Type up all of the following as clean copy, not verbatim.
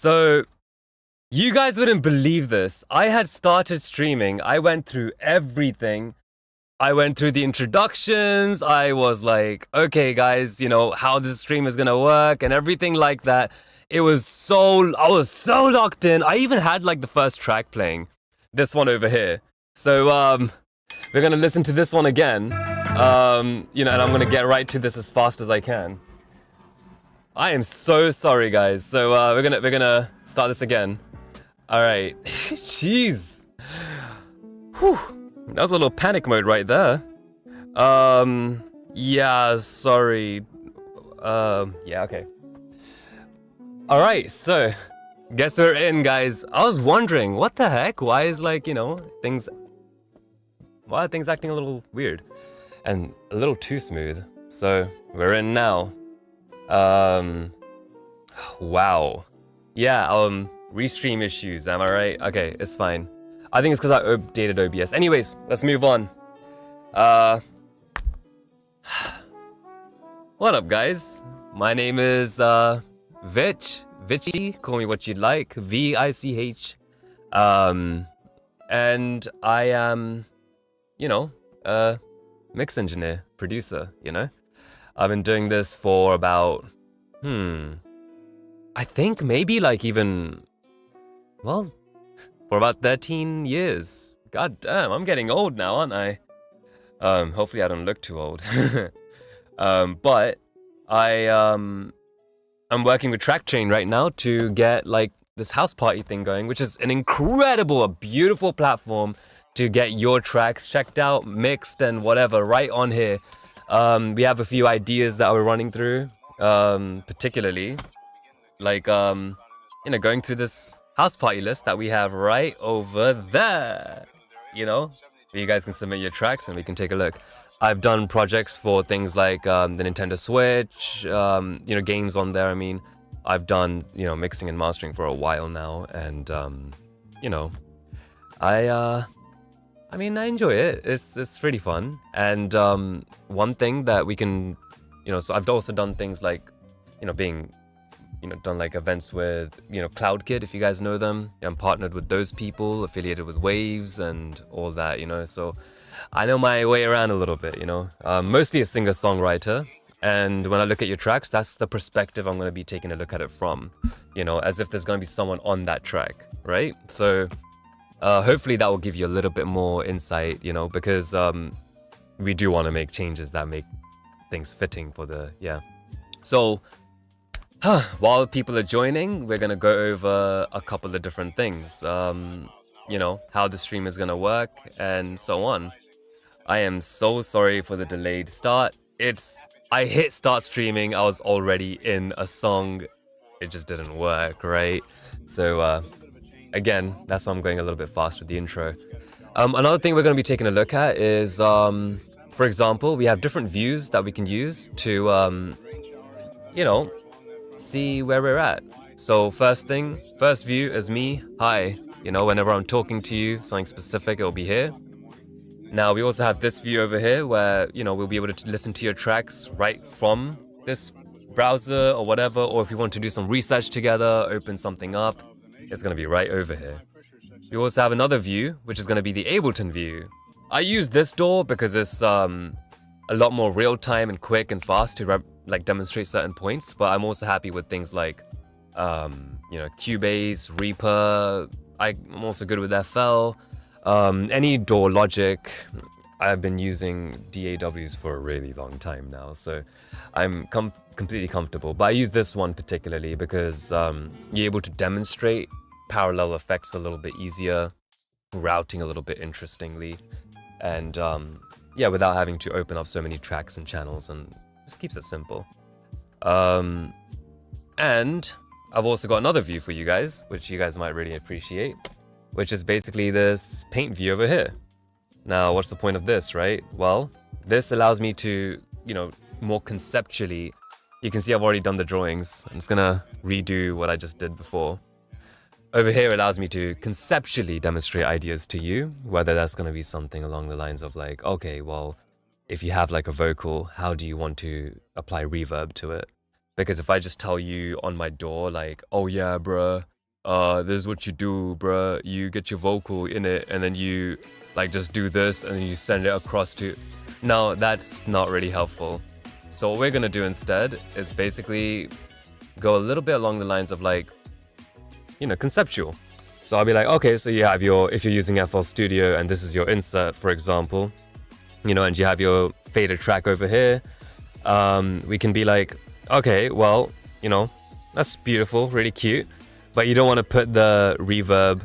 So, you guys wouldn't believe this. I had started streaming. I went through everything. I went through the introductions. I was like, okay, guys, how this stream is gonna work and everything like that. I was so locked in. I even had like the first track playing. This one over here. So, we're gonna listen to this one again. And I'm gonna get right to this as fast as I can. I am so sorry, guys. So we're gonna start this again. All right. Jeez. Whew. That was a little panic mode right there. Yeah. Sorry. Yeah. Okay. All right. So, guess we're in, guys. I was wondering, what the heck? Why is things? Why are things acting a little weird and a little too smooth? So we're in now. Wow. Yeah, restream issues, am I right? Okay, it's fine. I think it's because I updated OBS. Anyways, let's move on. What up, guys? My name is, Vichy, call me what you'd like, V-I-C-H. And I am, a mix engineer, producer, I've been doing this for about, I think maybe for about 13 years. God damn, I'm getting old now, aren't I? Hopefully I don't look too old. But I'm working with TrackChain right now to get this house party thing going, which is a beautiful platform to get your tracks checked out, mixed, and whatever right on here. We have a few ideas that we're running through, particularly going through this house party list that we have right over there, you guys can submit your tracks and we can take a look. I've done projects for things like the Nintendo Switch, games on there. I mean, I've done, mixing and mastering for a while now, and, I enjoy it. It's pretty fun. And one thing that we can, so I've also done things like, done events with, CloudKid, if you guys know them. I'm partnered with those people, affiliated with Waves and all that, so I know my way around a little bit, mostly a singer-songwriter. And when I look at your tracks, that's the perspective I'm going to be taking a look at it from, as if there's going to be someone on that track, right? So hopefully that will give you a little bit more insight, because we do want to make changes that make things fitting for So, while people are joining, we're going to go over a couple of different things, how the stream is going to work and so on. I am so sorry for the delayed start. I hit start streaming, I was already in a song. It just didn't work, right? So, again, that's why I'm going a little bit fast with the intro. Another thing we're going to be taking a look at is, for example, we have different views that we can use to, see where we're at. So first view is me. Hi. Whenever I'm talking to you, something specific, it'll be here. Now, we also have this view over here where, we'll be able to listen to your tracks right from this browser or whatever. Or if you want to do some research together, open something up, it's going to be right over here. We also have another view, which is going to be the Ableton view. I use this door because it's a lot more real time and quick and fast to demonstrate certain points. But I'm also happy with things like, Cubase, Reaper. I'm also good with FL. Any DAW Logic. I've been using DAWs for a really long time now, so I'm completely comfortable. But I use this one particularly because you're able to demonstrate parallel effects a little bit easier, routing a little bit interestingly, and without having to open up so many tracks and channels, and just keeps it simple. And I've also got another view for you guys, which you guys might really appreciate, which is basically this paint view over here. Now, what's the point of this, right? Well, this allows me to, more conceptually, you can see I've already done the drawings. I'm just gonna redo what I just did before. Over here allows me to conceptually demonstrate ideas to you, whether that's gonna be something along the lines of okay, well, if you have a vocal, how do you want to apply reverb to it? Because if I just tell you on my door, oh yeah, bruh, this is what you do, bruh. You get your vocal in it, and then you like just do this, and then you send it across to. No, that's not really helpful. So what we're gonna do instead is basically go a little bit along the lines of like, conceptual. So I'll be like, okay, so you have if you're using FL Studio and this is your insert, for example, and you have your fader track over here, we can be like, okay, well, that's beautiful, really cute, but you don't want to put the reverb,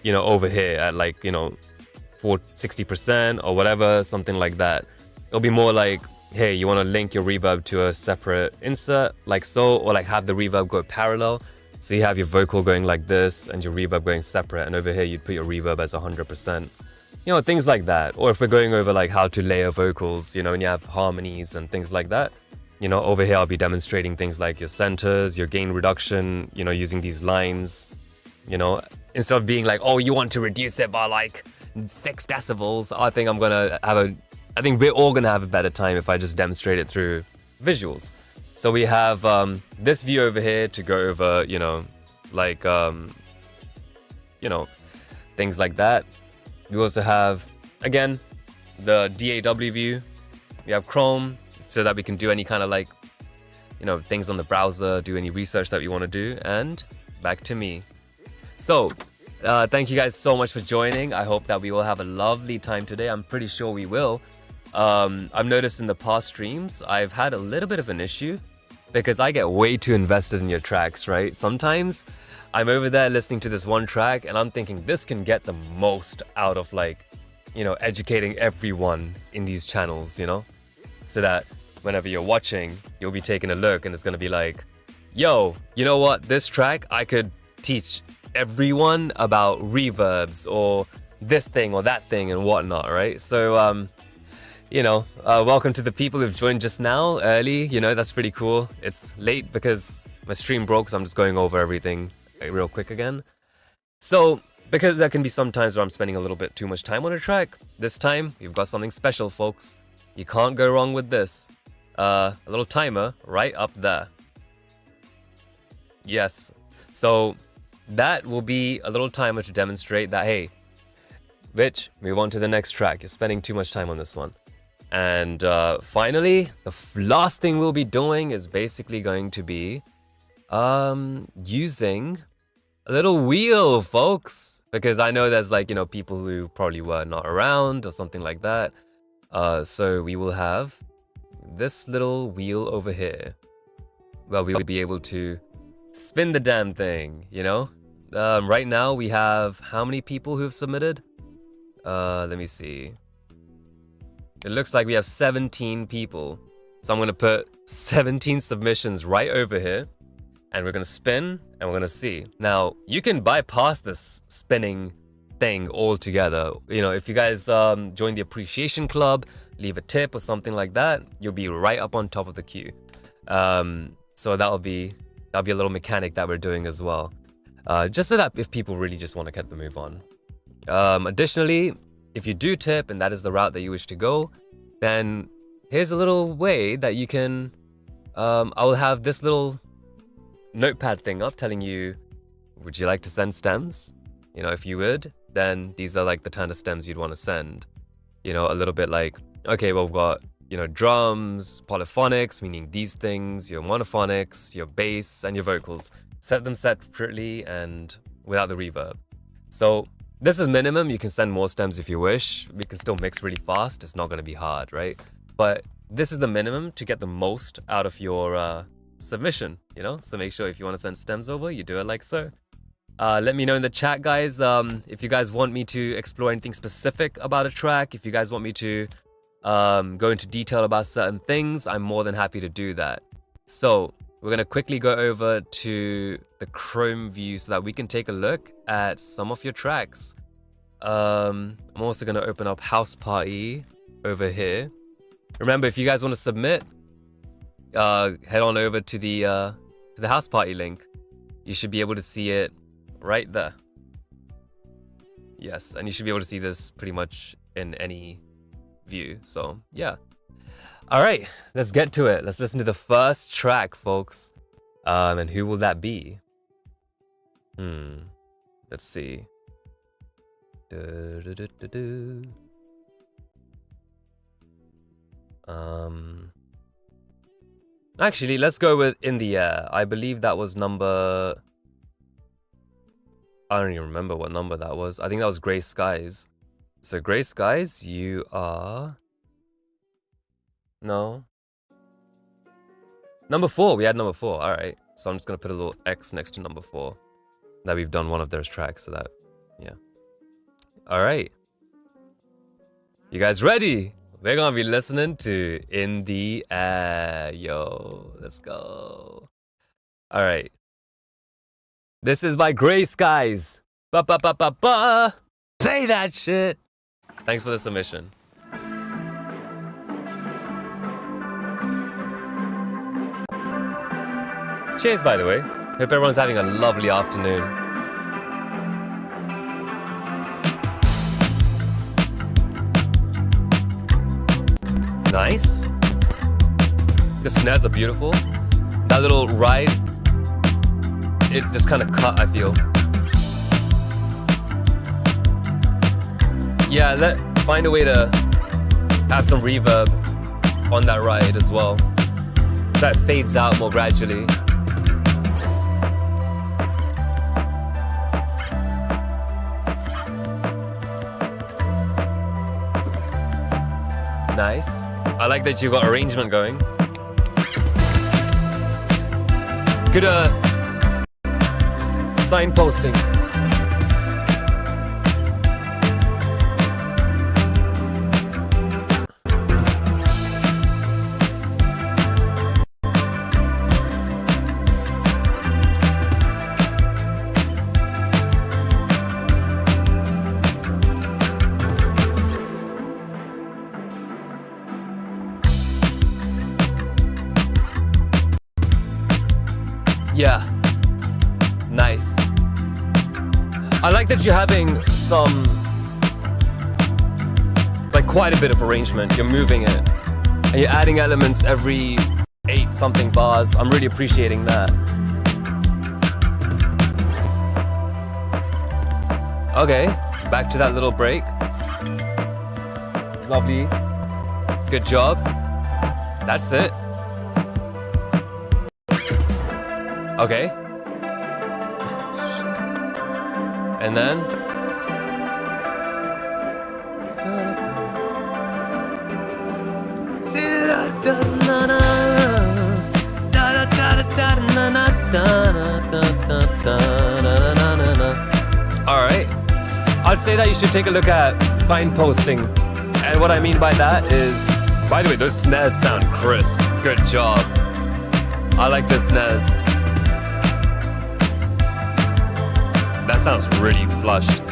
over here at like, 60% or whatever, something like that. It'll be more like, hey, you want to link your reverb to a separate insert, like so, or like have the reverb go parallel. So you have your vocal going like this and your reverb going separate, and over here you'd put your reverb as 100%. Things like that. Or if we're going over like how to layer vocals, and you have harmonies and things like that, over here I'll be demonstrating things like your centers, your gain reduction, using these lines, instead of being like, oh, you want to reduce it by like 6 decibels, I think we're all gonna have a better time if I just demonstrate it through visuals. So we have this view over here to go over, like, things like that. We also have, again, the DAW view. We have Chrome so that we can do any kind of like, things on the browser, do any research that we want to do, and back to me. So, thank you guys so much for joining. I hope that we will have a lovely time today. I'm pretty sure we will. I've noticed in the past streams, I've had a little bit of an issue because I get way too invested in your tracks, right? Sometimes I'm over there listening to this one track and I'm thinking this can get the most out of like, educating everyone in these channels, so that whenever you're watching, you'll be taking a look and it's going to be like, yo, you know what? This track, I could teach everyone about reverbs or this thing or that thing and whatnot, right? So, welcome to the people who've joined just now, early, that's pretty cool. It's late because my stream broke, so I'm just going over everything real quick again. So, because there can be some times where I'm spending a little bit too much time on a track, this time, we've got something special, folks. You can't go wrong with this. A little timer right up there. Yes. So, that will be a little timer to demonstrate that, hey, Vich, move on to the next track. You're spending too much time on this one. And finally, the last thing we'll be doing is basically going to be using a little wheel, folks. Because I know there's like, people who probably were not around or something like that. So we will have this little wheel over here. Well, we'll be able to spin the damn thing, Right now we have how many people who have submitted? Let me see. It looks like we have 17 people. So I'm going to put 17 submissions right over here. And we're going to spin and we're going to see. Now, you can bypass this spinning thing altogether. If you guys join the appreciation club, leave a tip or something like that, you'll be right up on top of the queue. So that'll be a little mechanic that we're doing as well. Just so that if people really just want to get the move on. Additionally, if you do tip and that is the route that you wish to go, then here's a little way that you can, I will have this little notepad thing up telling you, would you like to send stems? If you would, then these are like the kind of stems you'd want to send. A little bit like, okay, well, we've got, drums, polyphonics, meaning these things, your monophonics, your bass, and your vocals. Set them separately and without the reverb. So this is minimum. You can send more stems if you wish. We can still mix really fast. It's not going to be hard, right? But this is the minimum to get the most out of your submission, So make sure if you want to send stems over, you do it like so. Let me know in the chat, guys, if you guys want me to explore anything specific about a track, if you guys want me to go into detail about certain things, I'm more than happy to do that. So we're going to quickly go over to the Chrome view so that we can take a look at some of your tracks. I'm also going to open up House Party over here. Remember, if you guys want to submit, head on over to the House Party link. You should be able to see it right there. Yes, and you should be able to see this pretty much in any view. So, yeah. All right, let's get to it. Let's listen to the first track, folks. And who will that be? Let's see. Actually, let's go with In the Air. I believe that was number... I don't even remember what number that was. I think that was Grey Skies. So Grey Skies, you are... No. Number 4. We had number 4. All right. So I'm just going to put a little X next to number 4. That we've done one of those tracks. So that, yeah. All right. You guys ready? We're going to be listening to In the Air. Yo, let's go. All right. This is by Grey Skies. Ba ba ba ba ba. Play that shit. Thanks for the submission. Cheers, by the way. Hope everyone's having a lovely afternoon. Nice. The snares are beautiful. That little ride, it just kind of cut, I feel. Yeah, find a way to have some reverb on that ride as well. So that fades out more gradually. Nice. I like that you got arrangement going. Good signposting. Yeah, nice. I like that you're having some, like quite a bit of arrangement. You're moving it and you're adding elements every 8 something bars. I'm really appreciating that. Okay, back to that little break. Lovely. Good job. That's it. Okay. And then alright. I'd say that you should take a look at signposting. And what I mean by that is, by the way, those snares sound crisp. Good job. I like the snares. That sounds really flushed.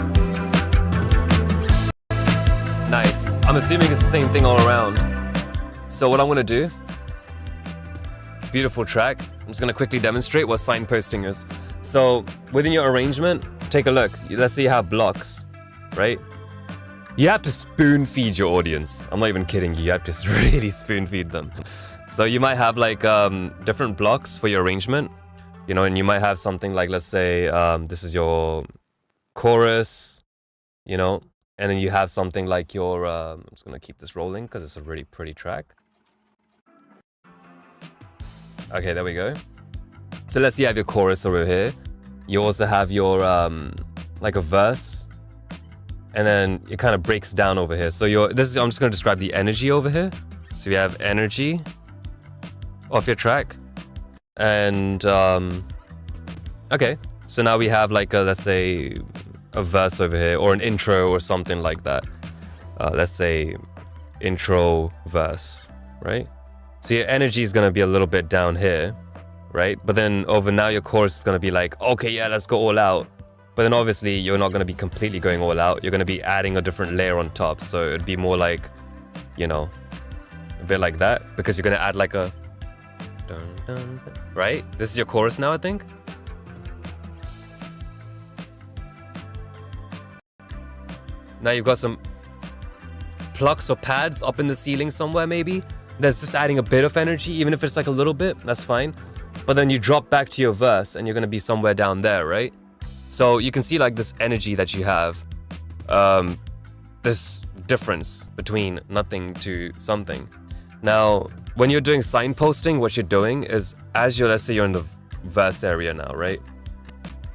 Nice. I'm assuming it's the same thing all around. So what I'm gonna do, beautiful track. I'm just gonna quickly demonstrate what signposting is. So within your arrangement, take a look. Let's say you have blocks, right? You have to spoon feed your audience. I'm not even kidding you. You have to really spoon feed them. So you might have like different blocks for your arrangement. You know, and you might have something like, let's say, this is your chorus, you know, and then you have something like your, I'm just going to keep this rolling because it's a really pretty track. Okay, there we go. So let's say you have your chorus over here. You also have your, like a verse, and then it kind of breaks down over here. So I'm just going to describe the energy over here. So you have energy off your track. And okay, so now we have like let's say a verse over here, or an intro or something like that. Let's say intro verse, right? So your energy is gonna be a little bit down here, right? But then over now your chorus is gonna be like, okay, yeah, let's go all out. But then obviously you're not gonna be completely going all out. You're gonna be adding a different layer on top. So it'd be more like, you know, a bit like that, because you're gonna add like a dun, dun, dun. Right? This is your chorus now, I think. Now you've got some plucks or pads up in the ceiling somewhere, maybe. That's just adding a bit of energy, even if it's like a little bit, that's fine. But then you drop back to your verse and you're gonna be somewhere down there, right? So you can see like this energy that you have, this difference between nothing to something. Now, when you're doing signposting, what you're doing is, as you're, let's say you're in the verse area now, right?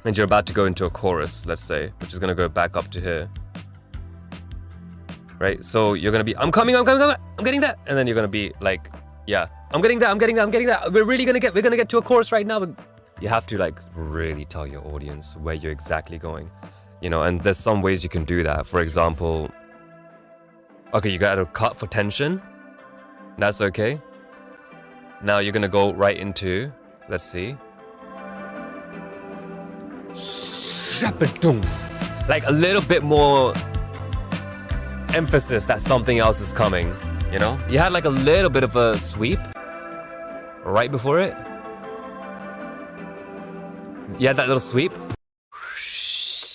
And you're about to go into a chorus, let's say, which is going to go back up to here. Right? So you're going to be, I'm coming, I'm getting that. And then you're going to be like, yeah, I'm getting that. We're going to get to a chorus right now. But you have to like really tell your audience where you're exactly going, you know, and there's some ways you can do that. For example, okay, you got to cut for tension. That's okay. Now you're going to go right into, let's see. Like a little bit more emphasis that something else is coming, you know? You had like a little bit of a sweep right before it. You had that little sweep.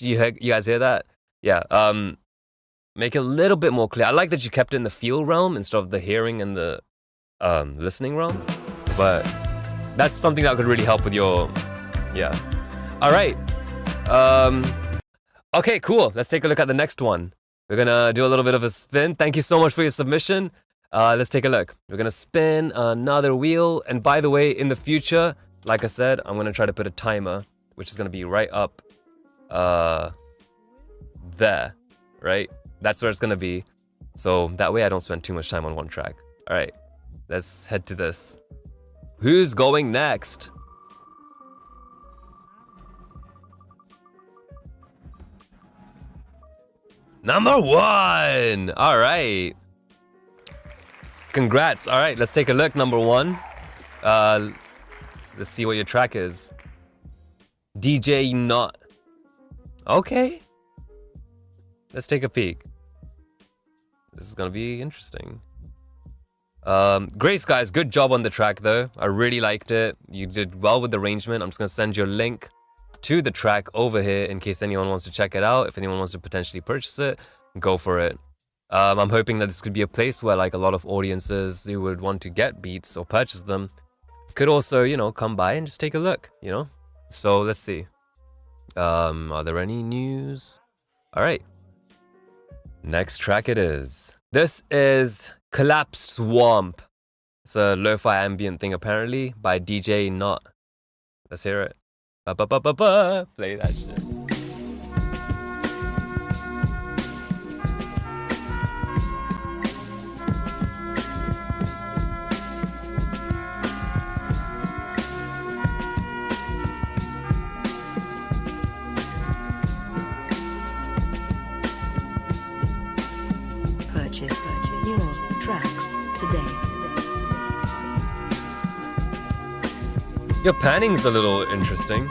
You guys hear that? Yeah. Make it a little bit more clear. I like that you kept it in the feel realm instead of the hearing and the listening realm. But that's something that could really help with your, yeah. All right. Okay, cool. Let's take a look at the next one. We're gonna do a little bit of a spin. Thank you so much for your submission. Let's take a look. We're gonna spin another wheel. And by the way, in the future, like I said, I'm gonna try to put a timer, which is gonna be right up there, right? That's where it's gonna be. So that way I don't spend too much time on one track. All right, let's head to this. Who's going next? Number 1! All right. Congrats. All right, let's take a look. Number 1. Let's see what your track is. DJ Not. Okay. Let's take a peek. This is gonna be interesting. Grace, guys, good job on the track though. I really liked it. You did well with the arrangement. I'm just gonna send you a link to the track over here in case anyone wants to check it out. If anyone wants to potentially purchase it, go for it. I'm hoping that this could be a place where like a lot of audiences who would want to get beats or purchase them could also, you know, come by and just take a look, you know? So let's see. Are there any news? All right. Next track it is. This is Collapsed Swamp. It's a lo-fi ambient thing apparently by DJ Not. Let's hear it. Play that shit. Purchase your tracks today. Your panning's a little interesting.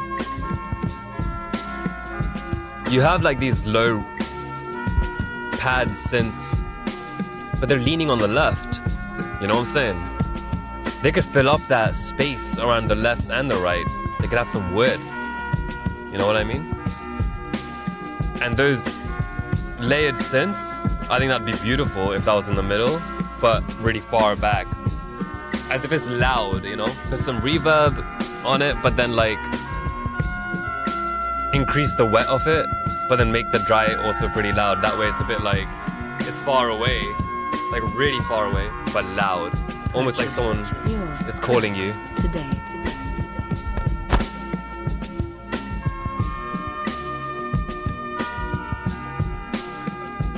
You have like these low pad synths, but they're leaning on the left. You know what I'm saying? They could fill up that space around the lefts and the rights. They could have some wood. You know what I mean? And those layered synths, I think that'd be beautiful if that was in the middle, but really far back. As if it's loud, you know? Put some reverb on it, but then like increase the wet of it, but then make the dry also pretty loud. That way it's a bit like, it's far away, like really far away, but loud. Almost like someone is calling you. Today.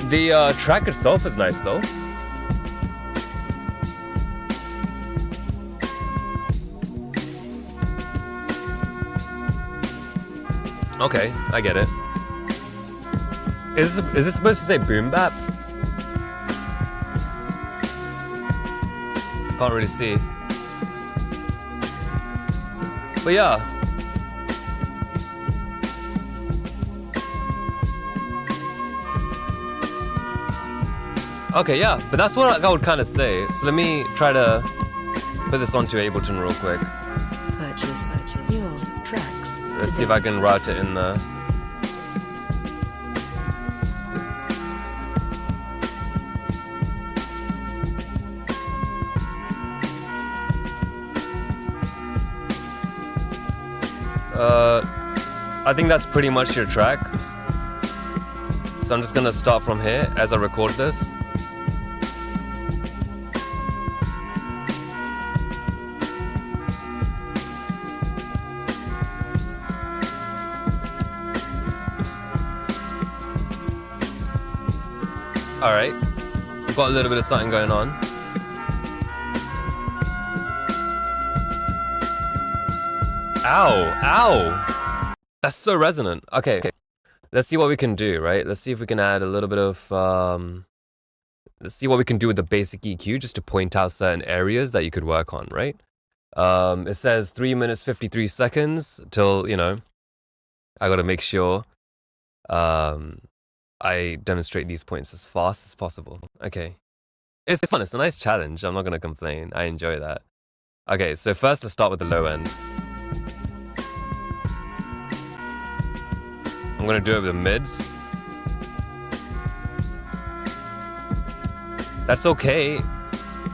The track itself is nice though. Okay, I get it. Is this supposed to say boom bap? Can't really see. But yeah. Okay, yeah, but that's what I would kind of say. So let me try to put this onto Ableton real quick. Purchase your tracks. Let's see if I can route it in there. I think that's pretty much your track. So I'm just gonna start from here as I record this. Alright, we've got a little bit of something going on. Ow, ow! That's so resonant. Okay, let's see what we can do, right? Let's see if we can add a little bit of, let's see what we can do with the basic EQ just to point out certain areas that you could work on, right? It says 3 minutes 53 seconds till, you know, I gotta make sure I demonstrate these points as fast as possible. Okay. It's fun. It's a nice challenge. I'm not going to complain. I enjoy that. Okay, so first let's start with the low end. I'm going to do it with the mids. That's okay.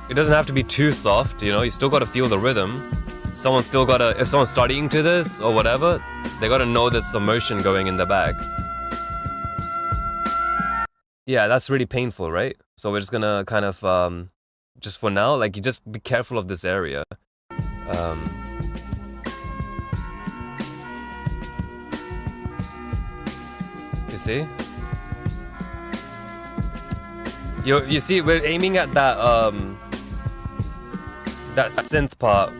It doesn't have to be too soft, you know? You still got to feel the rhythm. Someone's still got to... If someone's studying to this or whatever, they got to know there's some motion going in the back. Yeah, that's really painful, right? So we're just gonna kind of, just for now, like, you just be careful of this area. You see? You see, we're aiming at that, that synth part.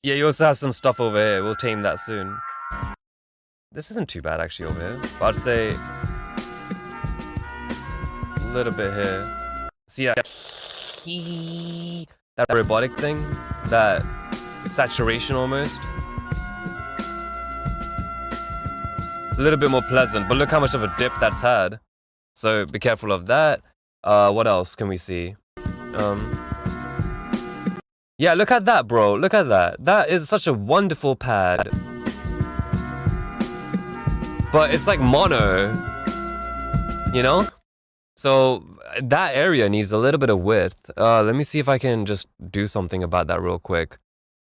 Yeah, you also have some stuff over here. We'll tame that soon. This isn't too bad actually over here. But I'd say a little bit here. See that robotic thing? That saturation almost? A little bit more pleasant, but look how much of a dip that's had. So be careful of that. What else can we see? Yeah, look at that, bro. Look at that. That is such a wonderful pad. But it's like mono, you know? So that area needs a little bit of width. Let me see if I can just do something about that real quick.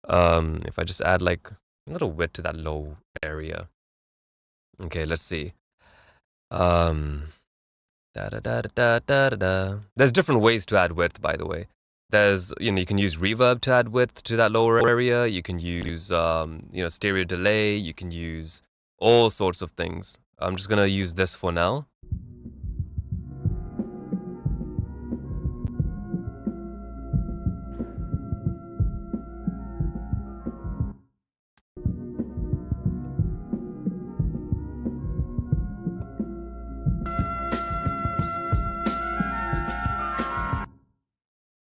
If I just add like a little width to that low area. Okay, let's see. There's different ways to add width, by the way. There's, you know, you can use reverb to add width to that lower area. You can use, you know, stereo delay. You can use all sorts of things. I'm just gonna use this for now.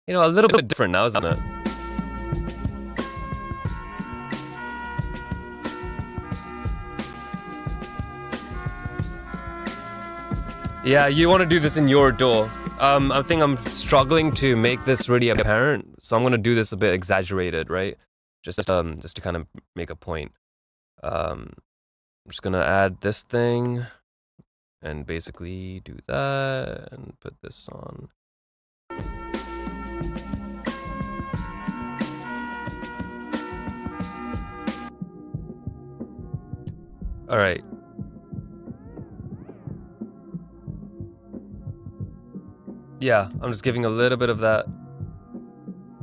You know, a little bit different now, isn't it? Yeah, you want to do this in your DAW. I think I'm struggling to make this really apparent, so I'm gonna do this a bit exaggerated, right? Just to kind of make a point. I'm just gonna add this thing, and basically do that, and put this on. All right. Yeah, I'm just giving a little bit of that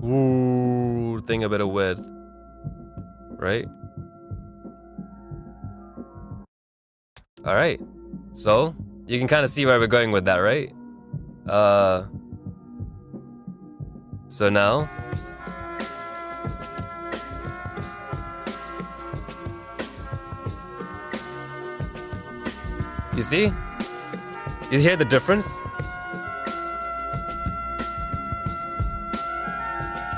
ooh thing a bit of width, right? All right. So you can kind of see where we're going with that, right? So now. You see? You hear the difference?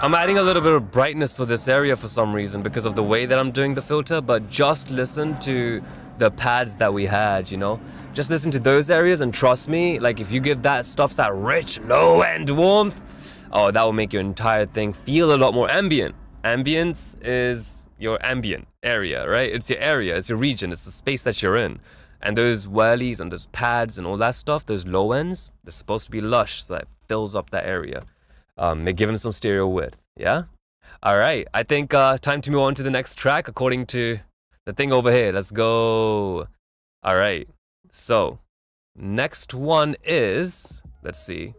I'm adding a little bit of brightness for this area for some reason because of the way that I'm doing the filter, but just listen to the pads that we had, you know? Just listen to those areas and trust me, like if you give that stuff that rich, low-end warmth, oh, that will make your entire thing feel a lot more ambient. Ambience is your ambient area, right? It's your area, it's your region, it's the space that you're in. And those whirlies and those pads and all that stuff, those low ends, they're supposed to be lush so that it fills up that area. They're giving some stereo width, yeah? All right, I think time to move on to the next track according to the thing over here. Let's go. All right, so next one is, let's see.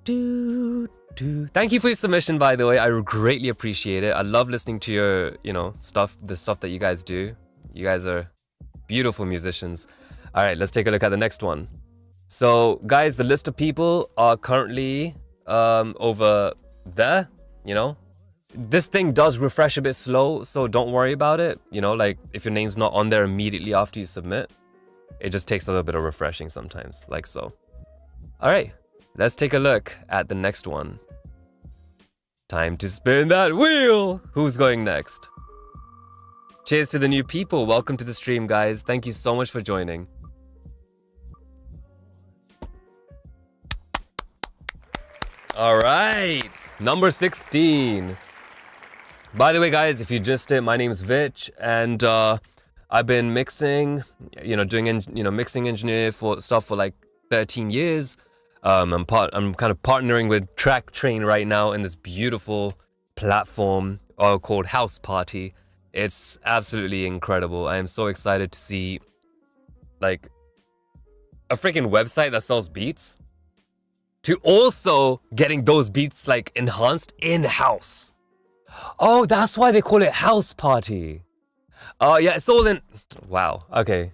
Thank you for your submission, by the way. I greatly appreciate it. I love listening to your, stuff, the stuff that you guys do. You guys are beautiful musicians. All right, let's take a look at the next one. So, guys, the list of people are currently over there, This thing does refresh a bit slow, so don't worry about it. Like if your name's not on there immediately after you submit, it just takes a little bit of refreshing sometimes, like so. All right, let's take a look at the next one. Time to spin that wheel! Who's going next? Cheers to the new people. Welcome to the stream, guys. Thank you so much for joining. All right, number 16. By the way, guys, if you just did, my name's Vich, and I've been mixing, doing, mixing engineer for stuff for like 13 years. I'm kind of partnering with Track Train right now in this beautiful platform called House Party. It's absolutely incredible. I am so excited to see like a freaking website that sells beats to also getting those beats like enhanced in-house. Oh, that's why they call it House Party. Oh, yeah, it's all in... Wow, okay.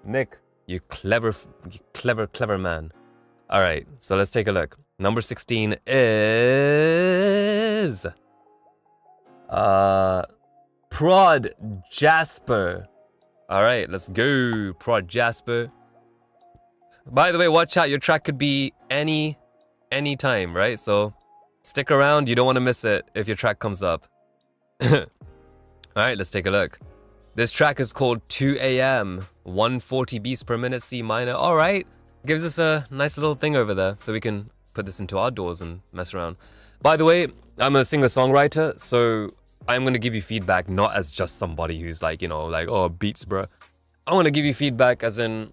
Nick, you clever man. All right, so let's take a look. Number 16 is... Prod Jasper. All right, let's go, Prod Jasper. By the way, watch out, your track could be any time, right? So stick around, you don't want to miss it if your track comes up. All right, let's take a look. This track is called 2 a.m. 140 beats per minute, C minor. All right, gives us a nice little thing over there, so we can put this into our DAWs and mess around. By the way, I'm a singer-songwriter, so I'm going to give you feedback not as just somebody who's like, oh, beats, bro. I want to give you feedback as in,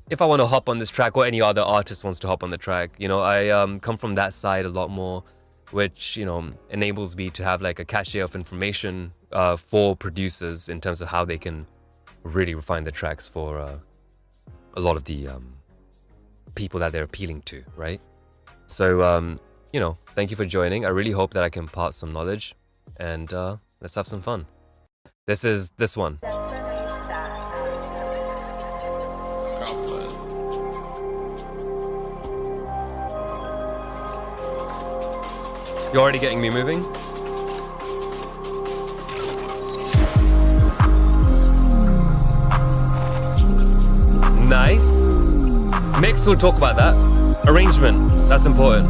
if I want to hop on this track or any other artist wants to hop on the track, I come from that side a lot more, which, enables me to have like a cache of information for producers in terms of how they can really refine the tracks for a lot of the people that they're appealing to, right? So, thank you for joining. I really hope that I can impart some knowledge, and let's have some fun. This is this one. You're already getting me moving? Nice. Mix, we'll talk about that. Arrangement, that's important.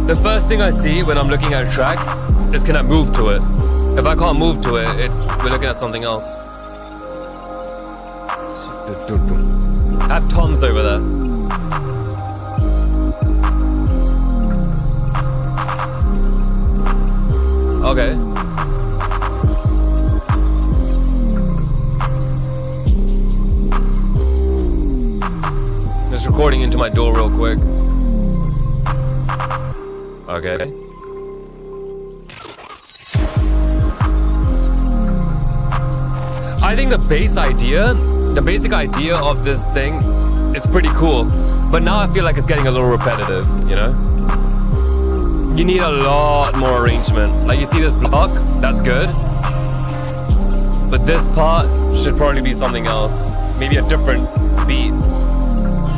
The first thing I see when I'm looking at a track is, can I move to it? If I can't move to it, we're looking at something else. Have toms over there. Okay. Just recording into my DAW real quick. Okay. I think the basic idea of this thing is pretty cool, but now I feel like it's getting a little repetitive, You need a lot more arrangement. Like you see this block, that's good, but this part should probably be something else. Maybe a different beat.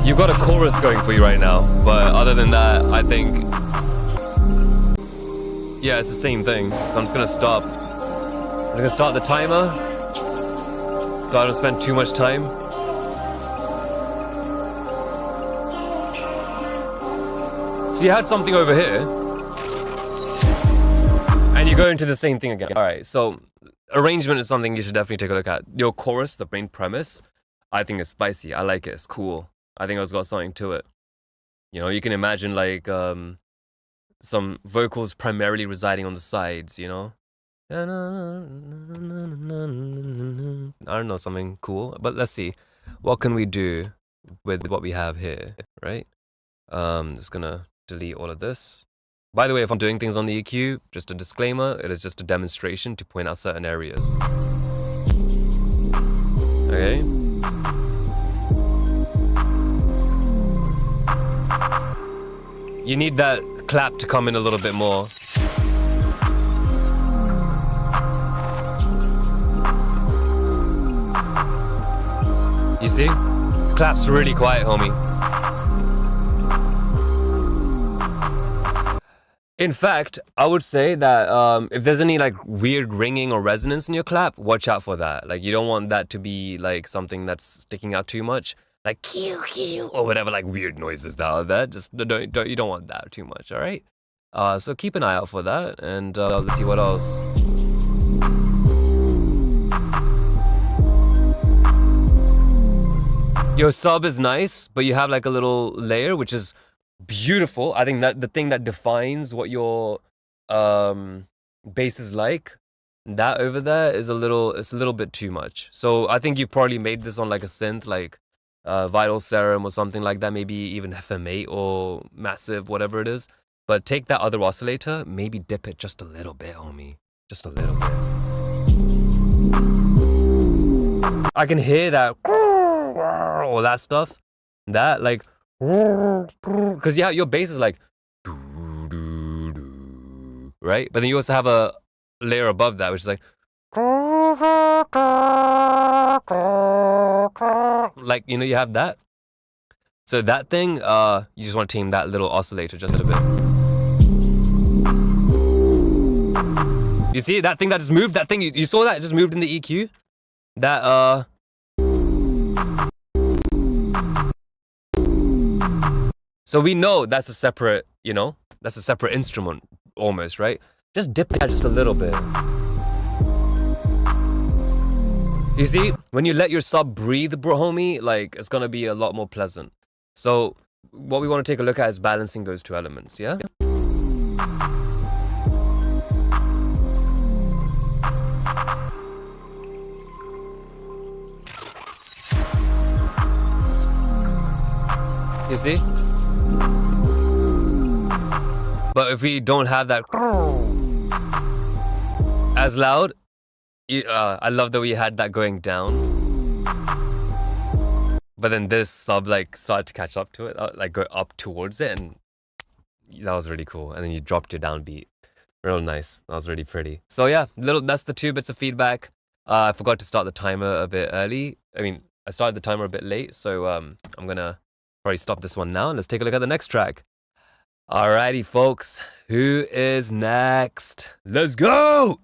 You've got a chorus going for you right now, but other than that, I think, yeah, it's the same thing. So I'm just gonna stop. I'm gonna start the timer, so I don't spend too much time. So you had something over here, and you go into the same thing again. All right, so arrangement is something you should definitely take a look at. Your chorus, the main premise, I think is spicy. I like it, it's cool. I think it's got something to it. You can imagine like some vocals primarily residing on the sides, I don't know, something cool. But let's see. What can we do with what we have here, right? Just gonna delete all of this. By the way, if I'm doing things on the EQ, just a disclaimer, it is just a demonstration to point out certain areas. Okay? You need that clap to come in a little bit more. You see? Clap's really quiet, homie. In fact, I would say that if there's any like weird ringing or resonance in your clap, watch out for that. Like you don't want that to be like something that's sticking out too much, like kee or whatever, like weird noises that are there. Just don't you don't want that too much. All right. So keep an eye out for that, and let's see what else. Your sub is nice, but you have like a little layer which is beautiful. I think that the thing that defines what your bass is like, that over there is it's a little bit too much. So I think you've probably made this on like a synth, like Vital Serum or something like that, maybe even FM8 or Massive, whatever it is. But take that other oscillator, maybe dip it just a little bit, homie. Just a little bit. I can hear that, all that stuff. That like, because yeah, your bass is like, right? But then you also have a layer above that, which is like, you know, you have that. So that thing, you just want to tame that little oscillator just a little bit. You see that thing that just moved? That thing, you saw that? It just moved in the EQ? That, so we know that's a separate, you know, that's a separate instrument almost, right? Just dip that just a little bit. You see, when you let your sub breathe, bro, homie, like it's gonna be a lot more pleasant. So what we want to take a look at is balancing those two elements, yeah? You see? But if we don't have that as loud, I love that we had that going down. But then this sub like started to catch up to it, like go up towards it, and that was really cool. And then you dropped your downbeat. Real nice. That was really pretty. So yeah, that's the 2 bits of feedback. I forgot to start the timer a bit early. I mean, I started the timer a bit late, so I'm gonna probably stop this one now and let's take a look at the next track. Alrighty, folks. Who is next? Let's go!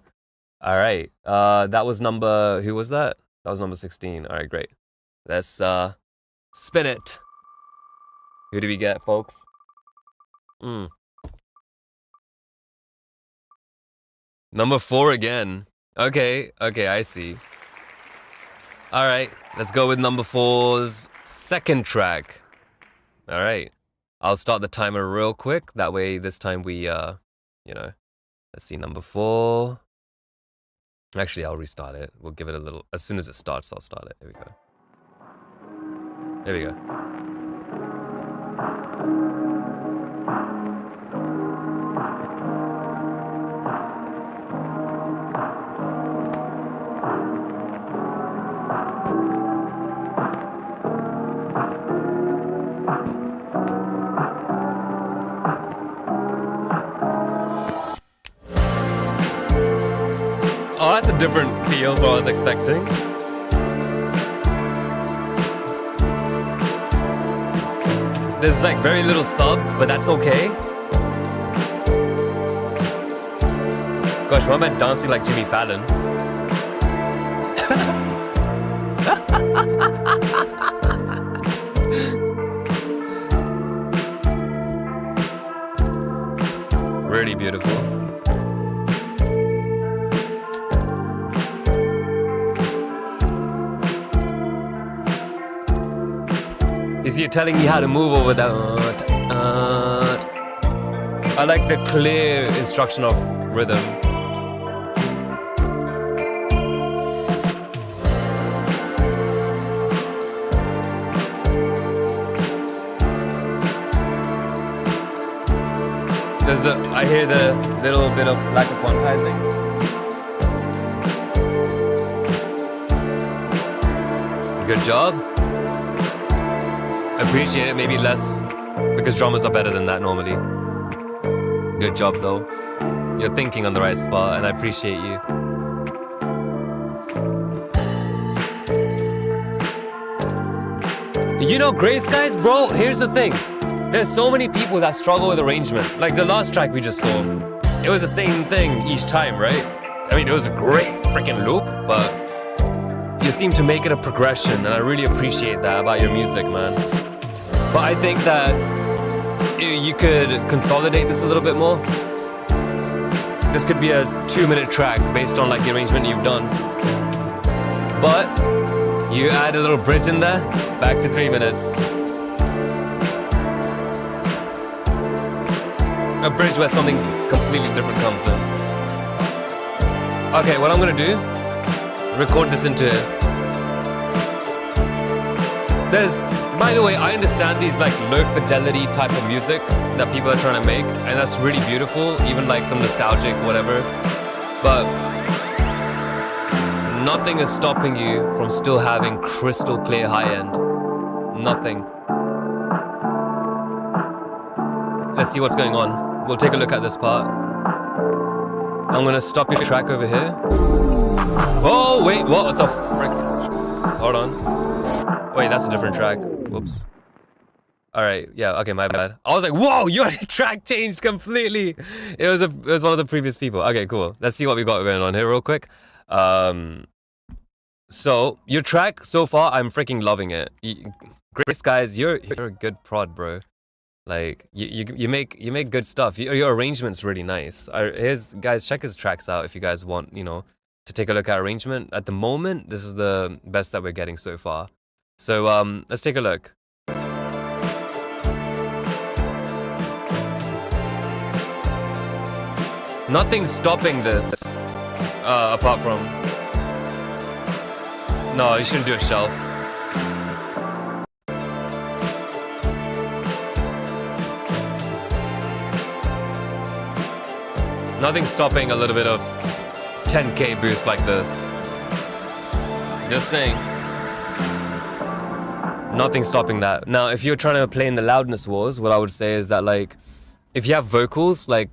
Alright. That was number... Who was that? That was number 16. Alright, great. Let's spin it. Who do we get, folks? Number 4 again. Okay, I see. Alright, let's go with number 4's second track. Alright. I'll start the timer real quick. That way, this time we, you know, let's see, number 4. Actually, I'll restart it. We'll give it a little, as soon as it starts, I'll start it. Here we go. There we go. Oh, that's a different feel from what I was expecting. There's like very little subs, but that's okay. Gosh, why am I dancing like Jimmy Fallon? Really beautiful. Is he telling me how to move over that? I like the clear instruction of rhythm. I hear the little bit of lack of quantizing. Good job. Appreciate it. Maybe less because drummers are better than that normally. Good job though. You're thinking on the right spot, and I appreciate you. You know, Grace, guys, bro, here's the thing. There's so many people that struggle with arrangement. Like the last track we just saw. It was the same thing each time, right? I mean, it was a great freaking loop, but you seem to make it a progression, and I really appreciate that about your music, man. But I think that you could consolidate this a little bit more. This could be a 2-minute track based on like the arrangement you've done. But you add a little bridge in there, back to 3 minutes. A bridge where something completely different comes in. Okay, what I'm gonna do, record this into it. By the way, I understand these like low fidelity type of music that people are trying to make, and that's really beautiful, even like some nostalgic whatever. But nothing is stopping you from still having crystal clear high end. Nothing. Let's see what's going on. We'll take a look at this part. I'm gonna stop your track over here. Oh wait, what the frick? Hold on. Wait, that's a different track. Whoops. Alright, yeah, okay, my bad. I was like, whoa, your track changed completely. It was one of the previous people. Okay, cool. Let's see what we got going on here real quick. So your track so far, I'm freaking loving it. Grace, guys, you're a good prod, bro. Like you make good stuff. Your arrangement's really nice. Guys, check his tracks out if you guys want, to take a look at arrangement. At the moment, this is the best that we're getting so far. So let's take a look. Nothing's stopping this, apart from. No, you shouldn't do a shelf. Nothing's stopping a little bit of 10K boost like this. Just saying. Nothing's stopping that. Now, if you're trying to play in the loudness wars, what I would say is that, like, if you have vocals, like,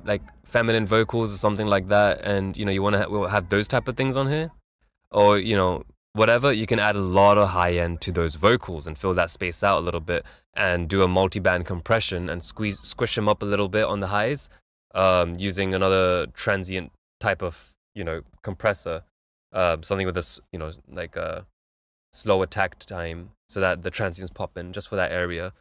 like feminine vocals or something like that, and, you want to have those type of things on here, or, whatever, you can add a lot of high end to those vocals and fill that space out a little bit and do a multi-band compression and squish them up a little bit on the highs, using another transient type of, compressor, something with a, like a slow attack time so that the transients pop in just for that area.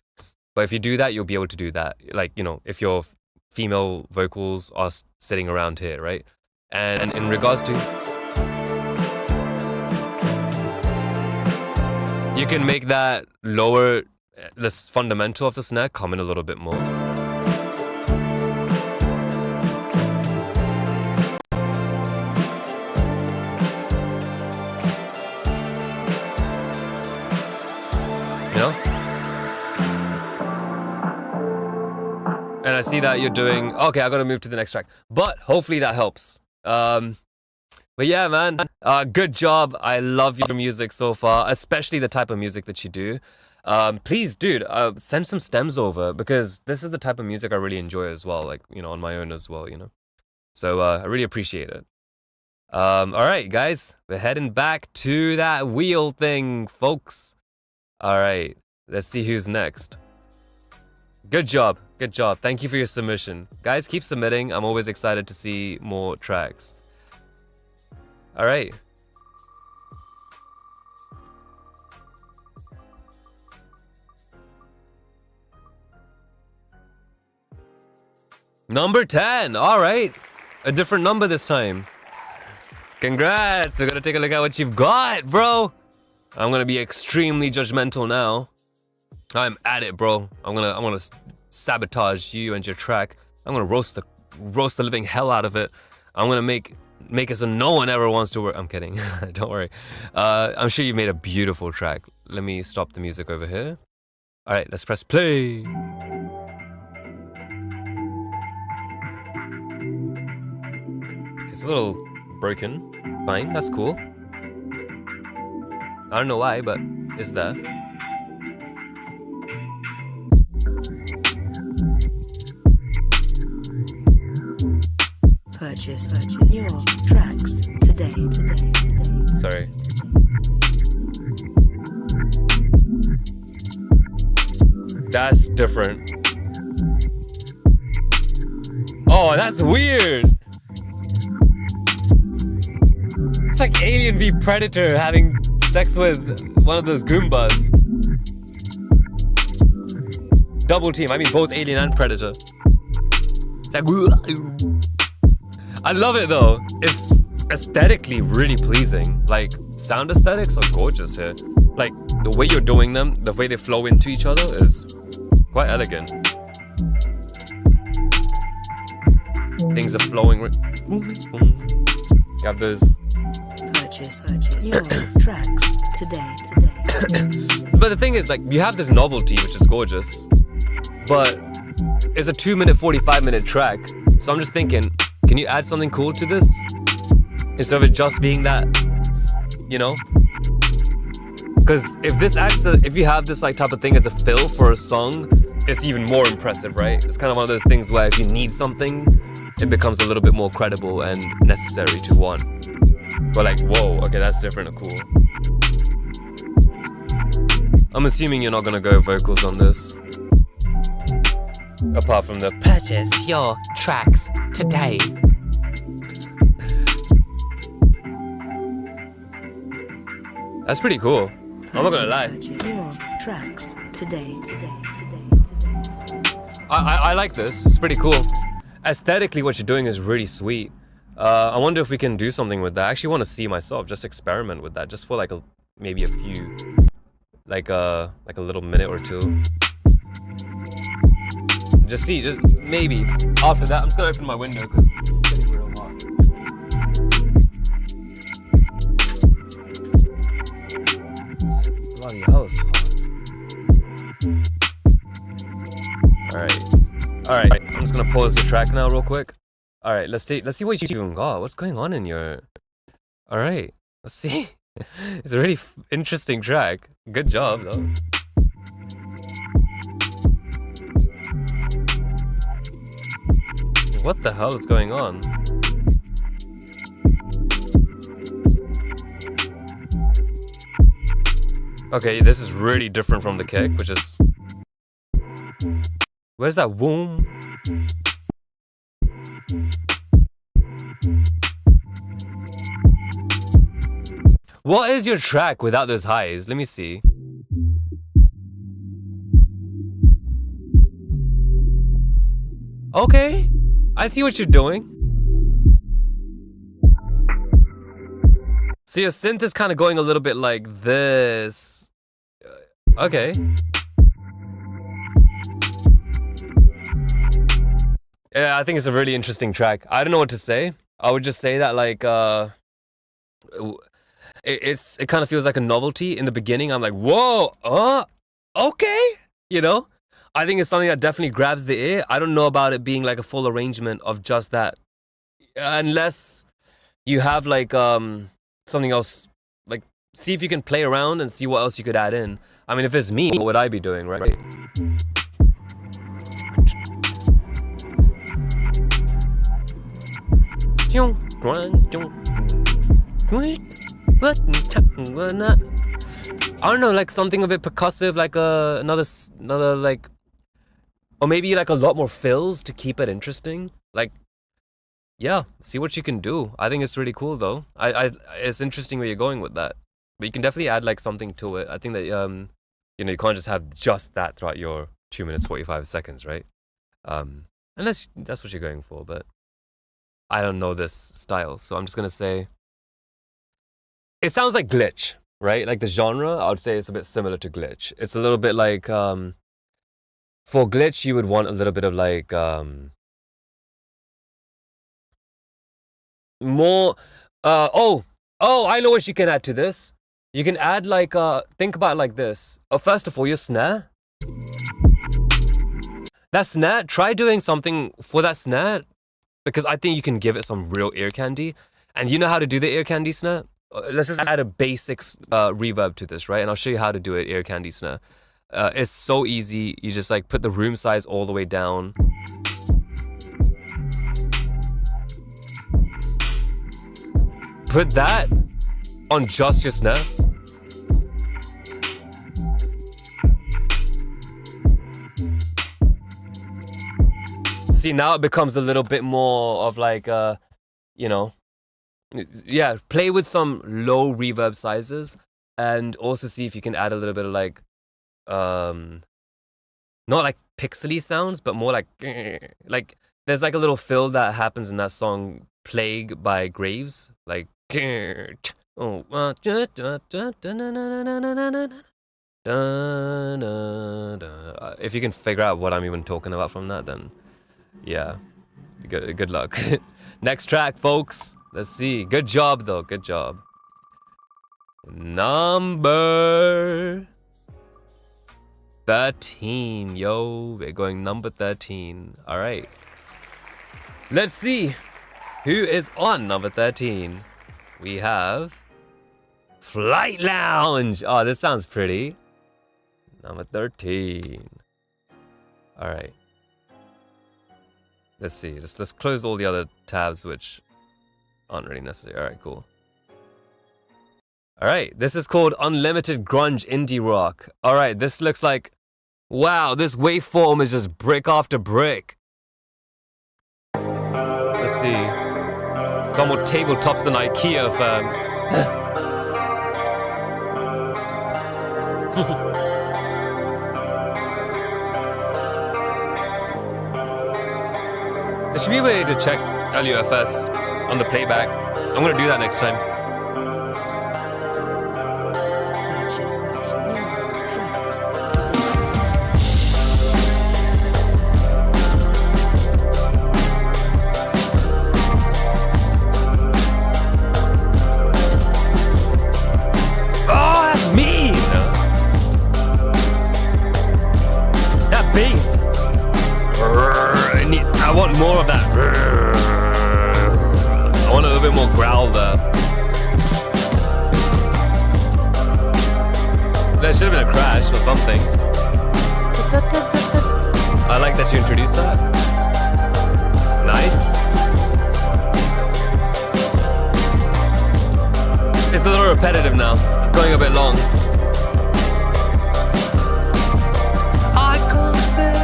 But if you do that, you'll be able to do that. Like, if your female vocals are sitting around here, right? And in regards to, you can make that lower, this fundamental of the snare come in a little bit more. And I see that you're doing, okay, I gotta move to the next track. But hopefully that helps. But yeah, man, good job. I love your music so far, especially the type of music that you do. Please, dude, send some stems over, because this is the type of music I really enjoy as well, like, on my own as well, So I really appreciate it. All right, guys, we're heading back to that wheel thing, folks. All right, let's see who's next. Good job. Good job. Thank you for your submission. Guys, keep submitting. I'm always excited to see more tracks. All right. Number 10. All right. A different number this time. Congrats. We're going to take a look at what you've got, bro. I'm going to be extremely judgmental now. I'm at it, bro. I'm gonna sabotage you and your track. I'm gonna roast the living hell out of it. I'm gonna make it so no one ever wants to work. I'm kidding. Don't worry. I'm sure you've made a beautiful track. Let me stop the music over here. All right, let's press play. It's a little broken. Fine, that's cool. I don't know why, but it's there. Purchase your tracks today. Sorry. That's different. Oh, that's weird. It's like Alien v Predator having sex with one of those Goombas. Double team. I mean both Alien and Predator. It's like, I love it though. It's aesthetically really pleasing. Like, sound aesthetics are gorgeous here. Like, the way you're doing them, the way they flow into each other is quite elegant. Things are flowing. You have those. Purchase your tracks today. But the thing is, like, you have this novelty, which is gorgeous. But it's a 2-minute, 45-minute track. So I'm just thinking, can you add something cool to this? Instead of it just being that, you know? Because if you have this like type of thing as a fill for a song, it's even more impressive, right? It's kind of one of those things where if you need something, it becomes a little bit more credible and necessary to want. But like, whoa, okay, that's different and cool. I'm assuming you're not gonna go vocals on this. Apart from the purchase your tracks today. That's pretty cool. I'm not gonna lie. Your tracks today. I like this. It's pretty cool. Aesthetically, what you're doing is really sweet. I wonder if we can do something with that. I actually want to see myself just experiment with that, just for like maybe a few, like a little minute or two. Just maybe. After that, I'm just gonna open my window because it's getting real hot. Bloody hell, it's hot. Alright, I'm just gonna pause the track now real quick. Alright, let's see what you even got. What's going on in your... Alright, let's see. It's a really interesting track. Good job, though. What the hell is going on? Okay, this is really different from the kick, which is... Where's that womb? What is your track without those highs? Let me see. Okay, I see what you're doing. So your synth is kind of going a little bit like this. Okay. Yeah, I think it's a really interesting track. I don't know what to say. I would just say that like it kind of feels like a novelty in the beginning. I'm like, whoa, okay, you know. I think it's something that definitely grabs the ear. I don't know about it being like a full arrangement of just that, unless you have like something else. Like, see if you can play around and see what else you could add in. I mean, if it's me, what would I be doing, right? I don't know, like something a bit percussive, like another like, or maybe like a lot more fills to keep it interesting. Like, yeah, see what you can do. I think it's really cool though. It's interesting where you're going with that, but you can definitely add like something to it. I think that you know, you can't just have just that throughout your 2 minutes 45 seconds, right? Unless that's what you're going for, but I don't know this style, so I'm just gonna say it sounds like glitch, right? Like the genre, I would say it's a bit similar to glitch. It's a little bit like for glitch, you would want a little bit of like more. Oh, I know what you can add to this. You can add like think about it like this. First of all, your snare. That snare. Try doing something for that snare. because I think you can give it some real ear candy. And you know how to do the ear candy snare? Let's just add a basic reverb to this, right? And I'll show you how to do it, ear candy snare. It's so easy. You just like put the room size all the way down. Put that on just your snare. See, now it becomes a little bit more of like, you know, yeah, play with some low reverb sizes and also see if you can add a little bit of like, not like pixely sounds, but more like there's like a little fill that happens in that song Plague by Graves. Like, oh, if you can figure out what I'm even talking about from that, then yeah, good luck. Next track, folks. Let's see. Good job, though. Good job. Number 13. Yo, we're going number 13. All right. Let's see who is on number 13. We have Flight Lounge. Oh, this sounds pretty. Number 13. All right. Let's see. Let's close all the other tabs which aren't really necessary. All right, cool. All right, this is called Unlimited Grunge Indie Rock. All right, this looks like, wow, this waveform is just brick after brick. Let's see. It's got more tabletops than IKEA, fam. There should be a way to check LUFS on the playback. I'm gonna do that next time. Purchase your tracks Oh, that's mean! That bass! I want more of that. I want a little bit more growl there. There should have been a crash or something. I like that you introduced that. Nice. It's a little repetitive now. It's going a bit long. I can't tell.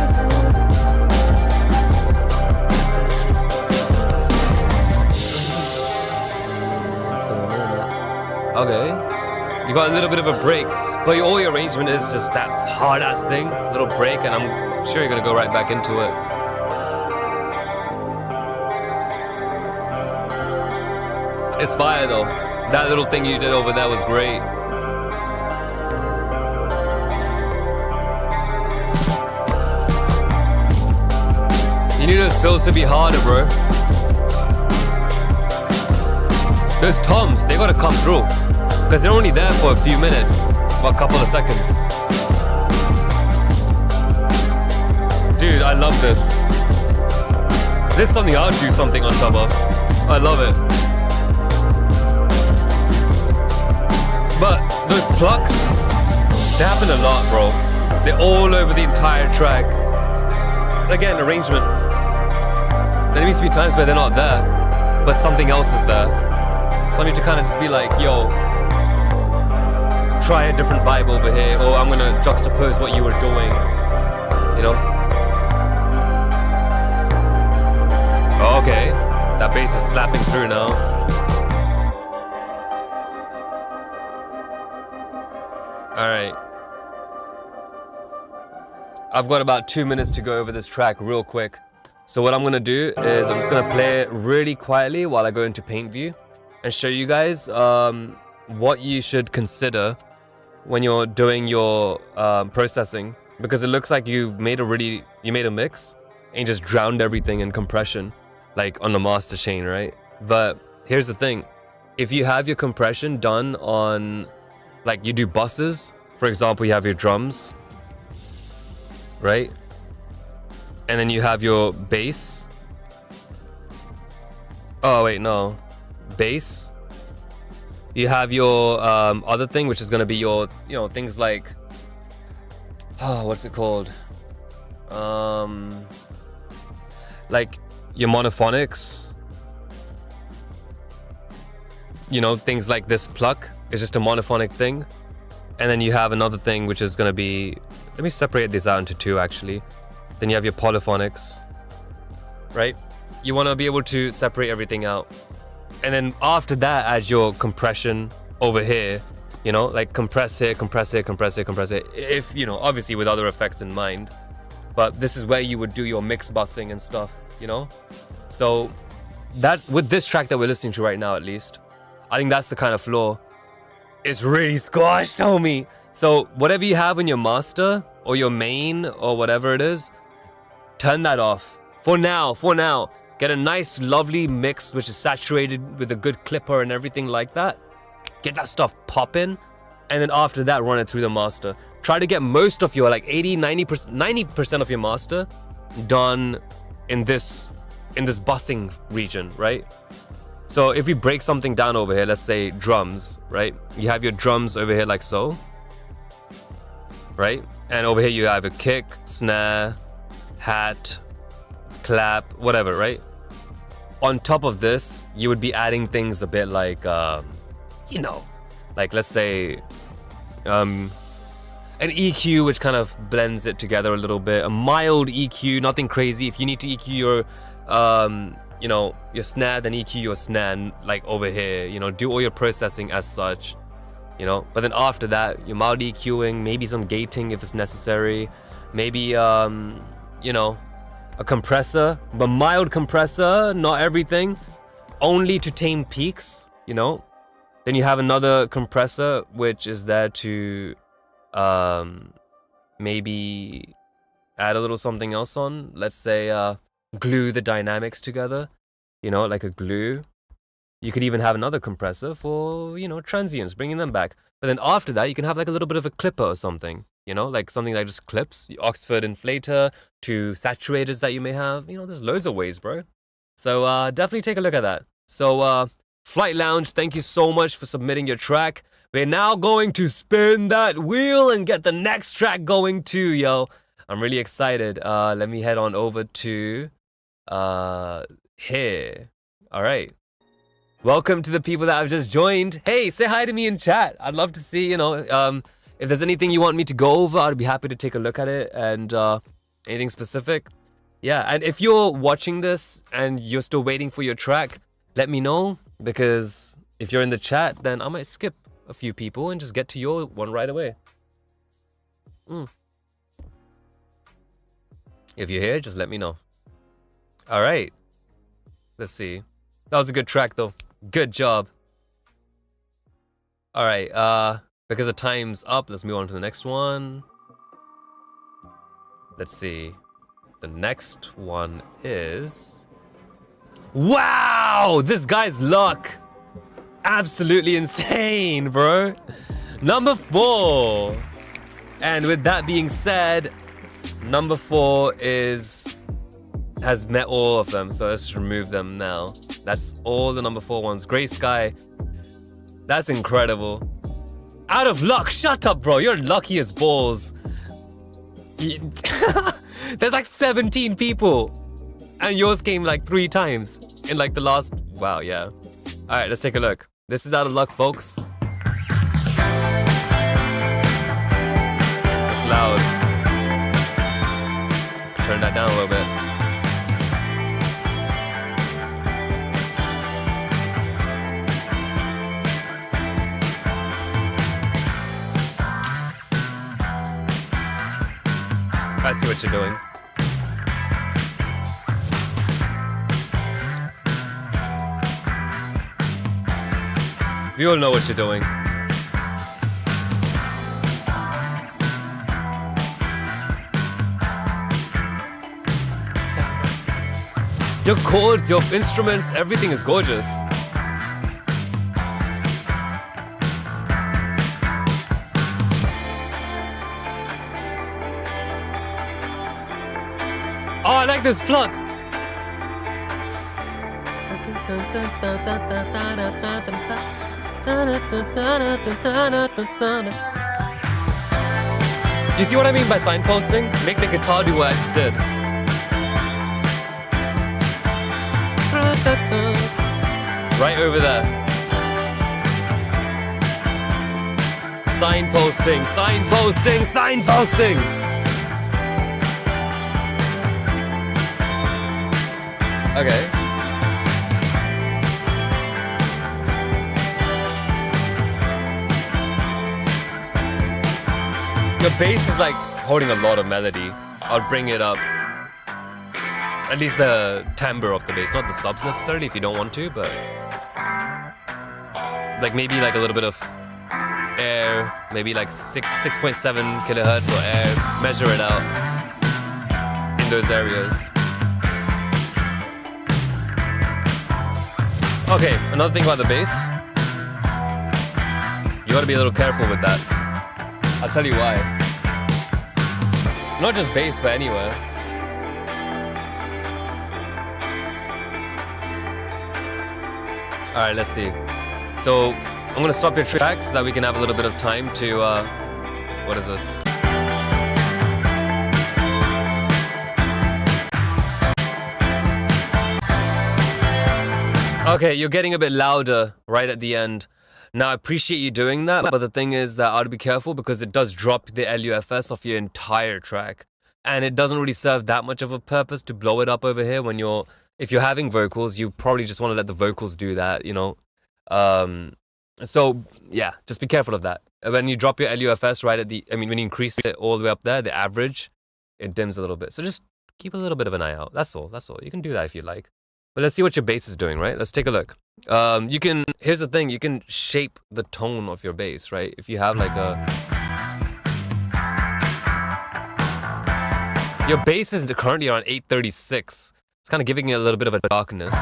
Okay, you got a little bit of a break, but all your arrangement is just that hard-ass thing, little break, and I'm sure you're gonna go right back into it. It's fire though. That little thing you did over there was great. You need those fills to be harder, bro. Those toms, they gotta come through. Because they're only there for a few minutes. Or a couple of seconds. Dude, I love this. This is something I'll do something on top of. I love it. But those plucks, they happen a lot, bro. They're all over the entire track. Again, arrangement. There needs to be times where they're not there, but something else is there. Something to kind of just be like, yo, try a different vibe over here, or I'm gonna juxtapose what you were doing, you know? Okay, that bass is slapping through now. Alright. I've got about 2 minutes to go over this track real quick. So what I'm gonna do is I'm just gonna play it really quietly while I go into paint view and show you guys what you should consider when you're doing your processing, because it looks like you made a mix and you just drowned everything in compression, like on the master chain, right? But here's the thing: if you have your compression done on, like, you do buses, for example, you have your drums, right? And then you have your bass, Oh wait, no. Bass. You have your other thing, which is gonna be your, you know, things like, oh, what's it called? Like your monophonics. You know, things like this pluck is just a monophonic thing. And then you have another thing, which is gonna be, let me separate this out into two actually. Then you have your polyphonics, right? You wanna be able to separate everything out. And then after that, add your compression over here, you know, like compress here, compress here, compress here, compress here. If, you know, obviously with other effects in mind. But this is where you would do your mix bussing and stuff, you know? So that, with this track that we're listening to right now, at least, I think that's the kind of floor. It's really squashed, homie. So whatever you have in your master or your main or whatever it is, turn that off. For now. Get a nice, lovely mix, which is saturated with a good clipper and everything like that. Get that stuff popping. And then after that, run it through the master. Try to get most of your, like 80, 90% of your master done in this bussing region, right? So if we break something down over here, let's say drums, right? You have your drums over here like so, right? And over here you have a kick, snare, hat, clap, whatever, right? On top of this, you would be adding things a bit like, you know, like let's say an EQ, which kind of blends it together a little bit. A mild EQ, nothing crazy. If you need to EQ your, you know, your snare, then EQ your snare, like over here, you know, do all your processing as such, you know. But then after that, your mild EQing, maybe some gating if it's necessary, maybe, you know, a compressor, but mild compressor, not everything, only to tame peaks, you know. Then you have another compressor, which is there to maybe add a little something else on. Let's say glue the dynamics together, you know, like a glue. You could even have another compressor for, you know, transients, bringing them back. But then after that, you can have like a little bit of a clipper or something, you know, like something that just clips. The Oxford inflator to saturators that you may have. You know, there's loads of ways, bro. So definitely take a look at that. So Flight Lounge, thank you so much for submitting your track. We're now going to spin that wheel and get the next track going too, yo. I'm really excited. Let me head on over to here. All right. Welcome to the people that have just joined. Hey, say hi to me in chat. I'd love to see, you know, if there's anything you want me to go over, I'd be happy to take a look at it. And anything specific. Yeah, and if you're watching this and you're still waiting for your track, let me know. Because if you're in the chat, then I might skip a few people and just get to your one right away. If you're here, just let me know. All right. Let's see. That was a good track, though. Good job. All right. Because the time's up, let's move on to the next one. Let's see. The next one is... Wow! This guy's luck! Absolutely insane, bro. Number 4. And with that being said, number 4 has met all of them, so let's just remove them now. That's all the number 4 ones. Grey Sky. That's incredible. Out of luck. Shut up, bro. You're lucky as balls. There's like 17 people. And yours came like 3 times in like the last... Wow, yeah. Alright, let's take a look. This is Out of Luck, folks. It's loud. Turn that down a little bit. I see what you're doing. We all know what you're doing. Your chords, your instruments, everything is gorgeous. Oh, I like this flux. You see what I mean by signposting? Make the guitar do what I just did. Right over there. Signposting, signposting, signposting! Okay. Your bass is like holding a lot of melody. I'll bring it up. At least the timbre of the bass, not the subs necessarily if you don't want to, but like maybe like a little bit of air, maybe like 6.7 kilohertz or air. Measure it out in those areas. Okay, another thing about the bass. You gotta be a little careful with that. I'll tell you why. Not just bass, but anywhere. Alright, let's see. So, I'm gonna stop your track so that we can have a little bit of time to, what is this? Okay, you're getting a bit louder right at the end. Now, I appreciate you doing that, but the thing is that I'd be careful because it does drop the LUFS off your entire track. And it doesn't really serve that much of a purpose to blow it up over here when if you're having vocals, you probably just want to let the vocals do that, you know? So, yeah, just be careful of that. When you drop your LUFS right at when you increase it all the way up there, the average, it dims a little bit. So just keep a little bit of an eye out. That's all. You can do that if you like. But let's see what your bass is doing, right? Let's take a look. Here's the thing, you can shape the tone of your bass, right? If you have like your bass is currently around 836. It's kind of giving it a little bit of a darkness.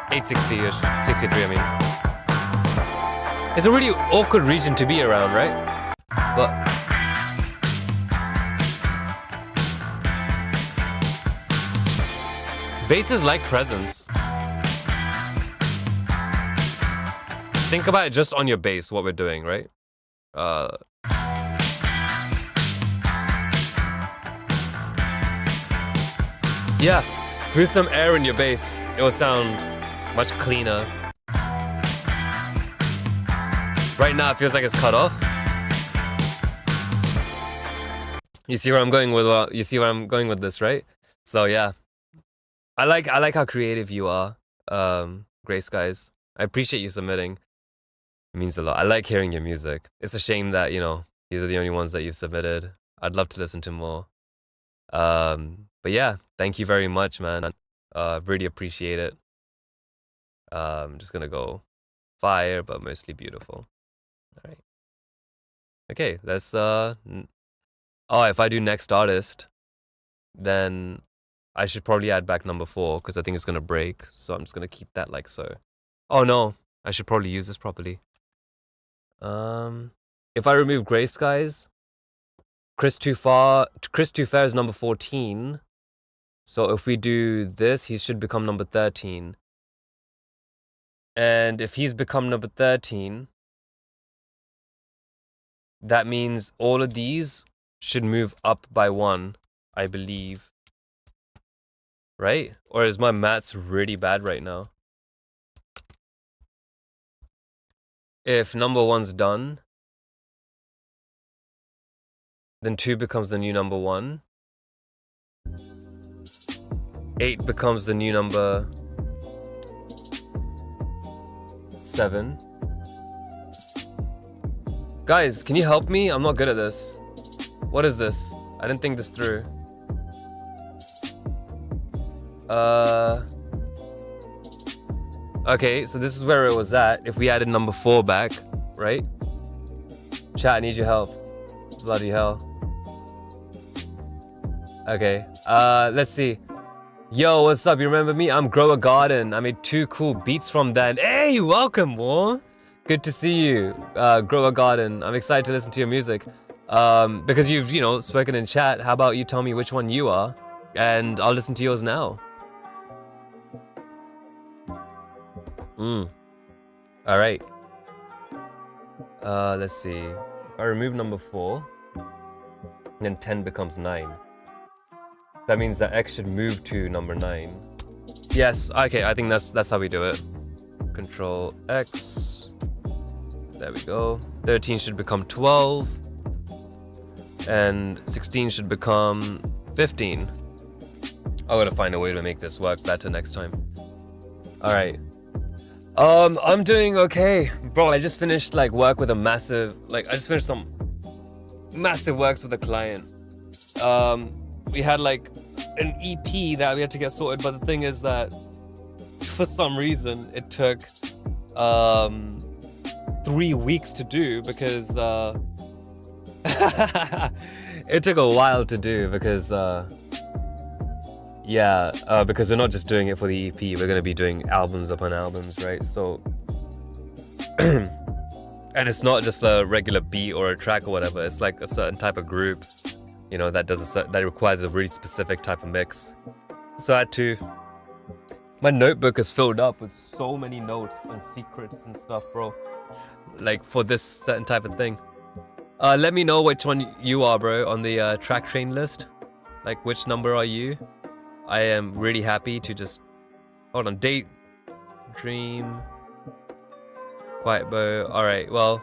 860-ish, 63 I mean. It's a really awkward region to be around, right? But basses like presence. Think about it just on your bass, what we're doing, right? Yeah, put some air in your bass. It will sound much cleaner. Right now, it feels like it's cut off. You see where I'm going with this, right? So yeah. I like how creative you are, Grey Skies. I appreciate you submitting. It means a lot. I like hearing your music. It's a shame that, these are the only ones that you've submitted. I'd love to listen to more. But yeah, thank you very much, man. Really appreciate it. I'm just gonna go fire, but mostly beautiful. All right. Okay, let's, if I do next artist, then I should probably add back number 4 because I think it's going to break. So I'm just going to keep that like so. Oh no, I should probably use this properly. If I remove Grey Skies, Chris Too Fair is number 14. So if we do this, he should become number 13. And if he's become number 13, that means all of these should move up by 1, I believe. Right? Or is my maths really bad right now? If number 1's done, then 2 becomes the new number 1. 8 becomes the new number 7. Guys, can you help me? I'm not good at this. What is this? I didn't think this through. Okay, so this is where it was at. If we added number 4 back, right? Chat, I need your help. Bloody hell. Okay, let's see. Yo, what's up? You remember me? I'm Grow a Garden. I made 2 cool beats from that. Hey, welcome, War. Good to see you, Grow a Garden. I'm excited to listen to your music. Because you've, spoken in chat. How about you tell me which one you are? And I'll listen to yours now. All right. Let's see. If I remove number 4, then 10 becomes 9. That means that X should move to number 9. Yes, okay, I think that's how we do it. Control X. There we go. 13 should become 12. And 16 should become 15. I gotta find a way to make this work better next time. Alright. I'm doing okay. Bro, I just finished like work with a massive, I just finished some massive works with a client. We had like an EP that we had to get sorted, but the thing is that for some reason it took 3 weeks to do because it took a while to do because because we're not just doing it for the EP, we're gonna be doing albums upon albums, right? So and it's not just a regular beat or a track or whatever, it's like a certain type of group, you know, that requires a really specific type of mix. So I had to, my notebook is filled up with so many notes and secrets and stuff, bro, like for this certain type of thing. Let me know which one you are, bro, on the track train list. Like, which number are you? I am really happy to just... Hold on. Date. Dream. Quiet Bow. Alright, well...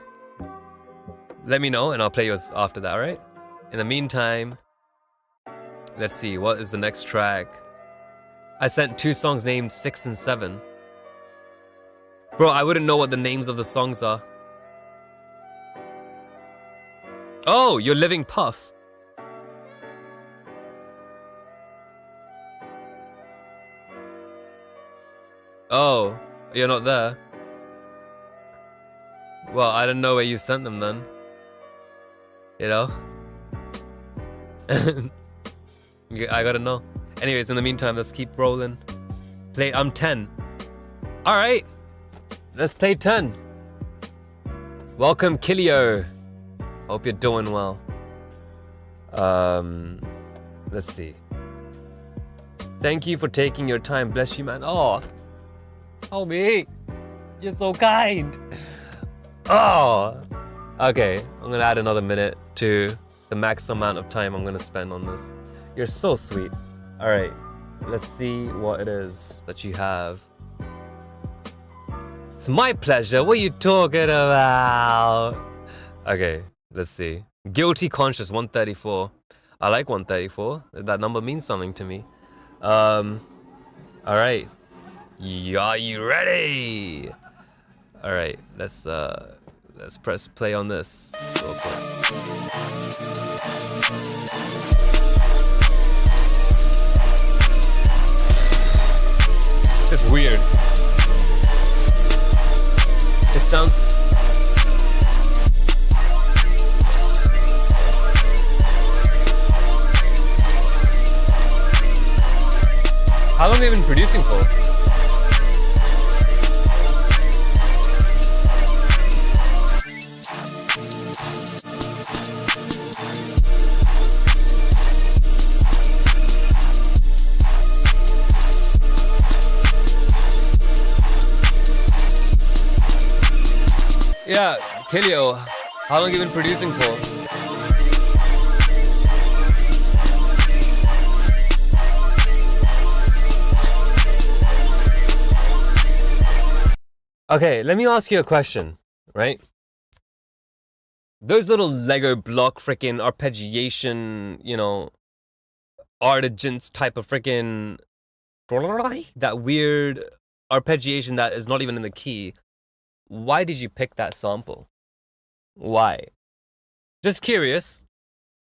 Let me know and I'll play yours after that, alright? In the meantime... Let's see, what is the next track? I sent 2 songs named 6 and 7. Bro, I wouldn't know what the names of the songs are. Oh, you're Living Puff. Oh, you're not there. Well, I don't know where you sent them then. You know? I gotta know. Anyways, in the meantime, let's keep rolling. I'm 10. Alright. Let's play 10. Welcome, Kilio. Hope you're doing well. Let's see. Thank you for taking your time. Bless you, man. Oh, homie, you're so kind. Oh, okay. I'm gonna add another minute to the max amount of time I'm gonna spend on this. You're so sweet. All right, let's see what it is that you have. It's my pleasure. What are you talking about? Okay. Let's see. Guilty Conscious 134. I like 134. That number means something to me. Alright. Are you ready? Alright, let's press play on this real quick. It's weird. It sounds... How long have you been producing for? Yeah, Kilio, how long have you been producing for? Okay, let me ask you a question, right? Those little Lego block freaking arpeggiation, you know, artigence type of freaking... that weird arpeggiation that is not even in the key. Why did you pick that sample? Why? Just curious.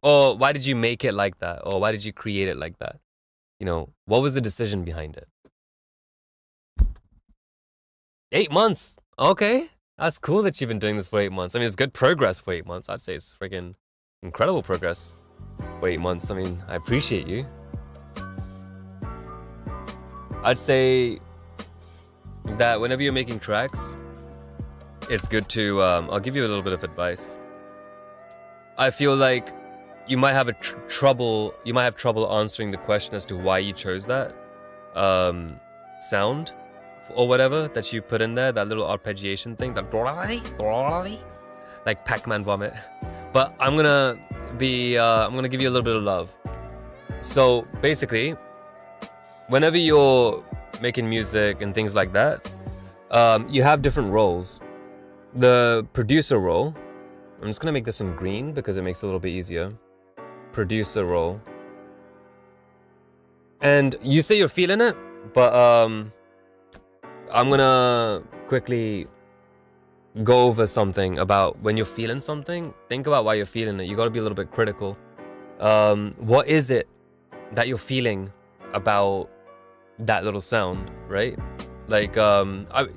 Or why did you make it like that? Or why did you create it like that? You know, what was the decision behind it? 8 months. Okay. That's cool that you've been doing this for 8 months. I mean, it's good progress for 8 months. I'd say it's freaking incredible progress for 8 months. I mean, I appreciate you. I'd say that whenever you're making tracks, it's good to, I'll give you a little bit of advice. I feel like you might have trouble answering the question as to why you chose that sound or whatever that you put in there, that little arpeggiation thing, that like Pac-Man vomit. But I'm gonna give you a little bit of love. So basically, whenever you're making music and things like that, you have different roles. The producer role, I'm just gonna make this in green because it makes it a little bit easier. Producer role. And you say you're feeling it, but I'm gonna quickly go over something about when you're feeling something. Think about why you're feeling it. You gotta be a little bit critical. What is it that you're feeling about that little sound, right? Like, I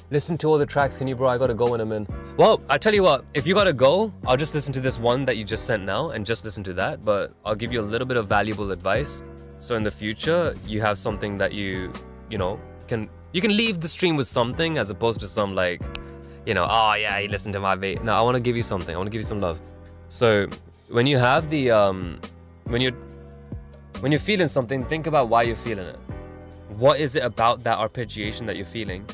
listen to all the tracks. Can you, bro? I gotta go in a minute. Well, I tell you what, if you gotta go, I'll just listen to this one that you just sent now and just listen to that. But I'll give you a little bit of valuable advice. So in the future, you have something that you can leave the stream with something as opposed to some like, oh yeah, you listen to my beat. No, I want to give you something. I want to give you some love. So when you have the when you're feeling something, think about why you're feeling it. What is it about that arpeggiation that you're feeling?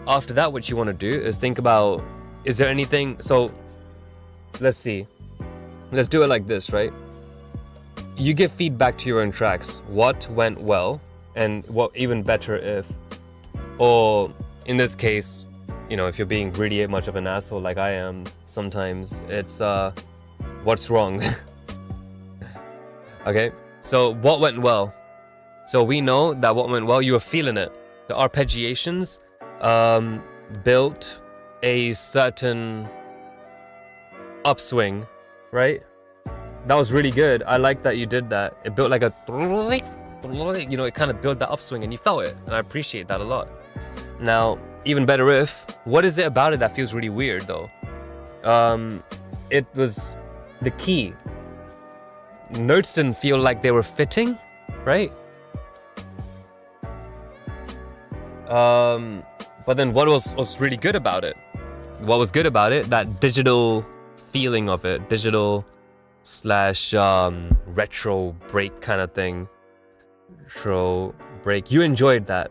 After that, what you want to do is think about, is there anything? So let's see. Let's do it like this, right? You give feedback to your own tracks. What went well, and what even better if, or in this case, if you're being really much of an asshole like I am sometimes, it's what's wrong. Okay, so what went well? So we know that what went well, you were feeling it. The arpeggiations built a certain upswing, right? That was really good. I like that you did that. It built like a, it kind of built that upswing and you felt it. And I appreciate that a lot. Now, even better if, what is it about it that feels really weird though? It was the key. Notes didn't feel like they were fitting, right? But then what was really good about it? What was good about it? That digital feeling of it. Digital / retro break kind of thing. Retro break. You enjoyed that.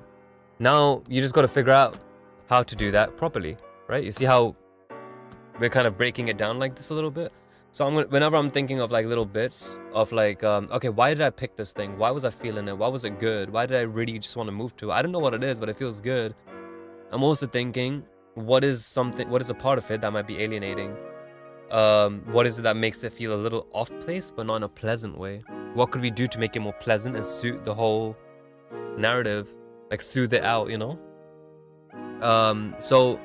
Now you just got to figure out how to do that properly, right? You see how we're kind of breaking it down like this a little bit? So whenever I'm thinking of like little bits of like, okay, why did I pick this thing? Why was I feeling it? Why was it good? Why did I really just want to move to it? I don't know what it is, but it feels good. I'm also thinking, what is a part of it that might be alienating? What is it that makes it feel a little off place, but not in a pleasant way? What could we do to make it more pleasant and suit the whole narrative? Like soothe it out, So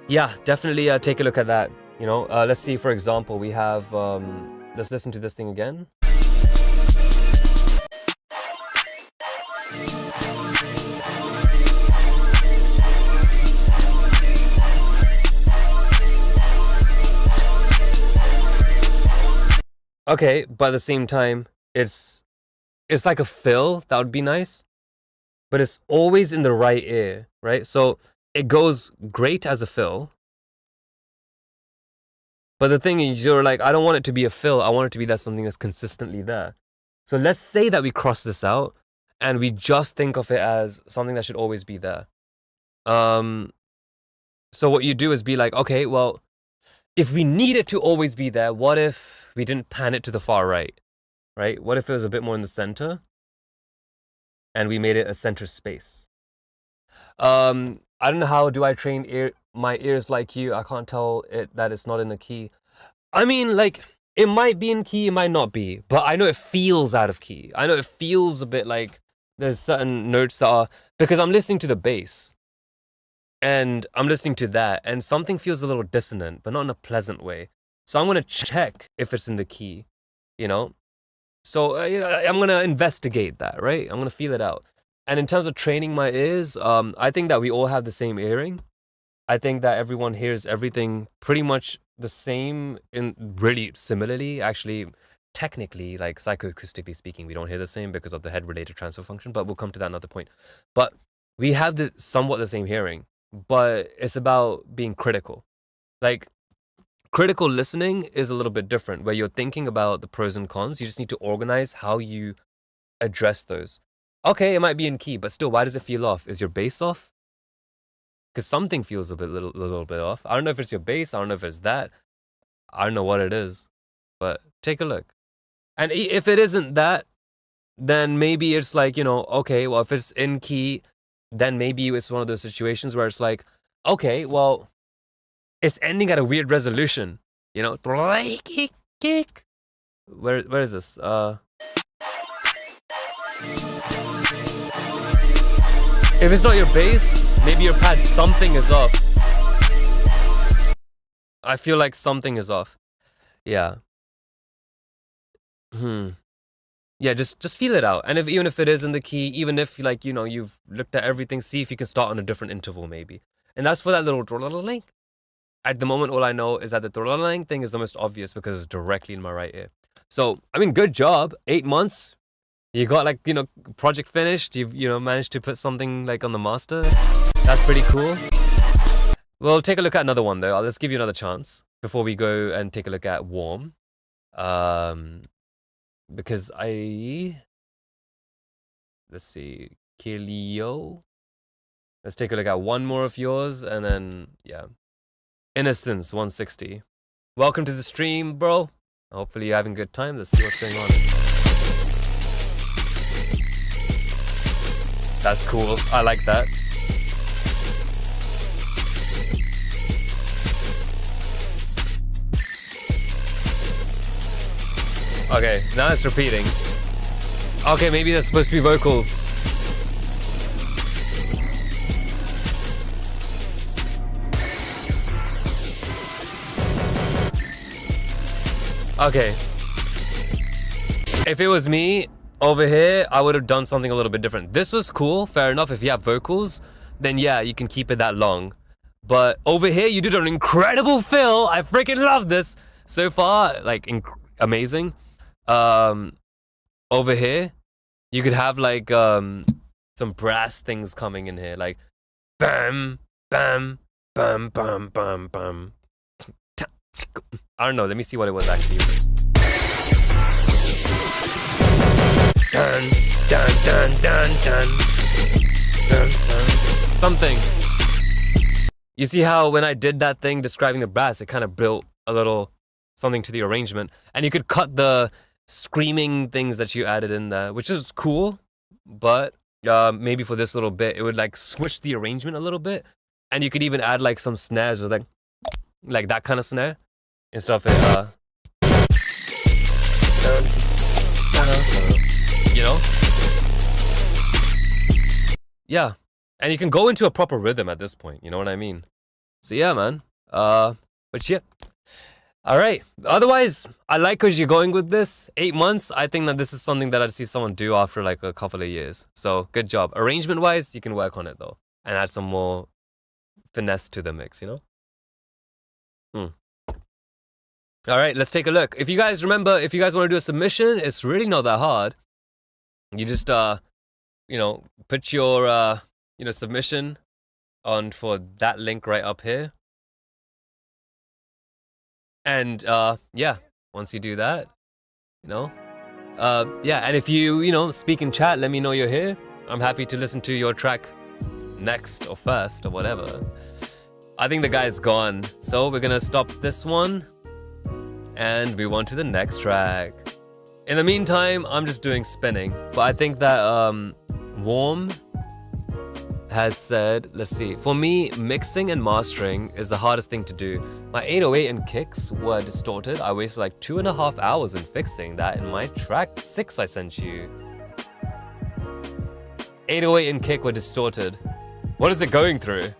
yeah, definitely take a look at that. Let's see, for example, we have, let's listen to this thing again. Okay, but at the same time, it's like a fill that would be nice, but it's always in the right ear, right? So it goes great as a fill. But the thing is, you're like, I don't want it to be a fill. I want it to be that something that's consistently there. So let's say that we cross this out and we just think of it as something that should always be there. So what you do is be like, okay, well, if we need it to always be there, what if we didn't pan it to the far right? Right? What if it was a bit more in the center and we made it a center space? I don't know, how do I train my ears like you? I can't tell it that it's not in the key. I mean, like, it might be in key, it might not be, but I know it feels out of key. I know it feels a bit like there's certain notes that are, because I'm listening to the bass and I'm listening to that and something feels a little dissonant, but not in a pleasant way. So I'm going to check if it's in the key, So I'm going to investigate that, right? I'm going to feel it out. And in terms of training my ears, I think that we all have the same hearing. I think that everyone hears everything pretty much the same, in really similarly. Actually, technically, like psychoacoustically speaking, we don't hear the same because of the head-related transfer function, but we'll come to that another point. But we have somewhat the same hearing, but it's about being critical. Like, critical listening is a little bit different, where you're thinking about the pros and cons. You just need to organize how you address those. Okay, it might be in key, but still, why does it feel off? Is your bass off? because something feels a little bit off. I don't know if it's your bass. I don't know if it's that. I don't know what it is, but take a look. And if it isn't that, then maybe it's like, you know, okay, well, if it's in key, then maybe it's one of those situations where it's like, okay, well, it's ending at a weird resolution, you know? Where is this? If it's not your bass, maybe your pad, something is off. I feel like something is off. Yeah. Yeah, just feel it out. And even if it is in the key, even if, like, you know, you've looked at everything, see if you can start on a different interval maybe. And that's for that little link. At the moment, all I know is that the link thing is the most obvious because it's directly in my right ear. So, I mean, good job. 8 months. You got, like, you know, project finished. You've, you know, managed to put something like on the master. That's pretty cool. We'll take a look at another one though. Let's give you another chance before we go and take a look at Warm. Because let's see, Kilio. Let's take a look at one more of yours, and then, yeah. Innocence 160. Welcome to the stream, bro. Hopefully you're having a good time. Let's see what's going on. That's cool. I like that. Okay, now it's repeating. Okay, maybe that's supposed to be vocals. Okay. If it was me over here, I would have done something a little bit different. This was cool, fair enough. If you have vocals, then yeah, you can keep it that long. But over here, you did an incredible fill. I freaking love this. So far, like, amazing. Over here, you could have like some brass things coming in here, like bam, bam, bam, bam, bam, bam. I don't know. Let me see what it was actually. Dun dun dun dun dun dun dun. Something. You see how when I did that thing describing the brass, it kind of built a little something to the arrangement, and you could cut the screaming things that you added in there, which is cool, but maybe for this little bit it would like switch the arrangement a little bit, and you could even add like some snares with like that kind of snare instead of it you know, yeah, and you can go into a proper rhythm at this point, you know what I mean? So yeah, man. But yeah. All right. Otherwise, I like where you're going with this. 8 months. I think that this is something that I'd see someone do after like a couple of years. So good job. Arrangement-wise, you can work on it though, and add some more finesse to the mix. You know. All right. Let's take a look. If you guys remember, if you guys want to do a submission, it's really not that hard. You just you know, put your you know, submission on for that link right up here. And yeah, once you do that, you know, yeah, and if you know, speak in chat, let me know you're here. I'm happy to listen to your track next or first or whatever. I think the guy's gone, so we're gonna stop this one and move on to the next track. In the meantime, I'm just doing spinning, but I think that Warm has said, let's see, for me, mixing and mastering is the hardest thing to do. My 808 and kicks were distorted. I wasted like 2.5 hours in fixing that in my track 6 I sent you. 808 and kick were distorted. What is it going through?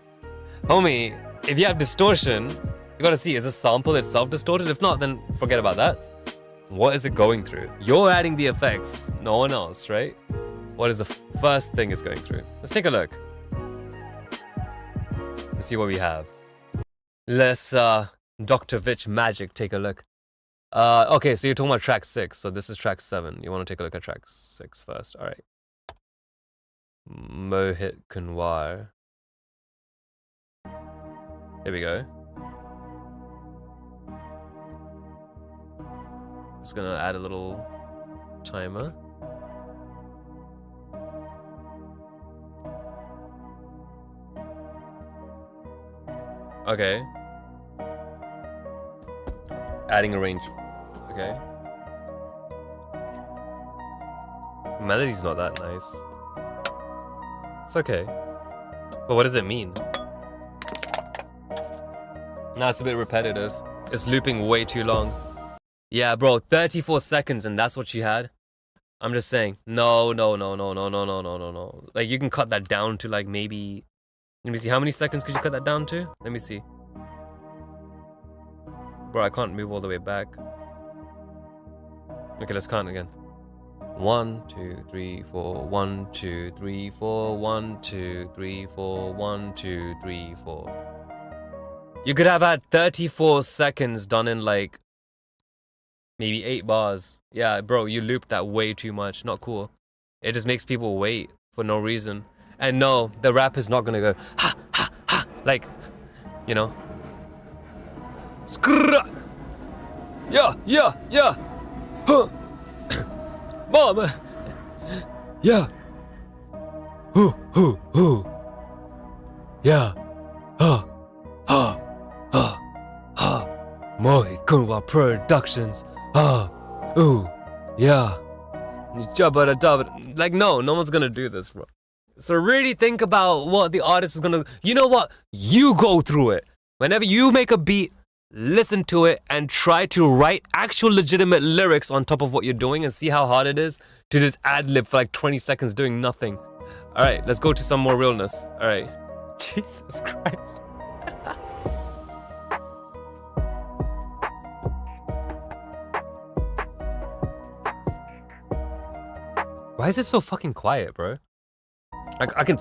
Homie, if you have distortion, you gotta see, is the sample itself distorted? If not, then forget about that. What is it going through? You're adding the effects, no one else, right? What is the first thing it's going through? Let's take a look. Let's see what we have. Let's Dr. Vich magic take a look. Okay, so you're talking about track 6, so this is track 7. You want to take a look at track 6 first. All right. Mohit Kunwar. Here we go. Just gonna add a little timer. Okay. Adding a range. Okay. Melody's not that nice. It's okay. But what does it mean? Nah, it's a bit repetitive. It's looping way too long. Yeah, bro, 34 seconds and that's what you had? I'm just saying. No. Like, you can cut that down to, like, maybe... Let me see, how many seconds could you cut that down to? Let me see. Bro, I can't move all the way back. Okay, let's count again. 1, 2, 3, 4, 1, 2, 3, 4, 1, 2, 3, 4, 1, 2, 3, 4. You could have had 34 seconds done in, like, maybe 8 bars. Yeah, bro, you looped that way too much. Not cool. It just makes people wait for no reason. And no, the rap is not gonna go, ha, ha, ha, like, you know. Skrrr! Yeah, huh. Mama, yeah, yeah, ha, Mohit Kunwa Productions, yeah. Like, no one's gonna do this, bro. So really think about what the artist is gonna... You know what? You go through it. Whenever you make a beat, listen to it and try to write actual legitimate lyrics on top of what you're doing and see how hard it is to just ad-lib for like 20 seconds doing nothing. Alright, let's go to some more realness. Alright. Jesus Christ. Why is it so fucking quiet, bro? Like, I can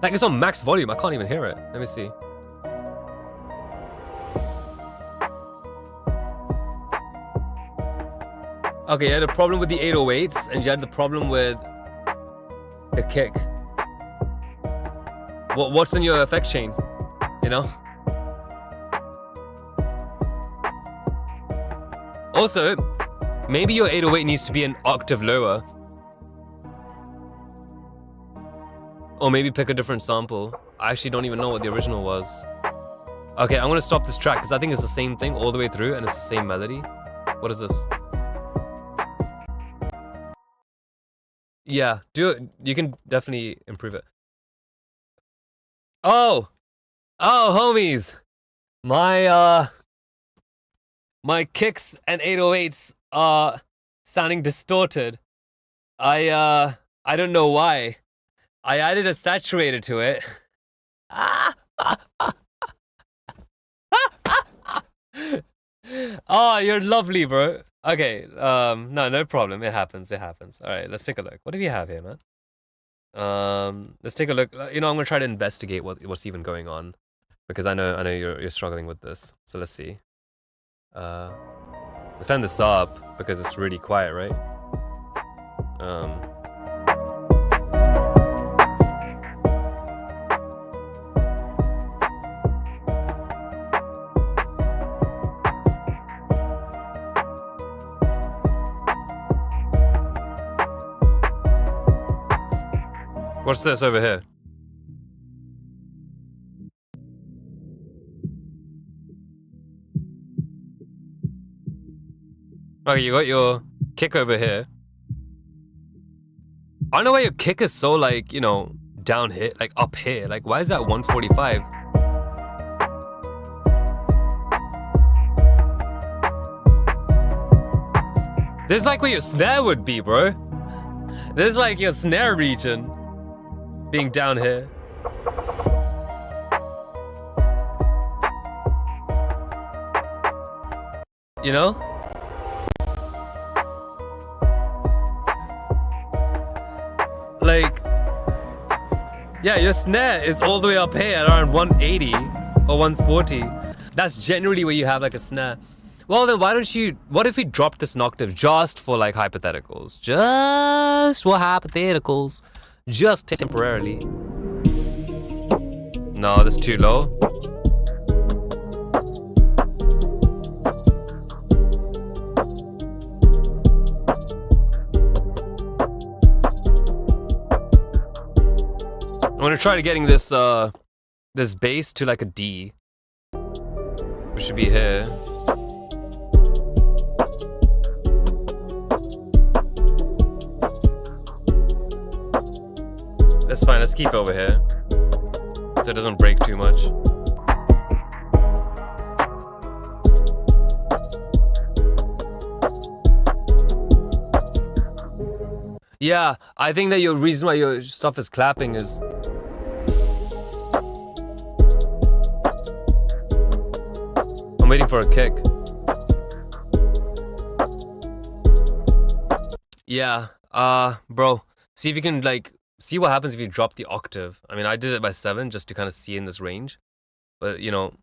like, it's on max volume. I can't even hear it. Let me see. Okay, you had a problem with the 808s, and you had the problem with the kick. What's in your effect chain? You know? Also, maybe your 808 needs to be an octave lower. Or maybe pick a different sample. I actually don't even know what the original was. Okay, I'm gonna stop this track because I think it's the same thing all the way through and it's the same melody. What is this? Yeah, do it. You can definitely improve it. Oh, homies. My kicks and 808s are sounding distorted. I don't know why. I added a saturator to it. Oh, you're lovely, bro. Okay, no problem. It happens. All right, let's take a look. What do we have here, man? Let's take a look. You know, I'm gonna try to investigate what's even going on because I know you're struggling with this. So let's see. Let's turn this up because it's really quiet, right? What's this over here? Okay, you got your kick over here. I don't know why your kick is so, like, you know, down here, like up here. Like, why is that 145? This is like where your snare would be, bro. This is like your snare region being down here. You know? Like, yeah, your snare is all the way up here at around 180 or 140. That's generally where you have like a snare. Well, then why don't you... What if we dropped this an octave just for, like, hypotheticals? Just for hypotheticals. Just temporarily. No, that's too low. I'm gonna try to getting this, this bass to, like, a D. which should be here. That's fine, let's keep it over here so it doesn't break too much. Yeah, I think that your reason why your stuff is clapping is I'm waiting for a kick. Yeah, bro, see if you can like see what happens if you drop the octave. I mean, I did it by 7 just to kind of see in this range. But, you know,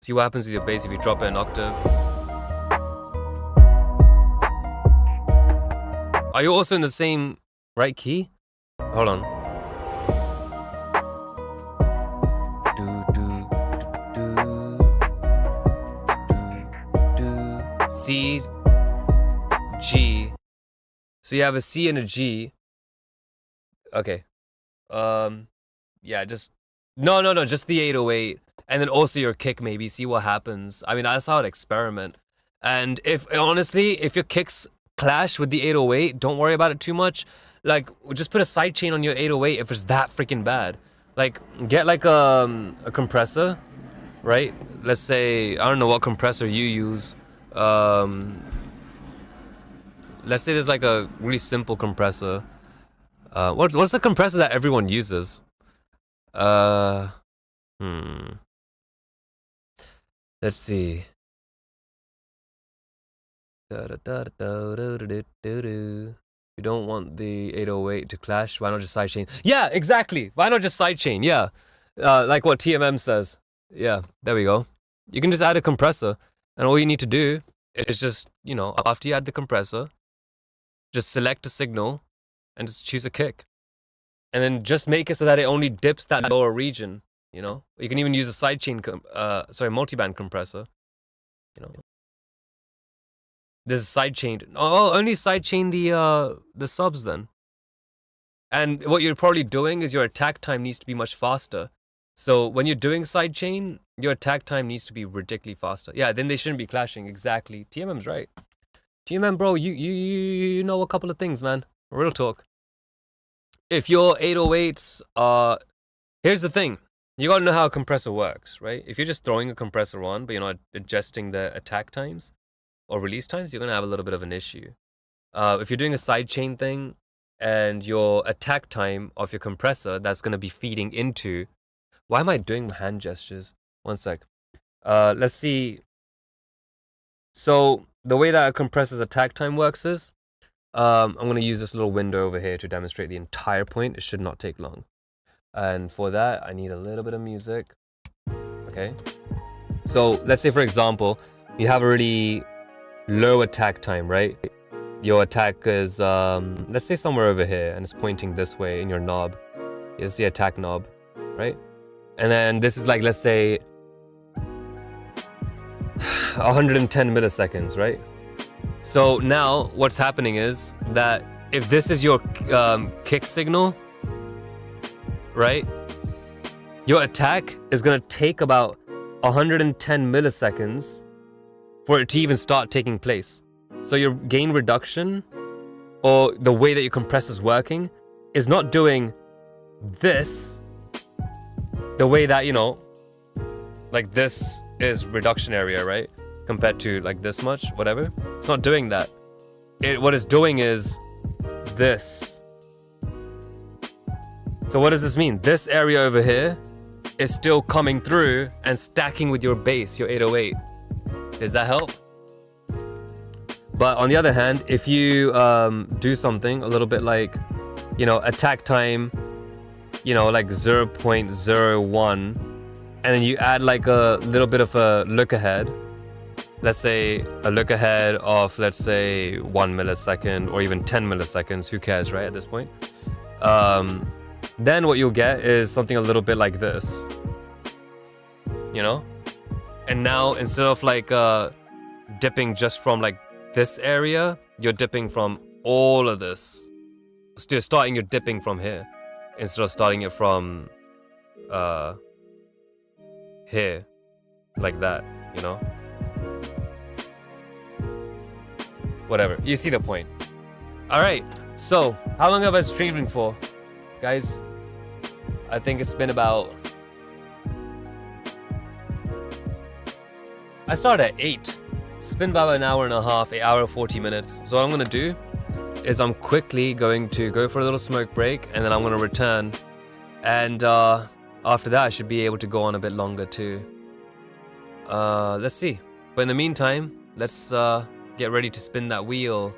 see what happens with your bass if you drop it an octave. Are you also in the same right key? Hold on. C, G. So you have a C and a G. Okay. Yeah, just no, just the 808, and then also your kick. Maybe see what happens. I mean, that's how I'd experiment. And if honestly, if your kicks clash with the 808, don't worry about it too much. Like, just put a sidechain on your 808 if it's that freaking bad. Like, get like a compressor, right? Let's say I don't know what compressor you use. Let's say there's like a really simple compressor. What's the compressor that everyone uses? Let's see. You don't want the 808 to clash. Why not just sidechain? Yeah, exactly. Why not just sidechain? Yeah, like what TMM says. Yeah, there we go. You can just add a compressor, and all you need to do is just, you know, after you add the compressor, just select a signal and just choose a kick. And then just make it so that it only dips that lower region, you know? You can even use a sidechain, multiband compressor, you know? There's a sidechain. Oh, only sidechain the subs then. And what you're probably doing is your attack time needs to be much faster. So when you're doing sidechain, your attack time needs to be ridiculously faster. Yeah, then they shouldn't be clashing. Exactly. TMM's right. TMM, bro, you know a couple of things, man. Real talk. If your 808s are... Here's the thing. You gotta know how a compressor works, right? If you're just throwing a compressor on, but you're not adjusting the attack times or release times, you're gonna have a little bit of an issue. If you're doing a sidechain thing and your attack time of your compressor, that's gonna be feeding into... Why am I doing hand gestures? One sec. Let's see. So the way that a compressor's attack time works is, I'm going to use this little window over here to demonstrate the entire point. It should not take long. And for that, I need a little bit of music. Okay. So let's say, for example, you have a really low attack time, right? Your attack is, let's say somewhere over here, and it's pointing this way in your knob. It's the attack knob, right? And then this is like, let's say, 110 milliseconds, right? So now what's happening is that if this is your kick signal, right? Your attack is gonna take about 110 milliseconds for it to even start taking place. So your gain reduction, or the way that your compressor is working, is not doing this the way that, you know, like this is reduction area, right? Compared to like this much, whatever. It's not doing that. What it's doing is this. So what does this mean? This area over here is still coming through and stacking with your bass, your 808. Does that help? But on the other hand, if you do something a little bit like, you know, attack time, you know, like 0.01, and then you add like a little bit of a look ahead. Let's say a look ahead of, let's say, 1 millisecond or even 10 milliseconds. Who cares, right, at this point? Then what you'll get is something a little bit like this. You know? And now, instead of like dipping just from like this area, you're dipping from all of this. So you're starting your dipping from here instead of starting it from here, like that. you know? Whatever. You see the point. Alright, so how long have I been streaming for? Guys, I think it's been about... I started at 8. It's been about an hour and a half, 1 hour 40 minutes. So what I'm gonna do is I'm quickly going to go for a little smoke break, and then I'm gonna return. And after that, I should be able to go on a bit longer too. Let's see. But in the meantime, let's get ready to spin that wheel.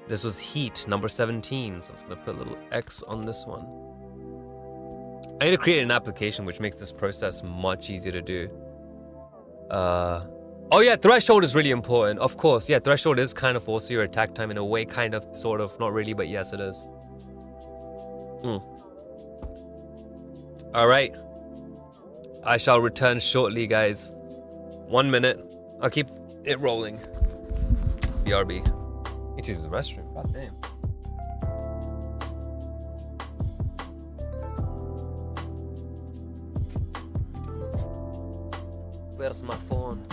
This was Heat, number 17. So I'm just gonna put a little X on this one. I need to create an application which makes this process much easier to do. Oh yeah, threshold is really important. Of course, yeah, threshold is kind of also your attack time in a way, kind of, sort of, not really, but yes, it is. All right, I shall return shortly, guys. 1 minute. I'll keep it rolling. BRB. Need to use the restroom. God damn. Where's my phone?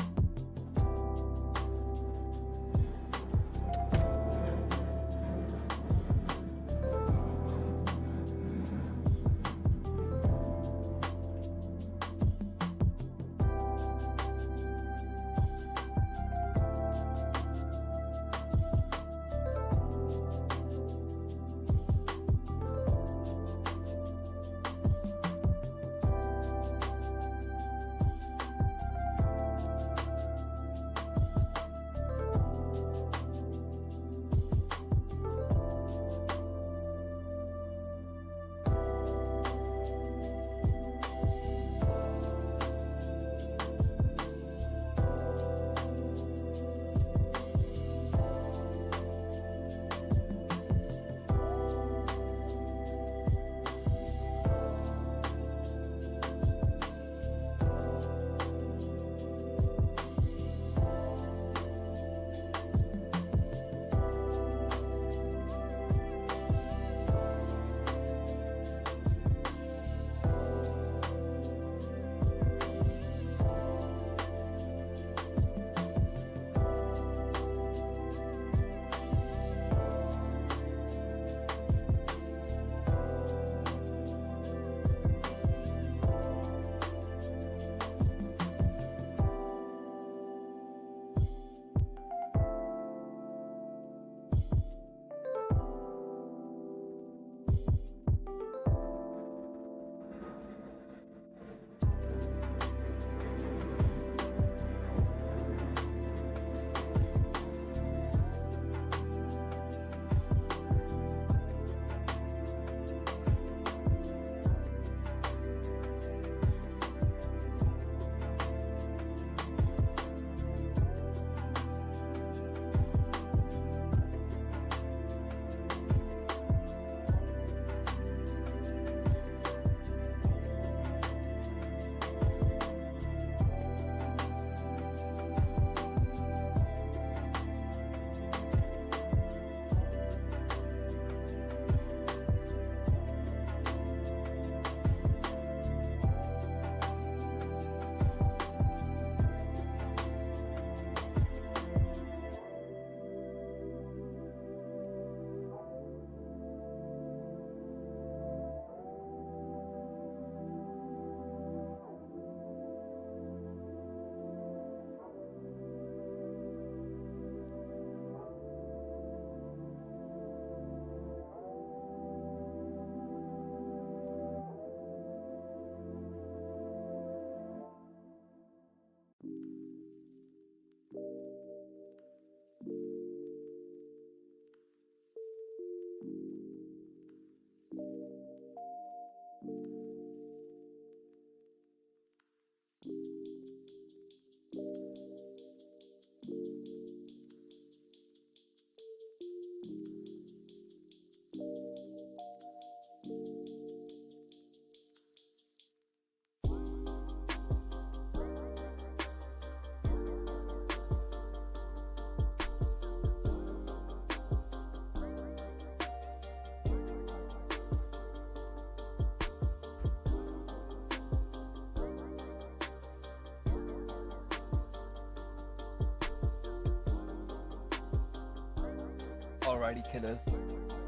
Alrighty, killers.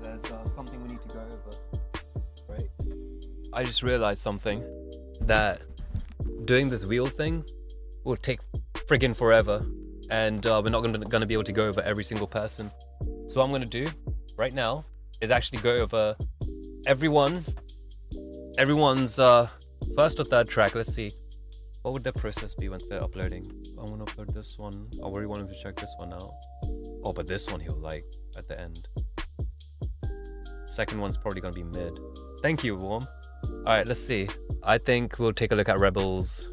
There's something we need to go over, right? I just realized something, that doing this wheel thing will take friggin' forever, and we're not gonna be able to go over every single person. So what I'm gonna do right now is actually go over everyone's first or third track. Let's see, what would their process be when they're uploading? I want to upload this one. I really want him to check this one out. Oh, but this one he'll like at the end. Second one's probably gonna be mid. Thank you, Warm. Alright, let's see. I think we'll take a look at Rebel's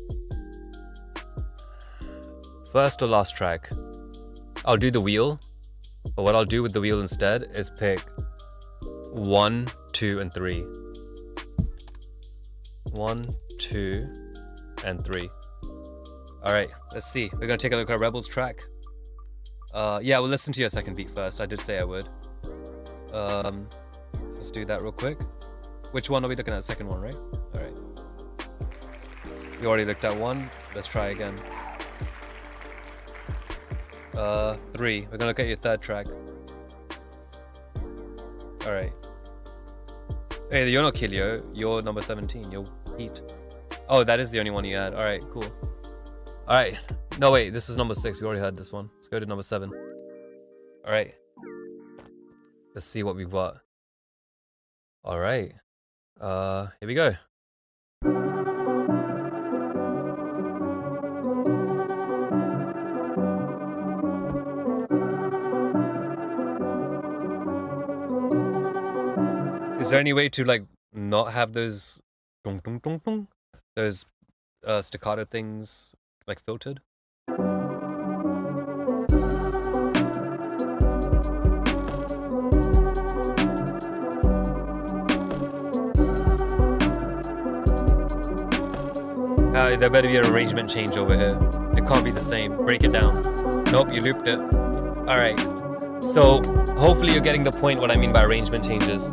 first or last track. I'll do the wheel, but what I'll do with the wheel instead is pick 1, 2, and 3. 1, 2, and 3. Alright, let's see. We're gonna take a look at Rebel's track. Yeah, we'll listen to your second beat first. I did say I would. Let's do that real quick. Which one are we looking at? Second one, right? Alright. We already looked at one. Let's try again. 3. We're gonna look at your third track. Alright. Hey, you're not Kilio. You're number 17. You're Heat. Oh, that is the only one you had. Alright, cool. Alright. No, wait. This is number 6. We already heard this one. Let's go to number 7. Alright. Let's see what we've got. Alright. Here we go. Is there any way to like not have those dong dong dong dong, those staccato things like filtered? There better be an arrangement change over here. It can't be the same. Break it down. Nope, you looped it. Alright. So, hopefully you're getting the point what I mean by arrangement changes.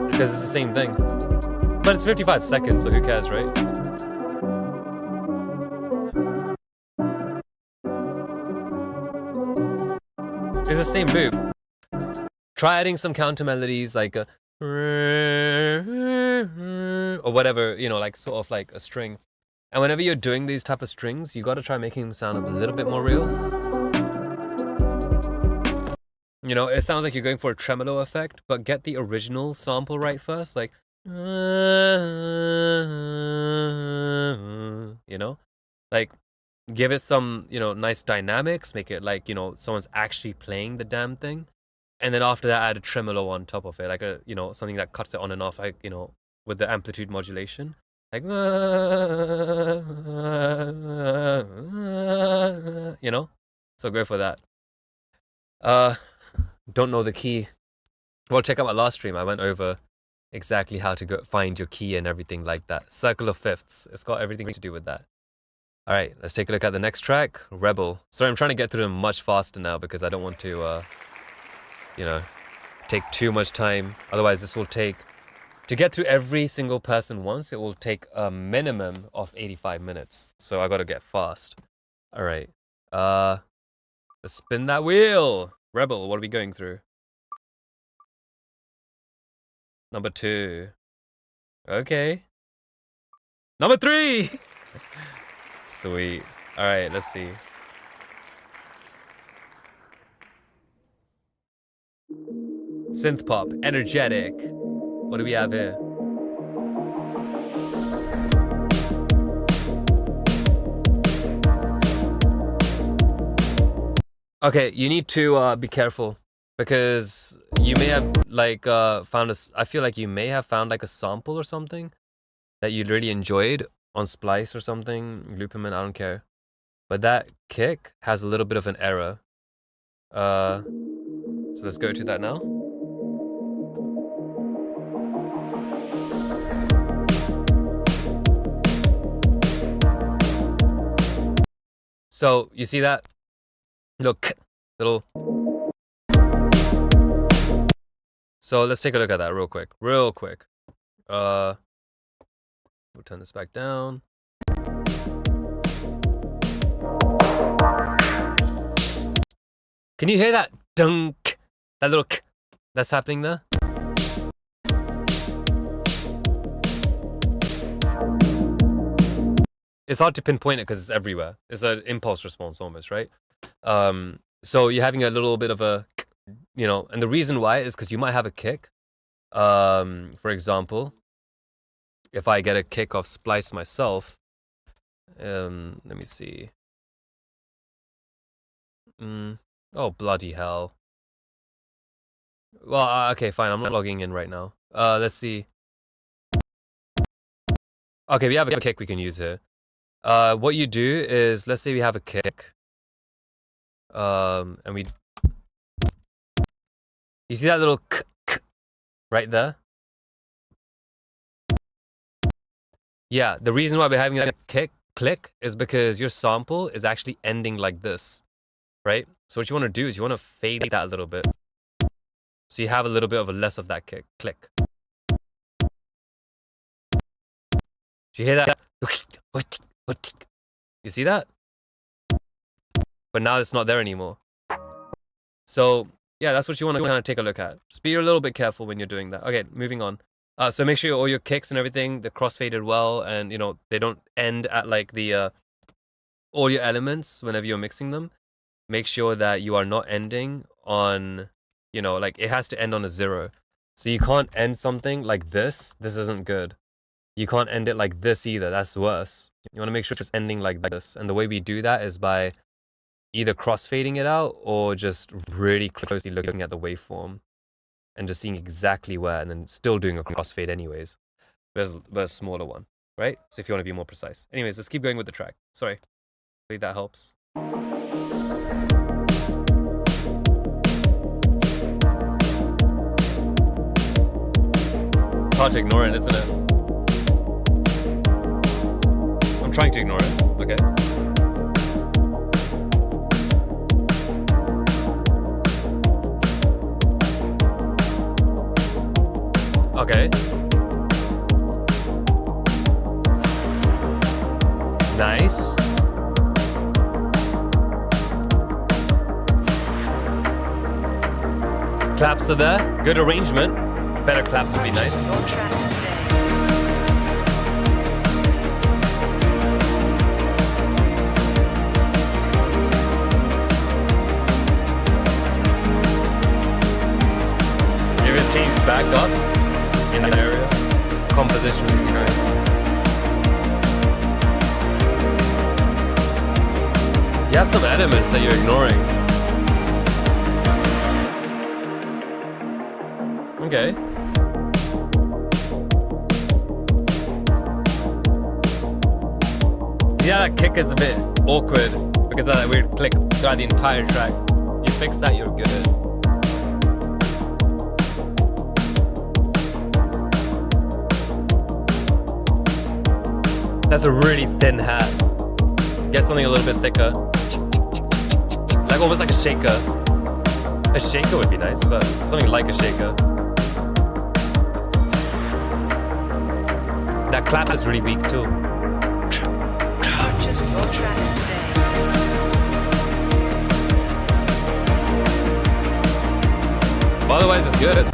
Because it's the same thing. But it's 55 seconds, so who cares, right? It's the same loop. Try adding some counter melodies like a or whatever, you know, like sort of like a string. And whenever you're doing these type of strings, you gotta try making them sound a little bit more real. You know, it sounds like you're going for a tremolo effect, but get the original sample right first, like you know? Like give it some, you know, nice dynamics, make it like, you know, someone's actually playing the damn thing. And then after that, add a tremolo on top of it, like a, you know, something that cuts it on and off, like, you know, with the amplitude modulation, like, you know. So go for that. Don't know the key. Well, check out my last stream. I went over exactly how to go find your key and everything like that. Circle of fifths. It's got everything to do with that. All right, let's take a look at the next track, Rebel. Sorry, I'm trying to get through them much faster now because I don't want to, you know, take too much time. Otherwise, this will take, to get through every single person once, it will take a minimum of 85 minutes. So I gotta get fast. All right, let's spin that wheel. Rebel, what are we going through? Number 2. Okay. Number 3! Sweet. All right, let's see. Synth pop, energetic. What do we have here? Okay, you need to be careful because you may have like found I feel like you may have found like a sample or something that you really enjoyed on Splice or something, Loopman, I don't care. But that kick has a little bit of an error. So let's go to that now. So you see that? Look, little. So let's take a look at that real quick. Real quick. We'll turn this back down. Can you hear that? Dunk, That little k that's happening there. It's hard to pinpoint it because it's everywhere. It's an impulse response almost, right? So you're having a little bit of a, you know, and the reason why is because you might have a kick. For example, if I get a kick off splice myself, let me see. Oh, bloody hell. Well, okay, fine. I'm not logging in right now. Let's see. Okay, we have a kick we can use here. What you do is, let's say we have a kick. And we... You see that little k right there? Yeah, the reason why we're having that click is because your sample is actually ending like this, right? So what you want to do is you want to fade that a little bit. So you have a little bit of a less of that click. Do you hear that? You see that? But now it's not there anymore. So yeah, that's what you want to kind of take a look at. Just be a little bit careful when you're doing that. Okay, moving on. So make sure all your kicks and everything, they're crossfaded well, and you know, they don't end at like the all your elements whenever you're mixing them. Make sure that you are not ending on, you know, like it has to end on a 0. So you can't end something like this. This isn't good. You can't end it like this either. That's worse. You want to make sure it's ending like this. And the way we do that is by either crossfading it out or just really closely looking at the waveform and just seeing exactly where, and then still doing a crossfade anyways, but a smaller one, right? So if you want to be more precise. Anyways, let's keep going with the track. Sorry. Hopefully that helps. It's hard to ignore it, isn't it? I'm trying to ignore it. Okay. Okay. Nice. Claps are there. Good arrangement. Better claps would be nice. If it changed back up in that area, composition would be nice. You have some elements that you're ignoring. Okay. Yeah, that kick is a bit awkward because of that weird click throughout the entire track. You fix that, you're good. That's a really thin hat. Get something a little bit thicker. Like almost like a shaker. A shaker would be nice, but something like a shaker. That clap is really weak too. Purchase your tracks today. Otherwise, it's good.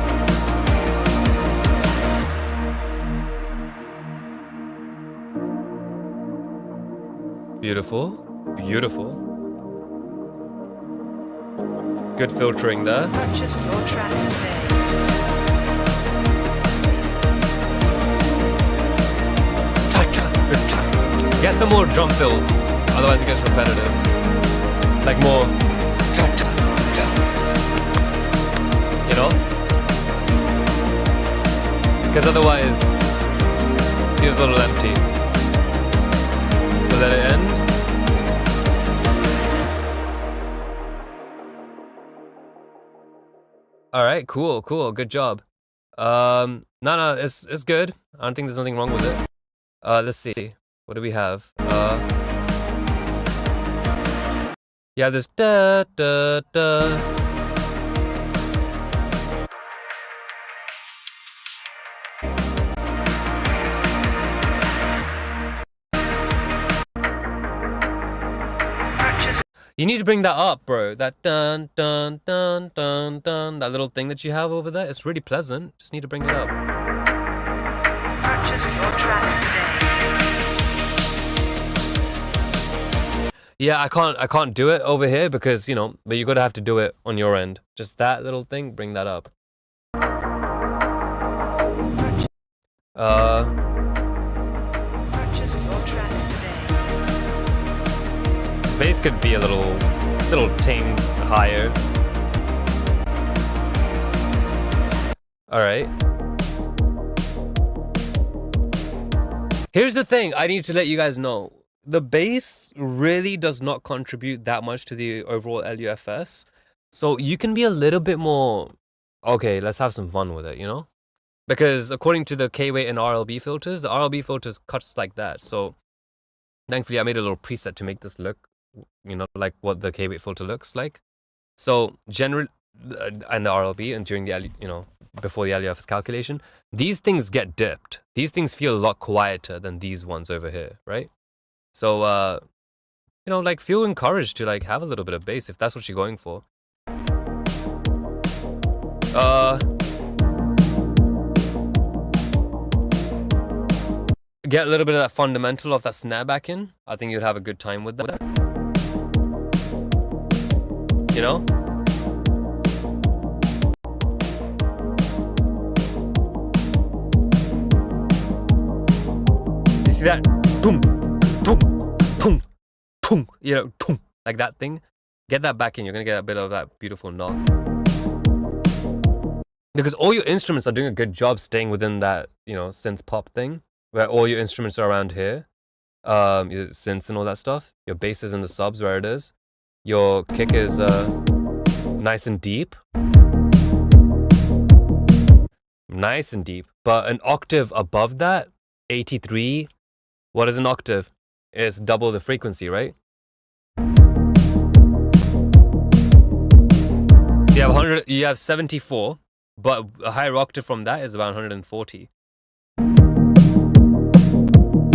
Beautiful. Beautiful. Good filtering there. Purchase your tracks today. Get some more drum fills, otherwise it gets repetitive. Like more, you know? Because otherwise, it feels a little empty. So let it end. All right, cool, good job. No, it's good. I don't think there's nothing wrong with it. Let's see. What do we have? Yeah, there's da da da. You need to bring that up, bro. That dun dun dun dun dun. That little thing that you have over there. It's really pleasant. Just need to bring it up. Purchase your tracks today. Yeah, I can't do it over here because, you know, but you're gonna have to do it on your end. Just that little thing, bring that up. Purchase your tracks today. Bass could be a little ting higher. Alright. Here's the thing, I need to let you guys know. The bass really does not contribute that much to the overall LUFS. So you can be a little bit more, okay, let's have some fun with it, you know? Because according to the K-Weight and RLB filters, the RLB filters cuts like that. So thankfully I made a little preset to make this look, you know, like what the K-Weight filter looks like. So generally, and the RLB and during the, you know, before the LUFS calculation, these things get dipped. These things feel a lot quieter than these ones over here, right? So, you know, like feel encouraged to like have a little bit of bass if that's what you're going for. Get a little bit of that fundamental of that snare back in. I think you'd have a good time with that. You know? You see that? Boom, boom, boom, boom. You know, boom, like that thing. Get that back in. You're gonna get a bit of that beautiful knock. Because all your instruments are doing a good job staying within that, you know, synth pop thing, where all your instruments are around here, your synths and all that stuff. Your bass is in the subs where it is. Your kick is nice and deep. Nice and deep. But an octave above that, 83, what is an octave? It's double the frequency, right? So you have 74, but a higher octave from that is around 140.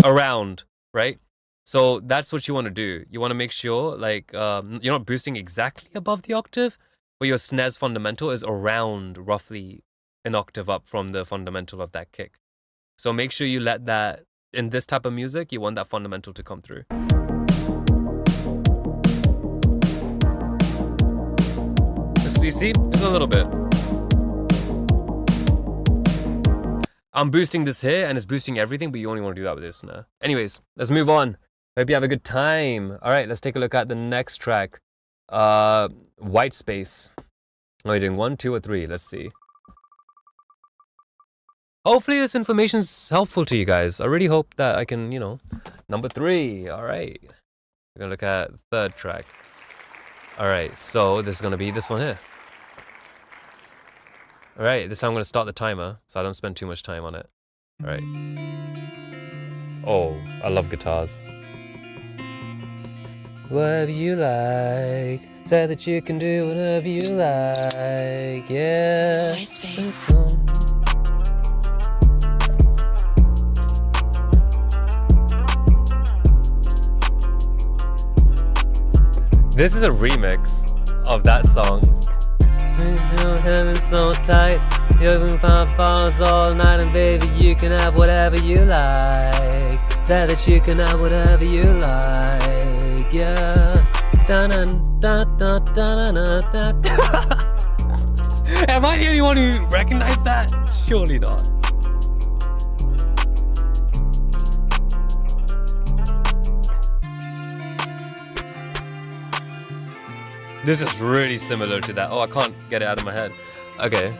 Around, right? So that's what you want to do. You want to make sure, like, you're not boosting exactly above the octave, but your snare's fundamental is around roughly an octave up from the fundamental of that kick. So make sure you let that, in this type of music, you want that fundamental to come through. You see? Just a little bit. I'm boosting this here and it's boosting everything, but you only want to do that with this snare. Anyways, let's move on. Hope you have a good time. All right, let's take a look at the next track. White Space. Are you doing 1, 2, or 3? Let's see. Hopefully this information is helpful to you guys. I really hope that I can, you know, number 3. All right. We're going to look at the third track. All right, so this is going to be this one here. All right, this time I'm going to start the timer so I don't spend too much time on it. All right. Oh, I love guitars. Whatever you like, say that you can do whatever you like, yeah. White space. This is a remix of that song. Heaven so tight, you can find bars all night, and baby, you can have whatever you like. Say that you can have whatever you like, yeah. Dun dun dun dun dun dun dun. Am I the only one who recognized that? Surely not. This is really similar to that. Oh, I can't get it out of my head. Okay.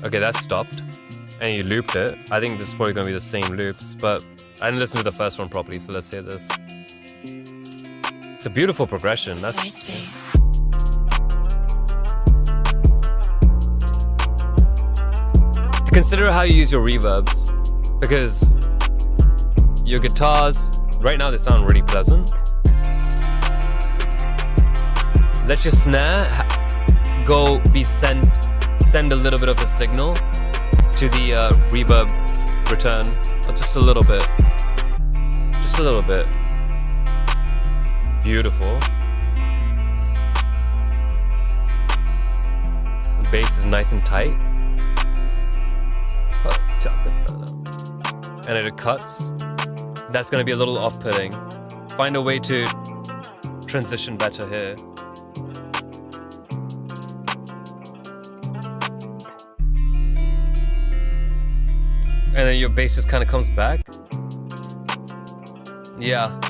Okay, that stopped. And you looped it. I think this is probably going to be the same loops, but I didn't listen to the first one properly, so let's hear this. It's a beautiful progression. That's... White space. To consider how you use your reverbs, because your guitars, right now they sound really pleasant. Let your snare send a little bit of a signal to the reverb return, but just a little bit. Just a little bit. Beautiful. The bass is nice and tight. And it cuts. That's gonna be a little off-putting. Find a way to transition better here. And then your bass just kind of comes back. Yeah.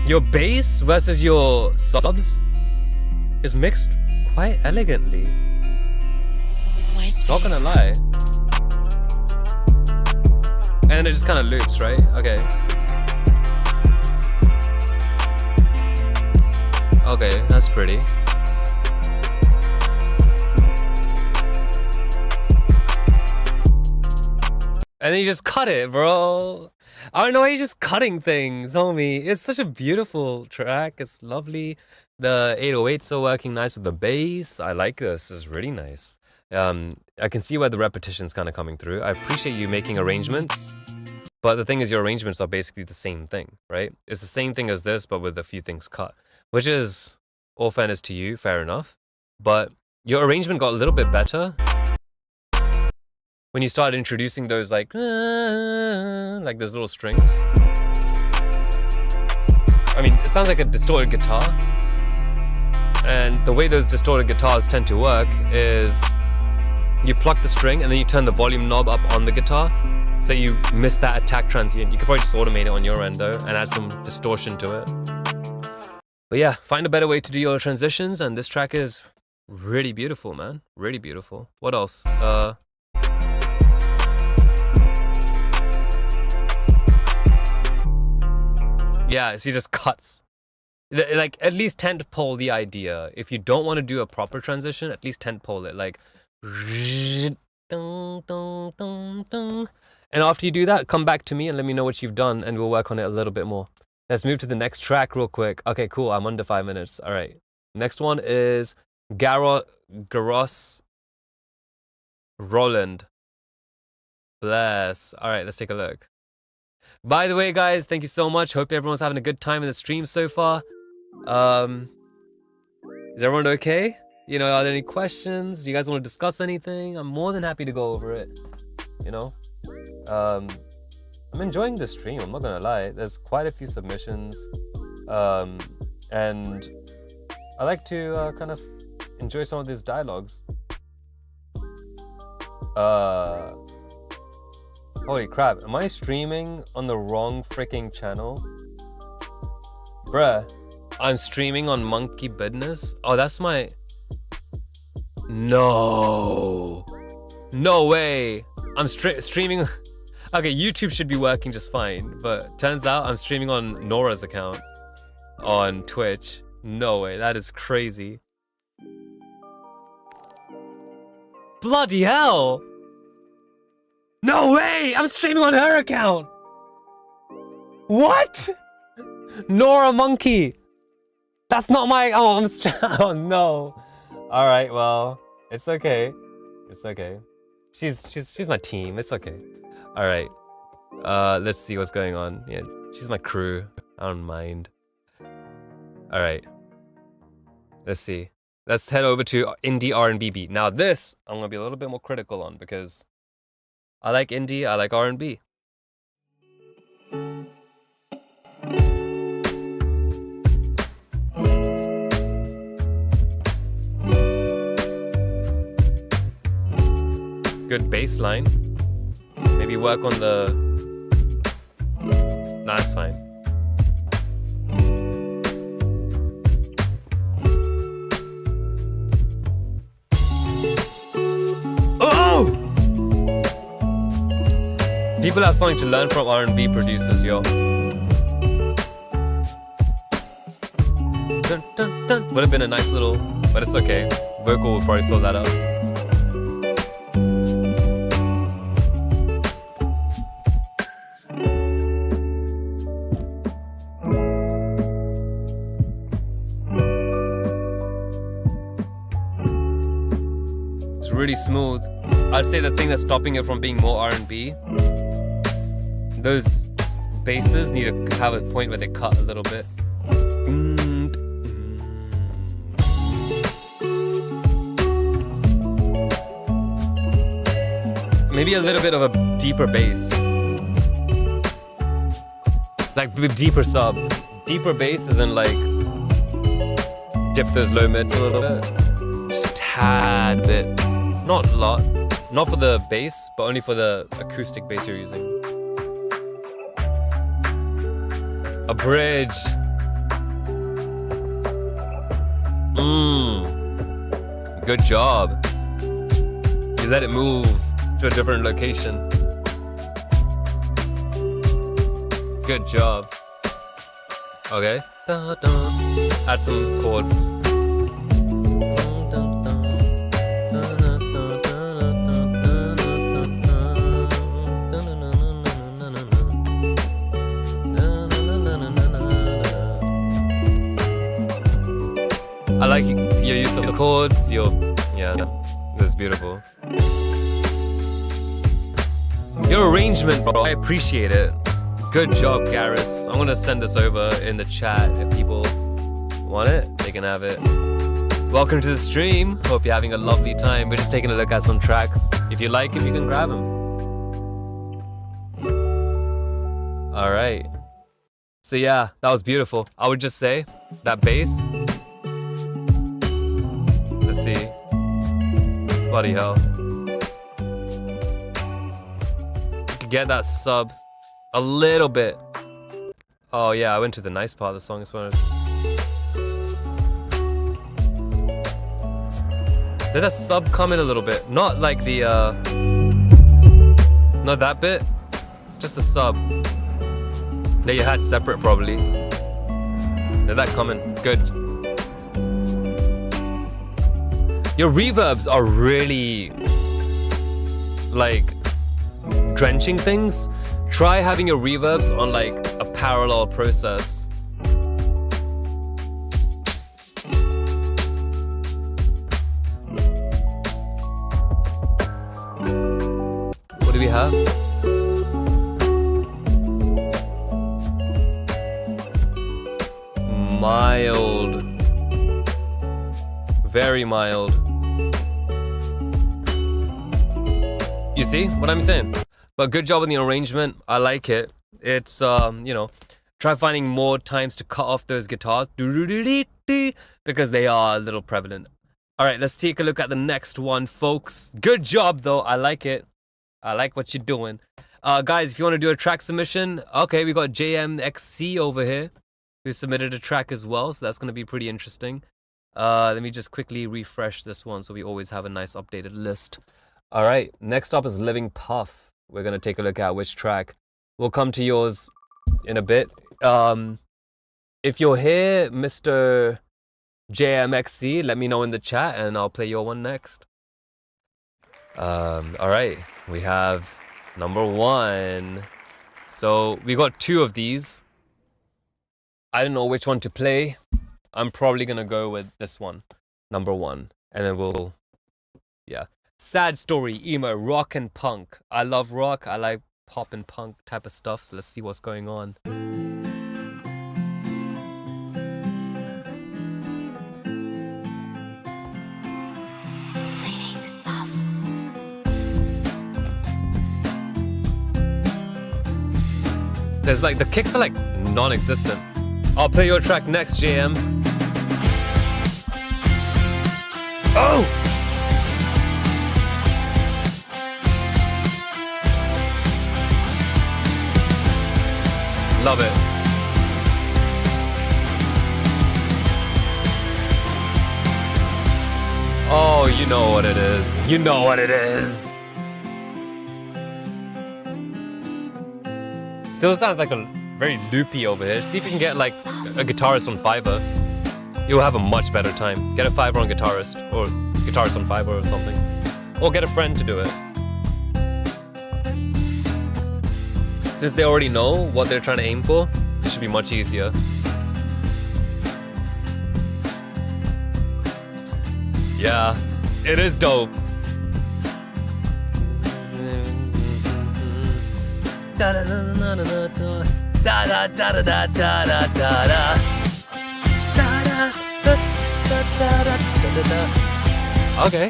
Your bass versus your subs is mixed quite elegantly. Not gonna lie. And then it just kind of loops, right? Okay. Okay, that's pretty. And then you just cut it, bro. I don't know why you're just cutting things, homie. It's such a beautiful track. It's lovely. The 808s are working nice with the bass. I like this. It's really nice. I can see where the repetition's kind of coming through. I appreciate you making arrangements. But the thing is, your arrangements are basically the same thing, right? It's the same thing as this, but with a few things cut. Which is, all fairness to you, fair enough. But your arrangement got a little bit better when you started introducing those like those little strings. I mean, it sounds like a distorted guitar. And the way those distorted guitars tend to work is you pluck the string and then you turn the volume knob up on the guitar. So you miss that attack transient. You could probably just automate it on your end though and add some distortion to it. But yeah, find a better way to do your transitions, and this track is really beautiful, man. Really beautiful. What else? Yeah, see, just cuts. Like, at least tentpole the idea. If you don't want to do a proper transition, at least tentpole it. Like, and after you do that, come back to me and let me know what you've done, and we'll work on it a little bit more. Let's move to the next track real quick. Okay, cool. I'm under 5 minutes. All right. Next one is Garros Roland. Bless. All right, let's take a look. By the way, guys, thank you so much. Hope everyone's having a good time in the stream so far. Is everyone okay? You know, are there any questions? Do you guys want to discuss anything? I'm more than happy to go over it. You know? I'm enjoying the stream, I'm not gonna lie. There's quite a few submissions. And I like to kind of enjoy some of these dialogues. Holy crap, am I streaming on the wrong freaking channel? Bruh, I'm streaming on Monkey Business? Oh, that's my... No. No way. I'm streaming... Okay, YouTube should be working just fine, but turns out I'm streaming on Nora's account on Twitch. No way, that is crazy. Bloody hell! No way! I'm streaming on her account! What? Nora Monkey! That's not my... Oh, oh no. Alright, well, it's okay. It's okay. She's my team, it's okay. Alright. Let's see what's going on. Yeah, she's my crew. I don't mind. Alright. Let's see. Let's head over to indie R&B beat. Now this, I'm gonna be a little bit more critical on because I like indie, I like R&B. Good bass line. Maybe work on the... Nah, it's fine. Oh! People have something to learn from R&B producers, yo. Dun, dun, dun. Would have been a nice little... But it's okay. Vocal will probably fill that up. really smooth. I'd say the thing that's stopping it from being more R&B, those basses need to have a point where they cut a little bit. Maybe a little bit of a deeper bass. Like deeper sub. Deeper bass isn't like dip those low mids a little bit. Just a tad bit. Not a lot. Not for the bass, but only for the acoustic bass you're using. A bridge. Good job. You let it move to a different location. Good job. Okay. Add some chords. I like your use of the chords. Yeah, that's beautiful. Your arrangement, bro, I appreciate it. Good job, Garrus. I'm gonna send this over in the chat. If people want it, they can have it. Welcome to the stream. Hope you're having a lovely time. We're just taking a look at some tracks. If you like them, you can grab them. All right. So yeah, that was beautiful. I would just say that bass. Let's see. Bloody hell. You could get that sub a little bit. Oh yeah, I went to the nice part of the song as well. Let that sub come in a little bit. Not like the not that bit. Just the sub. That you had separate probably. Let that come in. Good. Your reverbs are really like drenching things. Try having your reverbs on like a parallel process. What do we have? Mild. Very mild. You see what I'm saying? But good job on the arrangement. I like it. It's, you know, try finding more times to cut off those guitars because they are a little prevalent. All right, let's take a look at the next one, folks. Good job, though. I like it. I like what you're doing. Guys, if you want to do a track submission, okay, we got JMXC over here who submitted a track as well, so that's going to be pretty interesting. Let me just quickly refresh this one so we always have a nice updated list. All right, next up is Living Puff. We're going to take a look at which track. We'll come to yours in a bit. If you're here, Mr. JMXC, let me know in the chat and I'll play your one next. All right, we have number one. So we got two of these. I don't know which one to play. I'm probably going to go with this one, number one. And then we'll, yeah. Sad story, emo, rock and punk. I love rock. I like pop and punk type of stuff. So let's see what's going on. There's like, the kicks are like non-existent. I'll play your track next, JM. Oh! Love it. Oh, you know what it is. You know what it is. Still sounds like a very loopy over here. See if you can get like a guitarist on Fiverr. You'll have a much better time. Get a Fiverr on guitarist or guitarist on Fiverr or something. Or get a friend to do it. Since they already know what they're trying to aim for, it should be much easier. Yeah, it is dope. Da da da da da da da da da da da da da da. Da da da da da da da. Okay.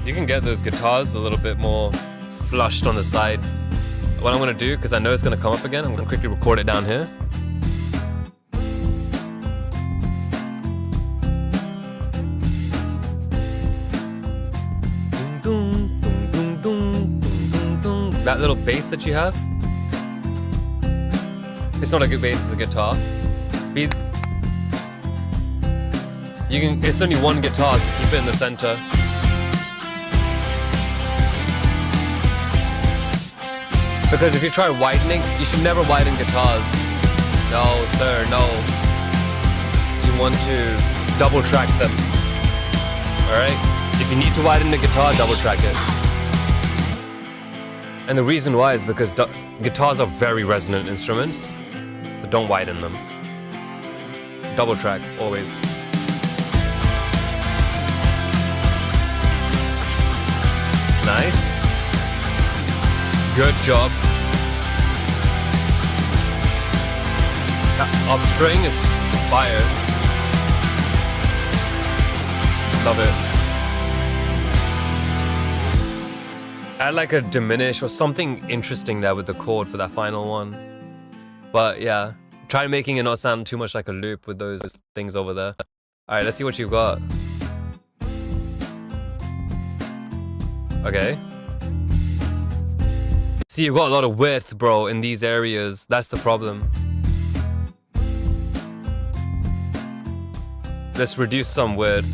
You can get those guitars a little bit more flushed on the sides. What I'm gonna do, because I know it's gonna come up again, I'm gonna quickly record it down here. That little bass that you have, it's not a good bass, it's a guitar. It's only one guitar, so keep it in the center. Because if you try widening, you should never widen guitars. No, sir, no. You want to double track them. Alright? If you need to widen the guitar, double track it. And the reason why is because guitars are very resonant instruments, so don't widen them. Double track, always. Nice. Good job. That upstring is fire. Love it. Add like a diminish or something interesting there with the chord for that final one. But yeah, try making it not sound too much like a loop with those things over there. Alright, let's see what you've got. Okay. See, you've got a lot of width, bro, in these areas. That's the problem. Let's reduce some width.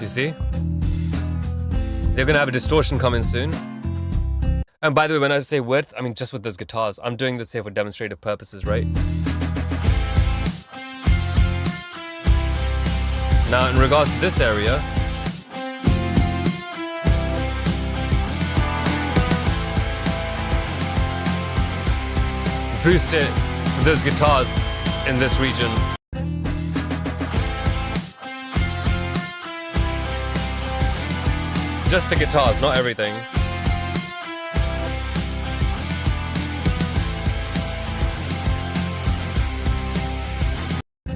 You see? They're gonna have a distortion coming soon. And by the way, when I say width, I mean just with those guitars. I'm doing this here for demonstrative purposes, right? Now, in regards to this area, boost it with those guitars in this region. Just the guitars, not everything.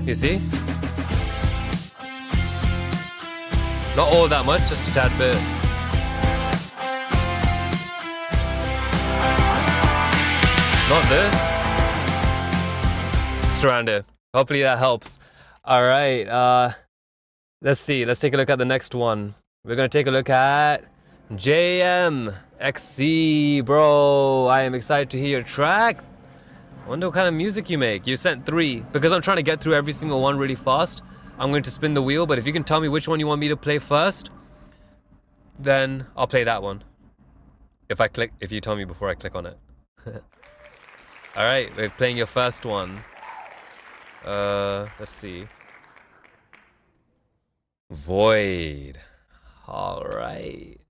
You see? Not all that much, just a tad bit. Not this. Just around it. Hopefully that helps. Alright, let's see. Let's take a look at the next one. We're gonna take a look at JMXC, bro. I am excited to hear your track. I wonder what kind of music you make. You sent 3. Because I'm trying to get through every single one really fast, I'm going to spin the wheel, but if you can tell me which one you want me to play first, then I'll play that one. If you tell me before I click on it. Alright, we're playing your first one. Let's see. Void. Alright.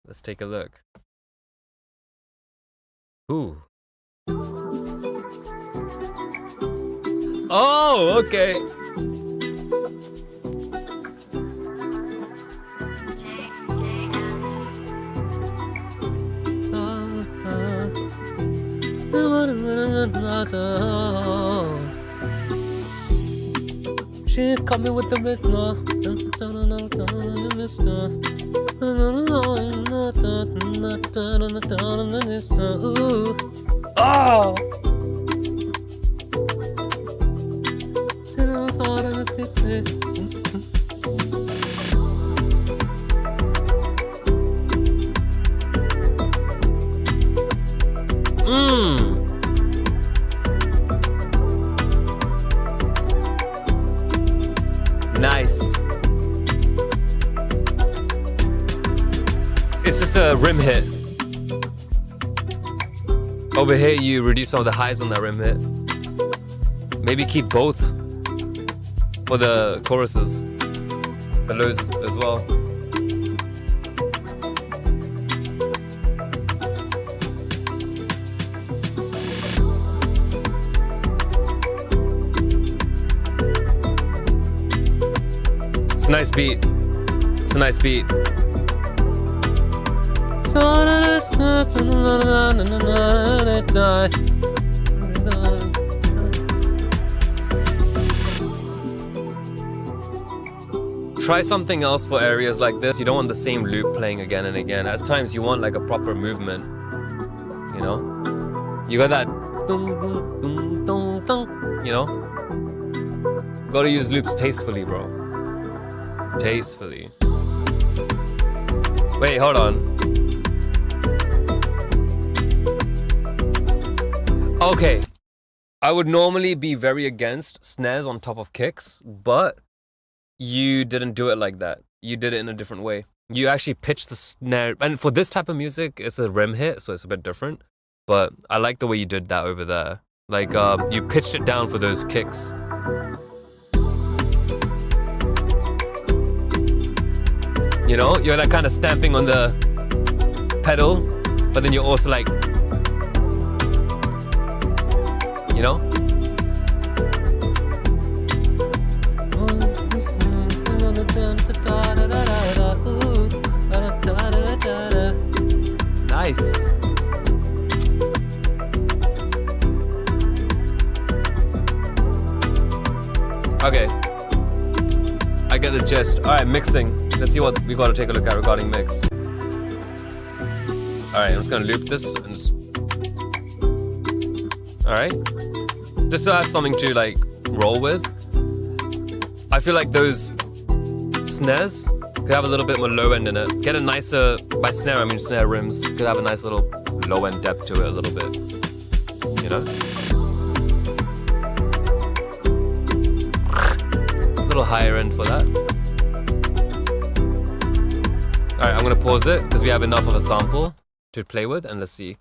Let's take a look. Ooh. Oh, okay. She coming with the mister. Oh! Nice. It's just a rim hit. Over here, you reduce some of the highs on that rim hit. Maybe keep both for the choruses, the lows as well. nice beat. It's a nice beat. Try something else for areas like this. You don't want the same loop playing again and again. At times you want like a proper movement. You know? You got that dun, dun, dun, dun, dun, you know? Gotta use loops tastefully, bro. Tastefully. Wait, hold on. Okay. I would normally be very against snares on top of kicks, but you didn't do it like that. You did it in a different way. You actually pitched the snare, and for this type of music, it's a rim hit, so it's a bit different. But I like the way you did that over there. Like, you pitched it down for those kicks. You know, you're like kind of stamping on the pedal, but then you're also like, you know? Nice. Okay. I get the gist. Alright, mixing. Let's see what we gotta take a look at regarding mix. Alright, I'm just gonna loop this and just... Alright. Just so I have something to like roll with. I feel like those snares could have a little bit more low end in it. Get a nicer, by snare I mean snare rims, could have a nice little low end depth to it a little bit. You know? A little higher end for that. Alright, I'm gonna pause it because we have enough of a sample to play with, and let's see.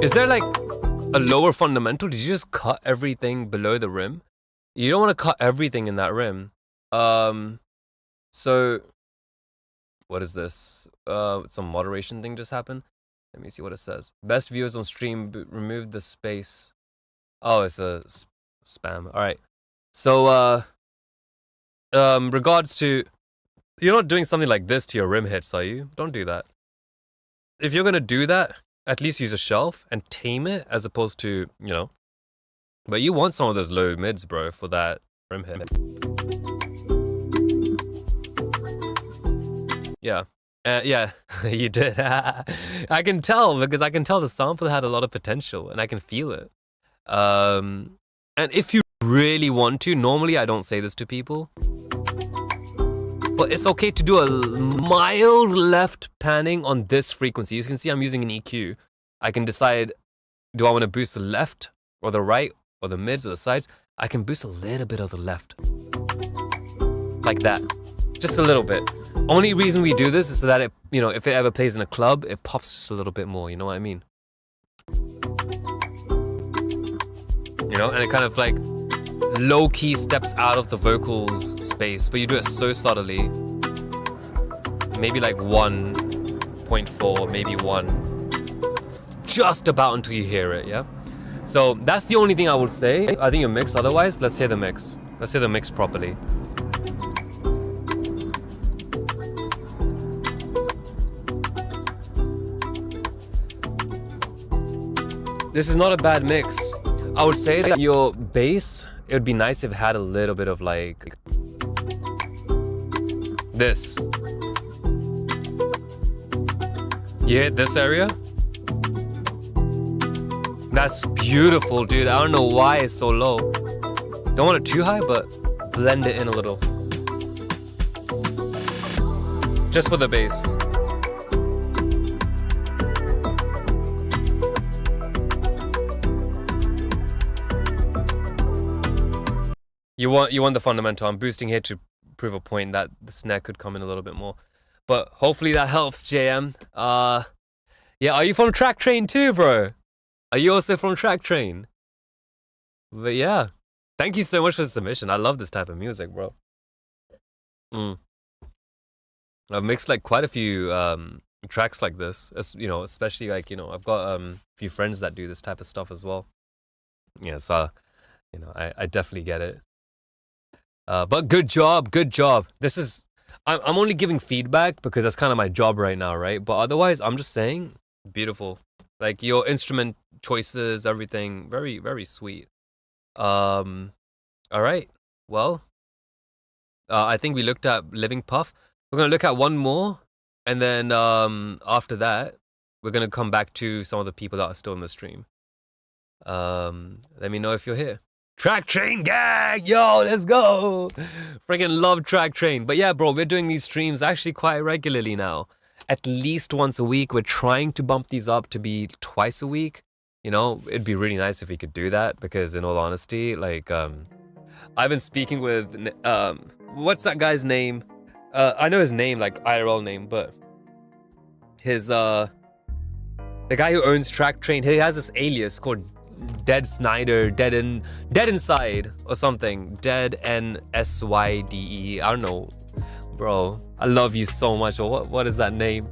Is there like a lower fundamental? Did you just cut everything below the rim? You don't want to cut everything in that rim. So what is this? Some moderation thing just happened. Let me see what it says. Best viewers on stream, remove the space. Oh, it's a spam. All right. So regards to, you're not doing something like this to your rim hits, are you? Don't do that. If you're gonna do that, at least use a shelf and tame it as opposed to, you know. But you want some of those low mids, bro, for that rim hit. Yeah. Yeah, you did. I can tell because I can tell the sample had a lot of potential and I can feel it. And if you really want to, normally I don't say this to people, but it's okay to do a mild left panning on this frequency. You can see I'm using an EQ. I can decide, do I want to boost the left or the right or the mids or the sides? I can boost a little bit of the left. Like that. Just a little bit. Only reason we do this is so that it, you know, if it ever plays in a club, it pops just a little bit more, you know what I mean? You know, and it kind of like low-key steps out of the vocals space, but you do it so subtly. Maybe like 1.4, maybe 1. Just about until you hear it, yeah? So that's the only thing I would say. I think a mix, otherwise, let's hear the mix. Let's hear the mix properly. This is not a bad mix. I would say that your bass, it would be nice if it had a little bit of like this. You hit this area? That's beautiful, dude. I don't know why it's so low. Don't want it too high, but blend it in a little. Just for the bass. You want the fundamental. I'm boosting here to prove a point that the snare could come in a little bit more. But hopefully that helps, JM. Yeah, are you from Track Train too, bro? Are you also from Track Train? But yeah, thank you so much for the submission. I love this type of music, bro. I've mixed like quite a few tracks like this, as you know, especially like, you know, I've got a few friends that do this type of stuff as well. Yeah, so you know, I definitely get it. But good job, good job. This is I'm only giving feedback because that's kind of my job right now, right? But otherwise, I'm just saying, beautiful. Like your instrument choices, everything, very, very sweet. All right. Well, I think we looked at Living Puff. We're gonna look at one more, and then after that, we're gonna come back to some of the people that are still in the stream. Let me know if you're here. Track Train gang, yo, let's go. Freaking love Track Train. But yeah, bro, we're doing these streams actually quite regularly now. At least once a week. We're trying to bump these up to be twice a week. You know, it'd be really nice if we could do that because in all honesty, like, I've been speaking with, what's that guy's name? I know his name, like IRL name, but his, the guy who owns Track Train, he has this alias called Dead Snyder, Dead Inside or something. Dead NSYDE. I don't know, bro. I love you so much. What is that name?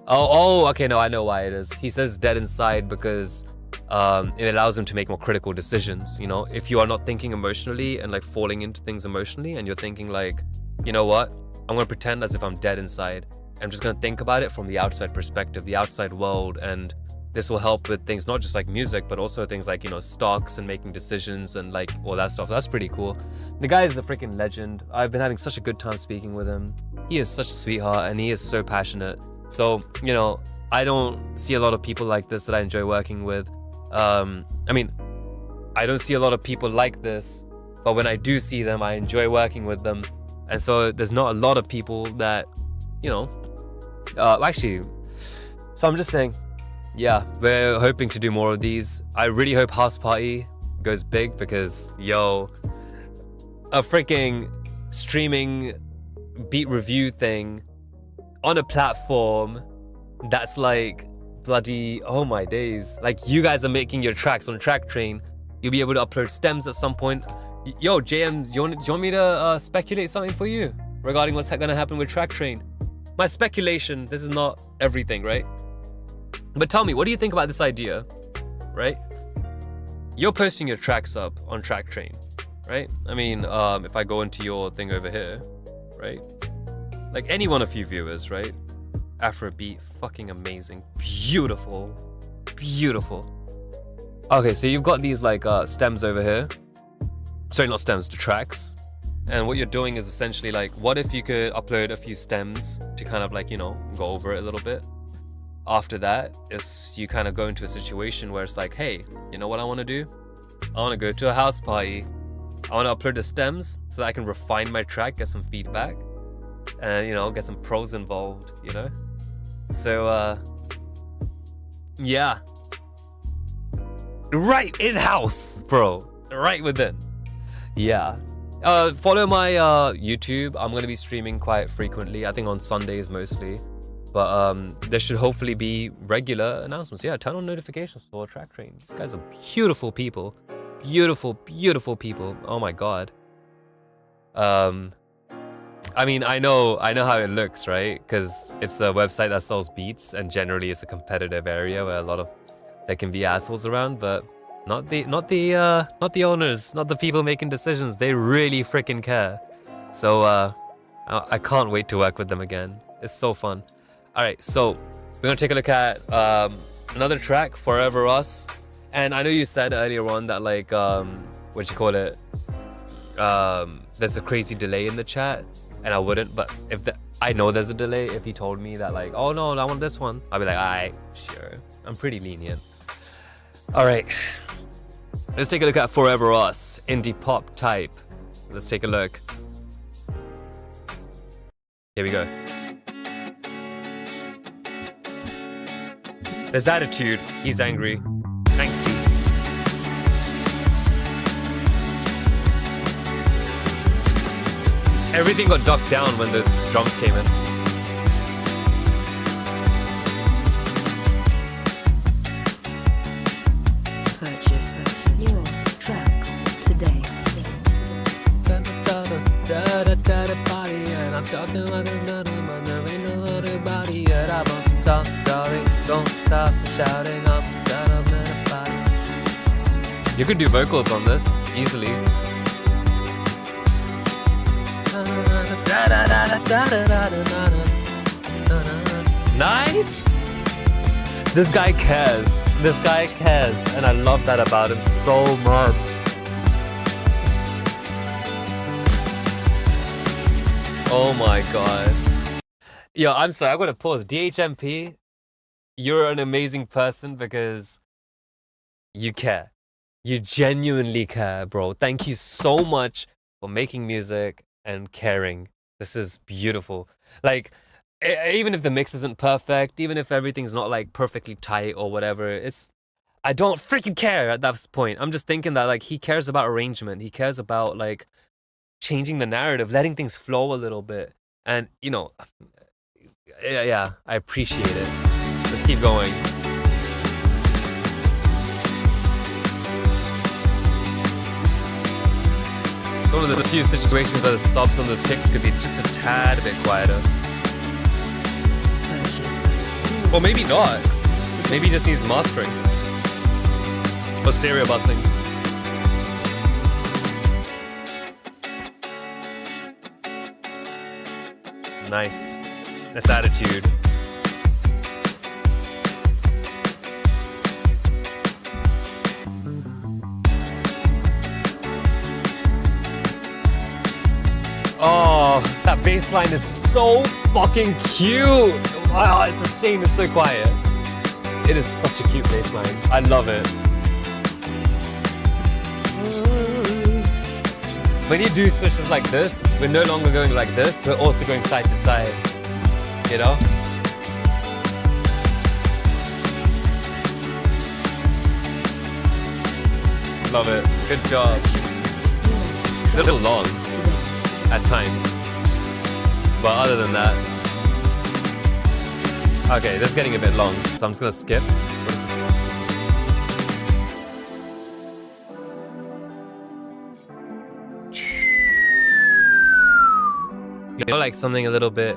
Oh, okay. No, I know why it is. He says Dead Inside because it allows him to make more critical decisions. You know, if you are not thinking emotionally and like falling into things emotionally, and you're thinking like, you know what? I'm gonna pretend as if I'm dead inside. I'm just gonna think about it from the outside perspective, the outside world, and this will help with things not just like music, but also things like, you know, stocks and making decisions and like all that stuff. That's pretty cool. The guy is a freaking legend. I've been having such a good time speaking with him. He is such a sweetheart and he is so passionate. So, you know, I don't see a lot of people like this that I enjoy working with. I mean, I don't see a lot of people like this, but when I do see them, I enjoy working with them. And so there's not a lot of people that, you know, actually, so I'm just saying, yeah, we're hoping to do more of these. I really hope House Party goes big because, yo, a freaking streaming beat review thing on a platform that's like bloody, oh my days. Like, you guys are making your tracks on Track Train. You'll be able to upload stems at some point. Yo, JM, do you want me to speculate something for you regarding what's gonna happen with Track Train? My speculation, this is not everything, right? But tell me, what do you think about this idea, right? You're posting your tracks up on Track Train, right? I mean, if I go into your thing over here, right? Like any one of you viewers, right? Afrobeat, fucking amazing, beautiful, beautiful. Okay, so you've got these like stems over here. Sorry, not stems, the tracks. And what you're doing is essentially like, what if you could upload a few stems to kind of like, you know, go over it a little bit. After that is you kind of go into a situation where it's like, hey, you know what I want to do? I want to go to a house party. I want to upload the stems so that I can refine my track, get some feedback, and, you know, get some pros involved, you know? So, yeah. Right in-house, bro. Right within. Yeah. Follow my YouTube. I'm going to be streaming quite frequently. I think on Sundays mostly. But there should hopefully be regular announcements. Yeah, turn on notifications for Track Train. These guys are beautiful people. Beautiful, beautiful people. Oh my god. I mean, I know how it looks, right? Because it's a website that sells beats, and generally it's a competitive area where a lot of there can be assholes around, but not the owners, not the people making decisions. They really freaking care. So I can't wait to work with them again. It's so fun. All right, so we're gonna take a look at another track, Forever Us. And I know you said earlier on that like what you call it, there's a crazy delay in the chat, and I wouldn't, but if I know there's a delay. If he told me that like, oh no, I want this one, I'd be like, alright, sure. I'm pretty lenient. All right, let's take a look at Forever Us, indie pop type. Let's take a look. Here we go. There's attitude. He's angry. Angsty. Everything got ducked down when those drums came in. Purchase your tracks today. And I'm talking like another man, there ain't no other body yet. You could do vocals on this easily. Nice! This guy cares. This guy cares. And I love that about him so much. Oh my god. Yo, I'm sorry, I'm gonna pause. DHMP, you're an amazing person because you care. You genuinely care, bro. Thank you so much for making music and caring. This is beautiful. Like, even if the mix isn't perfect, even if everything's not like perfectly tight or whatever, I don't freaking care at that point. I'm just thinking that like he cares about arrangement. He cares about like changing the narrative, letting things flow a little bit. And you know, yeah, I appreciate it. Let's keep going. It's one of the few situations where the subs on those kicks could be just a tad bit quieter. Or maybe not. Maybe he just needs mastering. Or stereo busing. Nice. Nice attitude. Oh, that bass line is so fucking cute. Wow, it's a shame it's so quiet. It is such a cute bass line. I love it. When you do switches like this, we're no longer going like this, we're also going side to side. You know? Love it. Good job. It's a little long at times. But other than that... Okay, this is getting a bit long, so I'm just gonna skip. What is this? You know, like something a little bit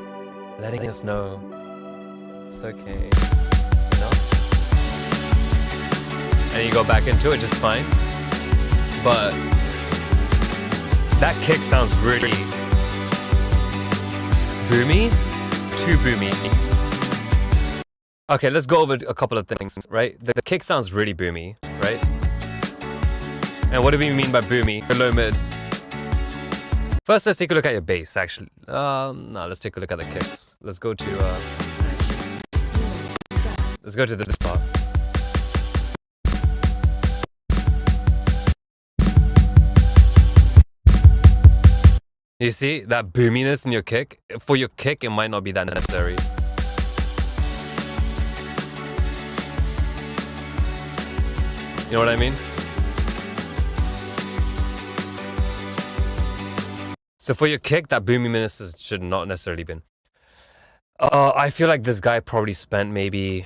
letting us know it's okay, you know? And you go back into it just fine. But that kick sounds really boomy, too boomy. Okay, let's go over a couple of things, right? The kick sounds really boomy, right? And what do we mean by boomy? The low mids. First, let's take a look at your bass, actually. No, let's take a look at the kicks. Let's go to this part. You see that boominess in your kick? For your kick, it might not be that necessary. You know what I mean? So for your kick, that boominess should not necessarily been. I feel like this guy probably spent maybe...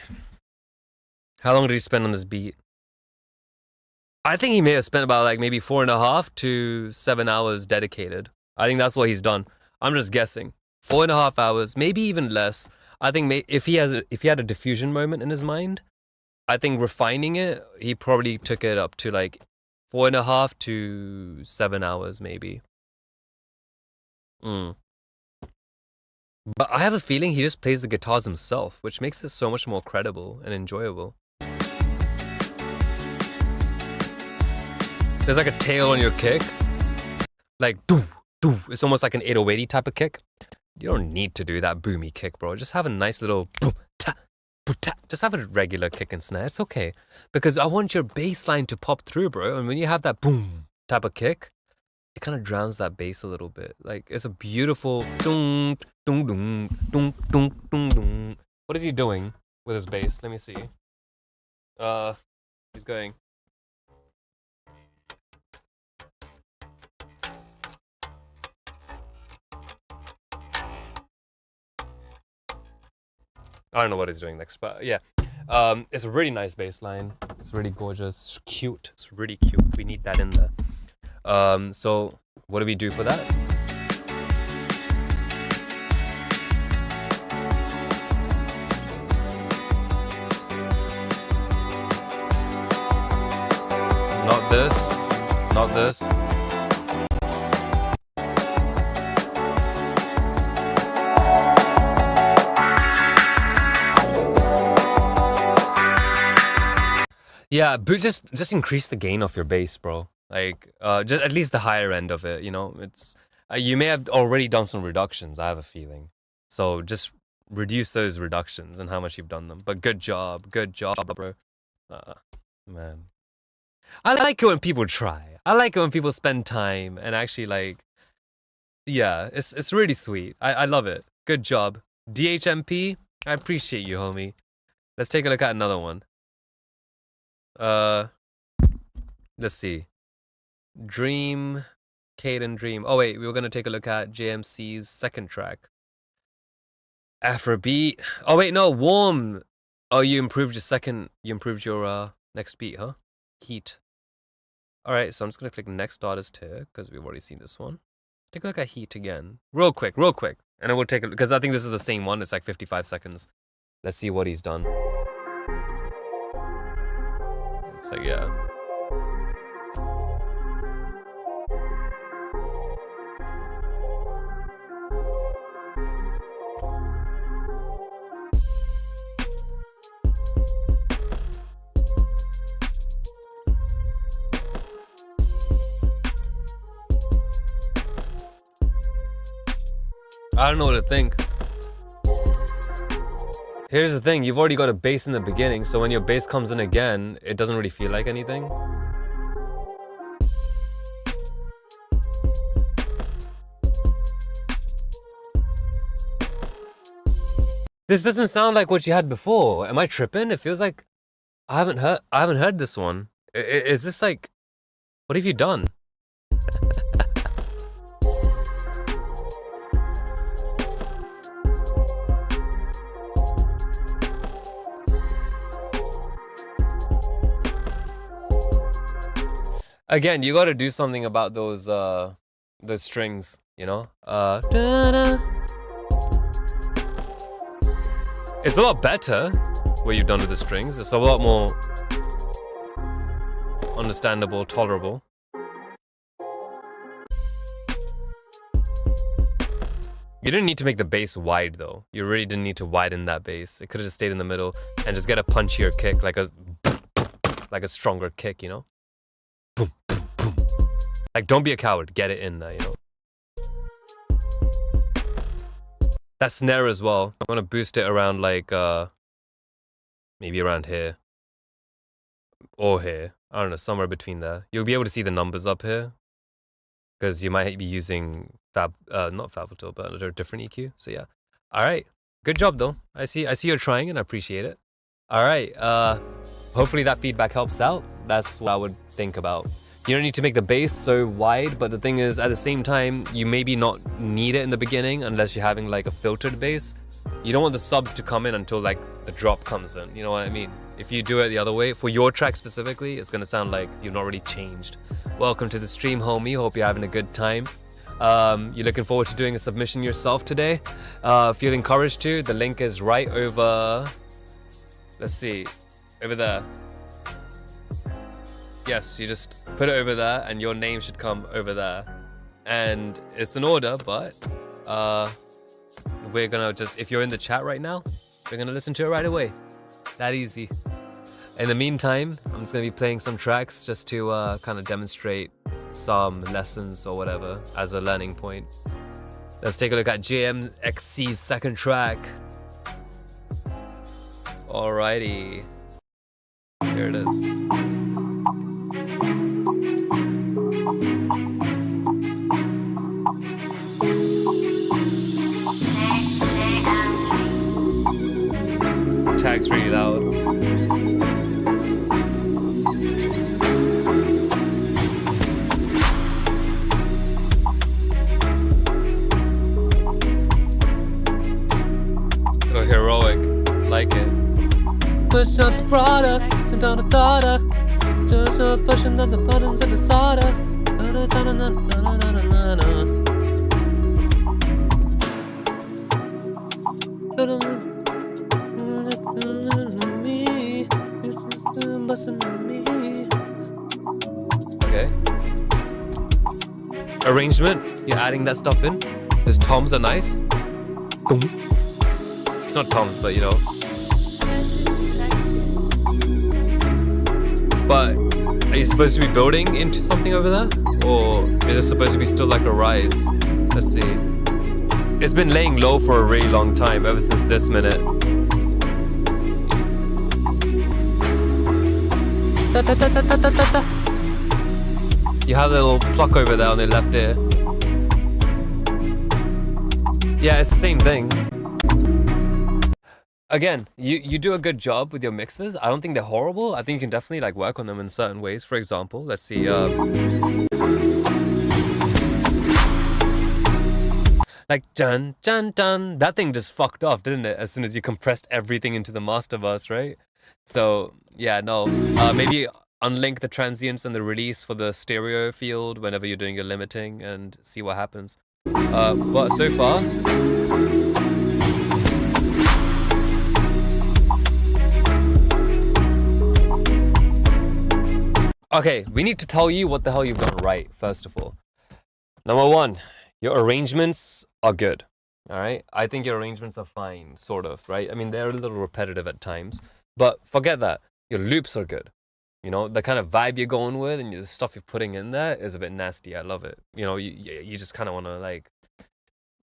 How long did he spend on this beat? I think he may have spent about like maybe 4.5 to 7 hours dedicated. I think that's what he's done. I'm just guessing. 4.5 hours, maybe even less. I think if he had a diffusion moment in his mind, I think refining it, he probably took it up to like 4.5 to 7 hours maybe. But I have a feeling he just plays the guitars himself, which makes it so much more credible and enjoyable. There's like a tail on your kick. Like, doo, doo. It's almost like an 808 type of kick. You don't need to do that boomy kick, bro. Just have a nice little boom, ta, boom, ta. Just have a regular kick and snare. It's okay. Because I want your bass line to pop through, bro. And when you have that boom type of kick, it kind of drowns that bass a little bit. Like, it's a beautiful dum, dum, dum, dum, dum, dum, dum. What is he doing with his bass? Let me see. He's going. I don't know what he's doing next, but yeah. It's a really nice bass line. It's really gorgeous. It's cute. It's really cute. We need that in there. So what do we do for that? Not this. Not this. Yeah, but just increase the gain of your bass, bro. Like, just at least the higher end of it. You know, it's you may have already done some reductions. I have a feeling, so just reduce those reductions and how much you've done them. But good job, bro. Man, I like it when people try. I like it when people spend time and actually like, yeah, it's really sweet. I love it. Good job, DHMP. I appreciate you, homie. Let's take a look at another one. Let's see. Dream, Caden Dream. Oh wait, we were gonna take a look at JMC's second track. Afrobeat. Oh wait, no, Warm. Oh, you improved your second. You improved your next beat, huh? Heat. All right, so I'm just gonna click next artist here because we've already seen this one. Take a look at Heat again, real quick, and then we'll take it because I think this is the same one. It's like 55 seconds. Let's see what he's done. It's like, yeah. I don't know what to think. Here's the thing, you've already got a bass in the beginning, so when your bass comes in again, it doesn't really feel like anything. This doesn't sound like what you had before. Am I tripping? It feels like I haven't heard this one. Is this like, what have you done? Again, you gotta do something about those strings, you know? It's a lot better what you've done with the strings. It's a lot more understandable, tolerable. You didn't need to make the bass wide though. You really didn't need to widen that bass. It could have just stayed in the middle and just get a punchier kick, like a stronger kick, you know? Boom, boom, boom. Like, don't be a coward. Get it in there, you know? That snare as well. I'm gonna boost it around like, maybe around here. Or here. I don't know, somewhere between there. You'll be able to see the numbers up here. Because you might be using not Fableton, but a different EQ. So yeah. Alright. Good job though. I see you're trying and I appreciate it. Alright, hopefully that feedback helps out. That's what I would think about. You don't need to make the bass so wide, but the thing is, at the same time, you maybe not need it in the beginning unless you're having like a filtered bass. You don't want the subs to come in until like the drop comes in, you know what I mean? If you do it the other way, for your track specifically, it's gonna sound like you've not really changed. Welcome to the stream, homie. Hope you're having a good time. You're looking forward to doing a submission yourself today. Feel encouraged to. The link is right over, let's see, over there. Yes, you just put it over there and your name should come over there. And it's an order, but we're gonna just, if you're in the chat right now, we're gonna listen to it right away. That easy. In the meantime, I'm just gonna be playing some tracks just to kind of demonstrate some lessons or whatever as a learning point. Let's take a look at JMXC's second track. Alrighty. Here it is. Tag's really loud. Oh, heroic. Like it. Push out the product, send down the daughter. Just pushing out the buttons of the solder. Me, busting me. Okay. Arrangement, you're adding that stuff in. Those toms are nice. Boom. It's not toms, but you know. But are you supposed to be building into something over there? Or is it supposed to be still like a rise? Let's see. It's been laying low for a really long time, ever since this minute. You have the little pluck over there on the left ear. Yeah, it's the same thing. Again, you do a good job with your mixes. I don't think they're horrible. I think you can definitely like work on them in certain ways. For example, let's see. Like dun dun dun. That thing just fucked off, didn't it? As soon as you compressed everything into the master bus, right? So yeah, no. Maybe unlink the transients and the release for the stereo field whenever you're doing your limiting and see what happens. But so far. Okay, we need to tell you what the hell you've done right, first of all. Number one, your arrangements are good. All right? I think your arrangements are fine, sort of, right? I mean, they're a little repetitive at times, but forget that. Your loops are good. You know, the kind of vibe you're going with and the stuff you're putting in there is a bit nasty. I love it. You know, you just kind of want to like,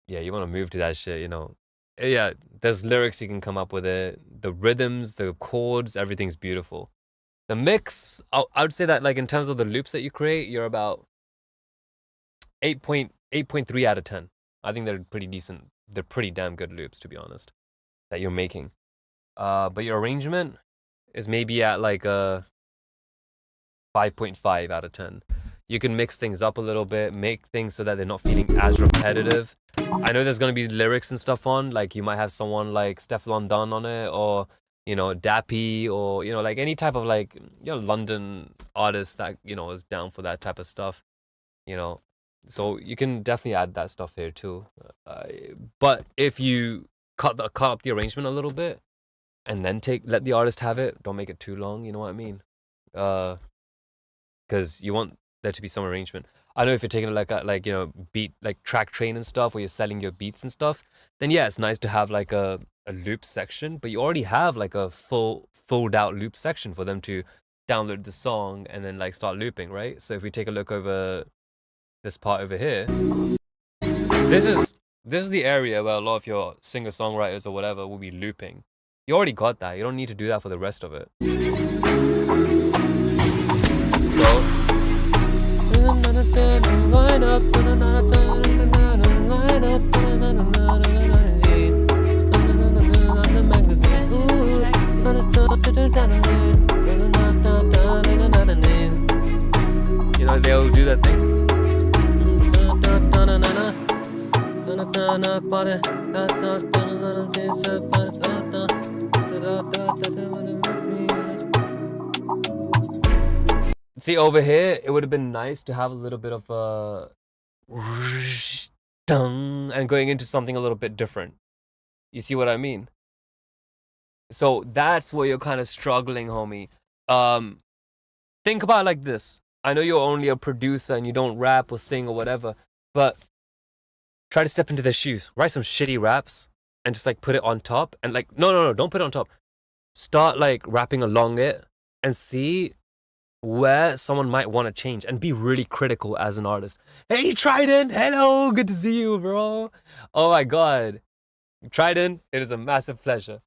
yeah, you want to move to that shit, you know. Yeah, there's lyrics you can come up with it. The rhythms, the chords, everything's beautiful. The mix, I would say that like in terms of the loops that you create, you're about 8.3 out of 10. I think they're pretty decent. They're pretty damn good loops, to be honest, that you're making. But your arrangement is maybe at like a 5.5 out of 10. You can mix things up a little bit, make things so that they're not feeling as repetitive. I know there's going to be lyrics and stuff on, like you might have someone like Stefflon Don on it, or, you know, Dappy, or, you know, like any type of like, you know, London artist that, you know, is down for that type of stuff, you know. So you can definitely add that stuff here too. But if you cut up the arrangement a little bit and then let the artist have it, don't make it too long, you know what I mean? Because you want there to be some arrangement. I know if you're taking like you know, beat, like track train and stuff, where you're selling your beats and stuff, then yeah, it's nice to have like a loop section, but you already have like a fold out loop section for them to download the song and then like start looping, right? So if we take a look over this part over here, this is the area where a lot of your singer-songwriters or whatever will be looping. You already got that. You don't need to do that for the rest of it. You know, they'll do that thing. See, over here, it would have been nice to have a little bit of a and going into something a little bit different. You see what I mean? So that's where you're kind of struggling, homie. Think about it like this. I know you're only a producer and you don't rap or sing or whatever, but try to step into their shoes. Write some shitty raps and just like put it on top. And like, no, don't put it on top. Start like rapping along it and see where someone might want to change, and be really critical as an artist. Hey, Trident, hello, good to see you, bro. Oh my God. Trident, it is a massive pleasure.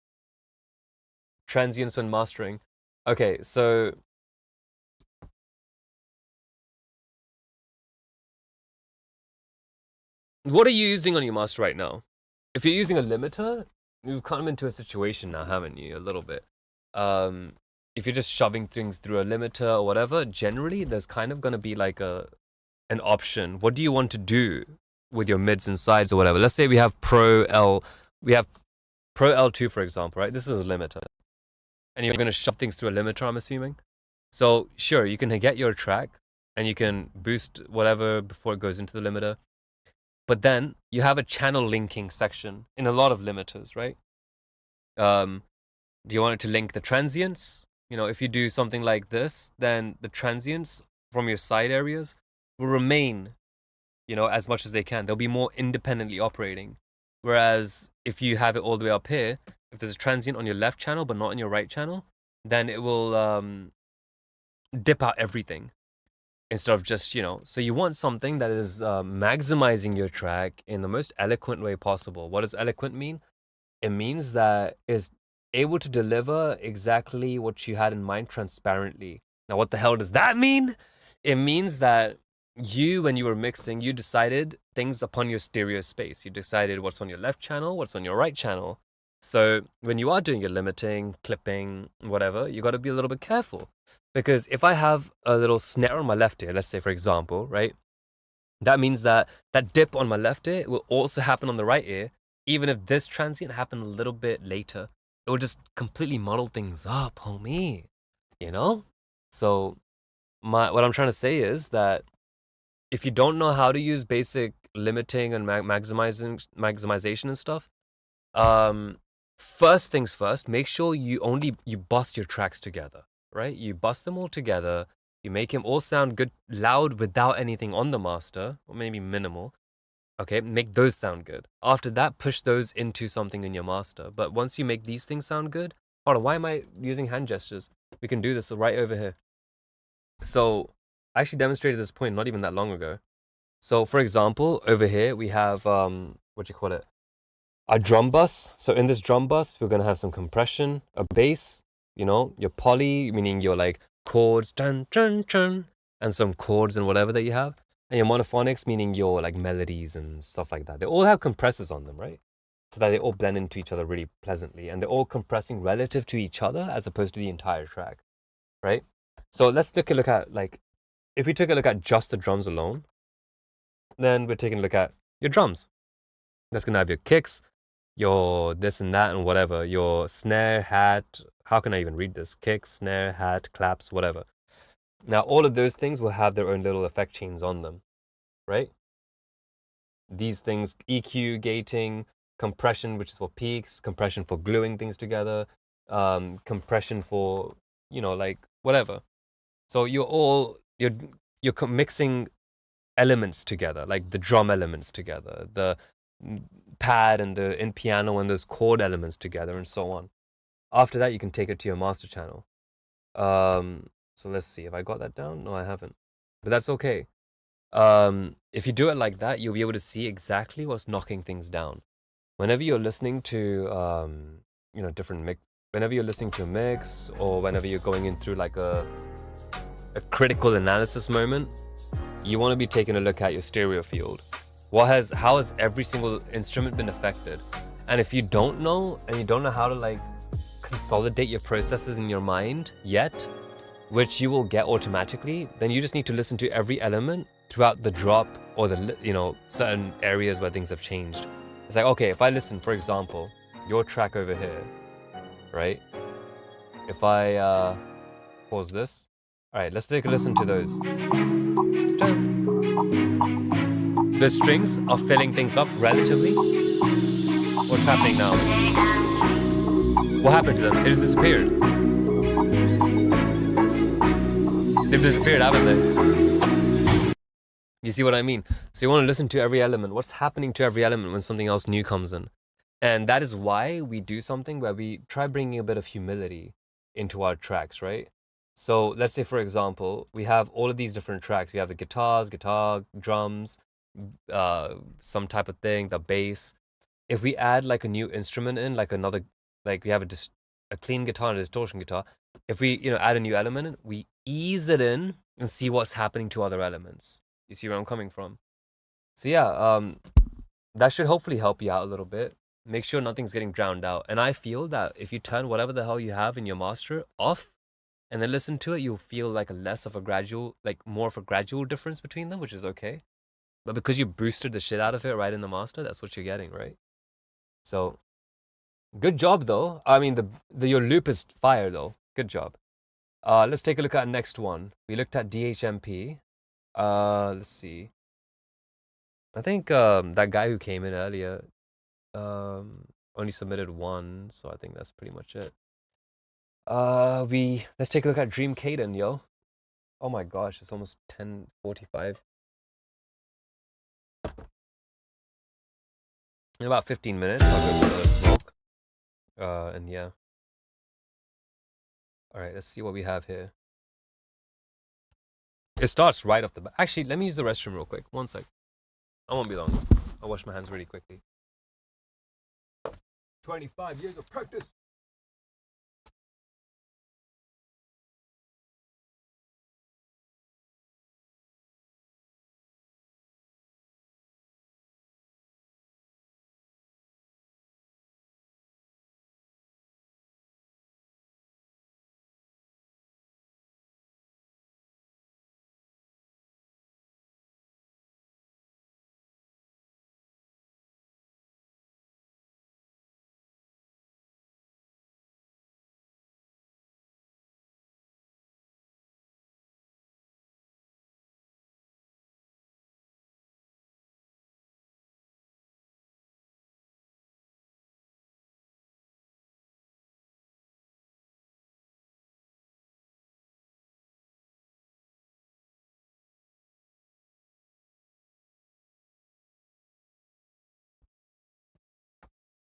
Transients when mastering. Okay, so what are you using on your master right now? If you're using a limiter, you've come into a situation now, haven't you? A little bit. If you're just shoving things through a limiter or whatever, generally there's kind of going to be like an option. What do you want to do with your mids and sides or whatever? Let's say we have Pro L2, for example, right? This is a limiter. And you're going to shove things through a limiter, I'm assuming. So sure, you can get your track and you can boost whatever before it goes into the limiter. But then you have a channel linking section in a lot of limiters, right? Do you want it to link the transients? You know, if you do something like this, then the transients from your side areas will remain, as much as they can. They'll be more independently operating. Whereas if you have it all the way up here, if there's a transient on your left channel but not on your right channel, then it will dip out everything instead of just, So you want something that is maximizing your track in the most eloquent way possible. What does eloquent mean? It means that it's able to deliver exactly what you had in mind transparently. Now, what the hell does that mean? It means that when you were mixing, you decided things upon your stereo space. You decided what's on your left channel, what's on your right channel. So when you are doing your limiting, clipping, whatever, you got to be a little bit careful. Because if I have a little snare on my left ear, let's say, for example, right? That means that dip on my left ear will also happen on the right ear, even if this transient happened a little bit later. It will just completely muddle things up, homie. So what I'm trying to say is that if you don't know how to use basic limiting and maximization and stuff, first things first, make sure you bust your tracks together, right? You bust them all together. You make them all sound good, loud, without anything on the master, or maybe minimal. Okay, make those sound good. After that, push those into something in your master. But once you make these things sound good, hold on, why am I using hand gestures? We can do this right over here. So I actually demonstrated this point not even that long ago. So for example, over here we have a drum bus. So in this drum bus, we're gonna have some compression, a bass, your poly, meaning your like chords, dun, dun, dun, and some chords and whatever that you have. And your monophonics, meaning your like melodies and stuff like that. They all have compressors on them, right? So that they all blend into each other really pleasantly. And they're all compressing relative to each other as opposed to the entire track, right? So let's take a look at, like, if we took a look at just the drums alone, then we're taking a look at your drums. That's going to have your kicks, your this and that and whatever, your snare, hat. How can I even read this? Kicks, snare, hat, claps, whatever. Now, all of those things will have their own little effect chains on them, right? These things, EQ, gating, compression, which is for peaks, compression for gluing things together, compression for, like whatever. So you're mixing elements together, like the drum elements together, the pad and the in piano and those chord elements together, and so on. After that, you can take it to your master channel. So let's see, have I got that down? No, I haven't, but that's okay. If you do it like that, you'll be able to see exactly what's knocking things down. Whenever you're listening to different mix, whenever you're listening to a mix, or whenever you're going in through like a critical analysis moment, you want to be taking a look at your stereo field. How has every single instrument been affected? And if you don't know, and you don't know how to like consolidate your processes in your mind yet, which you will get automatically, then you just need to listen to every element throughout the drop, or the certain areas where things have changed. It's like, okay, if I listen, for example, your track over here, right? If I pause this, all right, let's take a listen to those. The strings are filling things up relatively. What's happening now? What happened to them? It just disappeared. They've disappeared, haven't they? You see what I mean? So you want to listen to every element. What's happening to every element when something else new comes in? And that is why we do something where we try bringing a bit of humility into our tracks, right? So let's say, for example, we have all of these different tracks. We have the guitar, drums, some type of thing, the bass. If we add like a new instrument in, like another, like we have a clean guitar and a distortion guitar, if we add a new element in, we ease it in and see what's happening to other elements. You see where I'm coming from? So yeah, that should hopefully help you out a little bit. Make sure nothing's getting drowned out. And I feel that if you turn whatever the hell you have in your master off and then listen to it, you'll feel like more of a gradual difference between them, which is okay. But because you boosted the shit out of it right in the master, that's what you're getting, right? So good job though. I mean, your loop is fire though. Good job. Let's take a look at next one. We looked at DHMP. Let's see. I think that guy who came in earlier only submitted one, so I think that's pretty much it. Let's take a look at Dream Caden, yo. Oh my gosh, it's almost 10:45. In about 15 minutes, I'll go for a smoke. And yeah. All right, let's see what we have here. It starts right off the bat. Actually, let me use the restroom real quick. One sec. I won't be long. I'll wash my hands really quickly. 25 years of practice.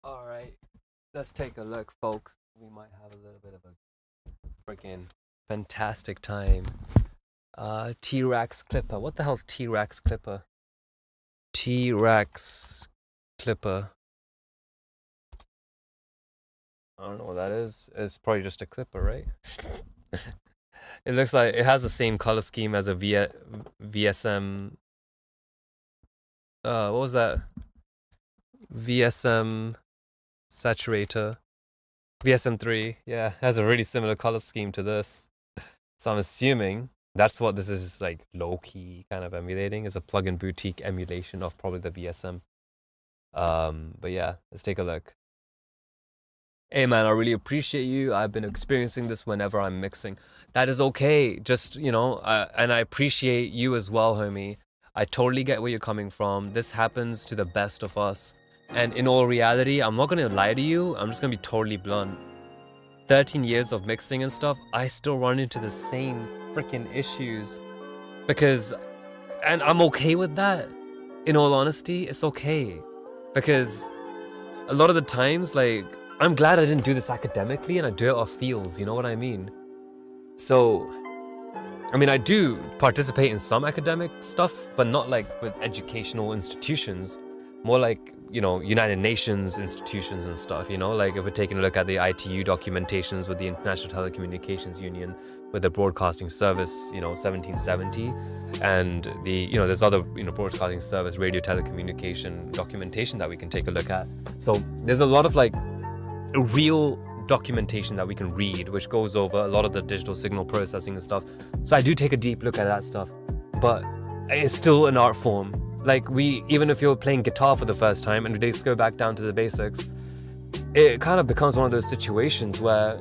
All right, let's take a look, folks. We might have a little bit of a freaking fantastic time. T-Rex Clipper. What the hell's T-Rex Clipper? T-Rex Clipper. I don't know what that is. It's probably just a clipper, right? It looks like it has the same color scheme as a VSM. What was that? VSM saturator. VSM3. Yeah, has a really similar color scheme to this. So I'm assuming that's what this is, like low-key kind of emulating. Is a plug-in boutique emulation of probably the VSM. But yeah, let's take a look. Hey man, I really appreciate you. I've been experiencing this whenever I'm mixing. That is okay. Just, you know, and I appreciate you as well, homie. I totally get where you're coming from. This happens to the best of us. And in all reality, I'm not gonna lie to you. I'm just gonna be totally blunt. 13 years of mixing and stuff, I still run into the same freaking issues. And I'm okay with that. In all honesty, it's okay. Because a lot of the times, like, I'm glad I didn't do this academically and I do it off feels, you know what I mean? So, I mean, I do participate in some academic stuff, but not like with educational institutions. More like, you know, United Nations institutions and stuff, you know? Like if we're taking a look at the ITU documentations with the International Telecommunications Union, with the broadcasting service, you know, 1770, and the, you know, there's other, you know, broadcasting service, radio telecommunication documentation that we can take a look at. So there's a lot of like real documentation that we can read, which goes over a lot of the digital signal processing and stuff. So I do take a deep look at that stuff, but it's still an art form. Like even if you're playing guitar for the first time and we just go back down to the basics, it kind of becomes one of those situations where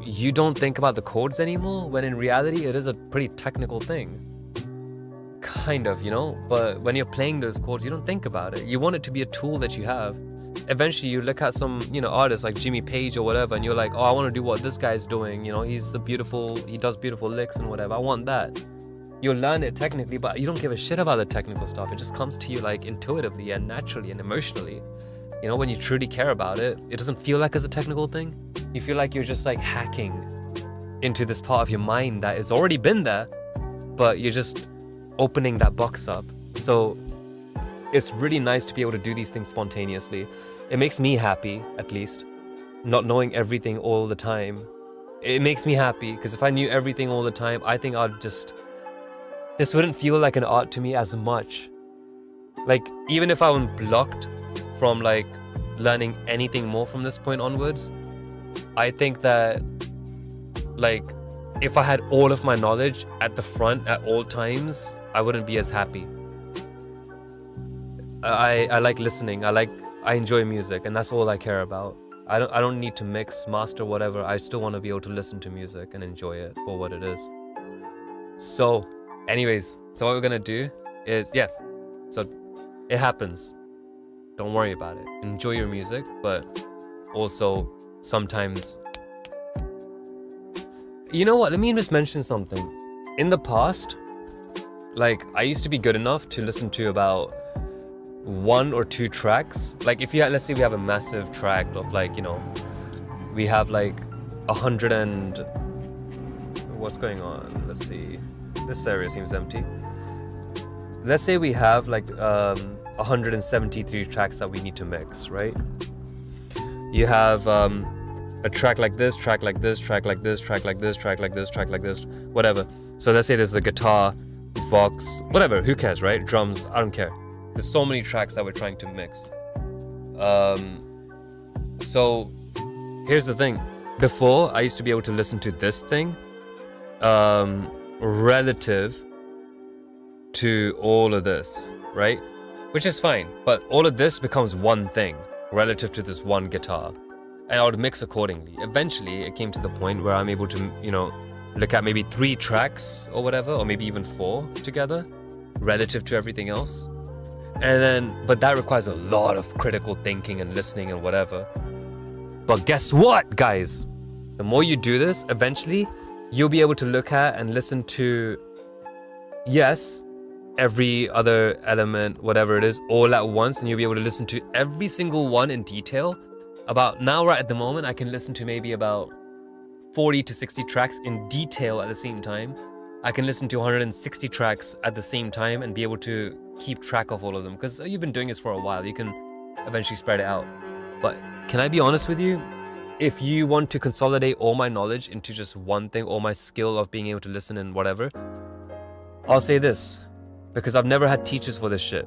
you don't think about the chords anymore, when in reality it is a pretty technical thing. Kind of, you know? But when you're playing those chords, you don't think about it. You want it to be a tool that you have. Eventually you look at some, you know, artists like Jimmy Page or whatever, and you're like, oh, I want to do what this guy's doing, you know, he does beautiful licks and whatever, I want that. You'll learn it technically, but you don't give a shit about the technical stuff. It just comes to you like intuitively and naturally and emotionally. You know, when you truly care about it, it doesn't feel like it's a technical thing. You feel like you're just like hacking into this part of your mind that has already been there, but you're just opening that box up. So it's really nice to be able to do these things spontaneously. It makes me happy, at least, not knowing everything all the time. It makes me happy, because if I knew everything all the time, I think this wouldn't feel like an art to me as much. Like, even if I was blocked from like learning anything more from this point onwards, I think that like if I had all of my knowledge at the front at all times, I wouldn't be as happy. I like listening. I enjoy music, and that's all I care about. I don't need to mix, master, whatever. I still want to be able to listen to music and enjoy it for what it is. So, anyways, so what we're gonna do is, yeah, so it happens. Don't worry about it. Enjoy your music, but also sometimes, you know what? Let me just mention something. in the past, like I used to be good enough to listen to about 1 or 2 tracks. Like if you had, let's say we have a massive track of like, you know, we have like 100 and what's going on? Let's see. This area seems empty. Let's say we have like 173 tracks that we need to mix, right? You have a track like this, track like this, track like this, track like this, track like this, track like this, whatever. So let's say there's a guitar, vox, whatever, who cares, right? Drums, I don't care. There's so many tracks that we're trying to mix. So here's the thing. Before, I used to be able to listen to this thing relative to all of this, right? Which is fine, but all of this becomes one thing relative to this one guitar, and I would mix accordingly. Eventually, it came to the point where I'm able to, you know, look at maybe 3 tracks or whatever, or maybe even 4 together relative to everything else. And then, but that requires a lot of critical thinking and listening and whatever. But guess what, guys? The more you do this, eventually you'll be able to look at and listen to, yes, every other element, whatever it is, all at once, and you'll be able to listen to every single one in detail. About now, right at the moment, I can listen to maybe about 40 to 60 tracks in detail at the same time. I can listen to 160 tracks at the same time and be able to keep track of all of them, because you've been doing this for a while. You can eventually spread it out. But can I be honest with you? If you want to consolidate all my knowledge into just one thing, or my skill of being able to listen and whatever, I'll say this, because I've never had teachers for this shit.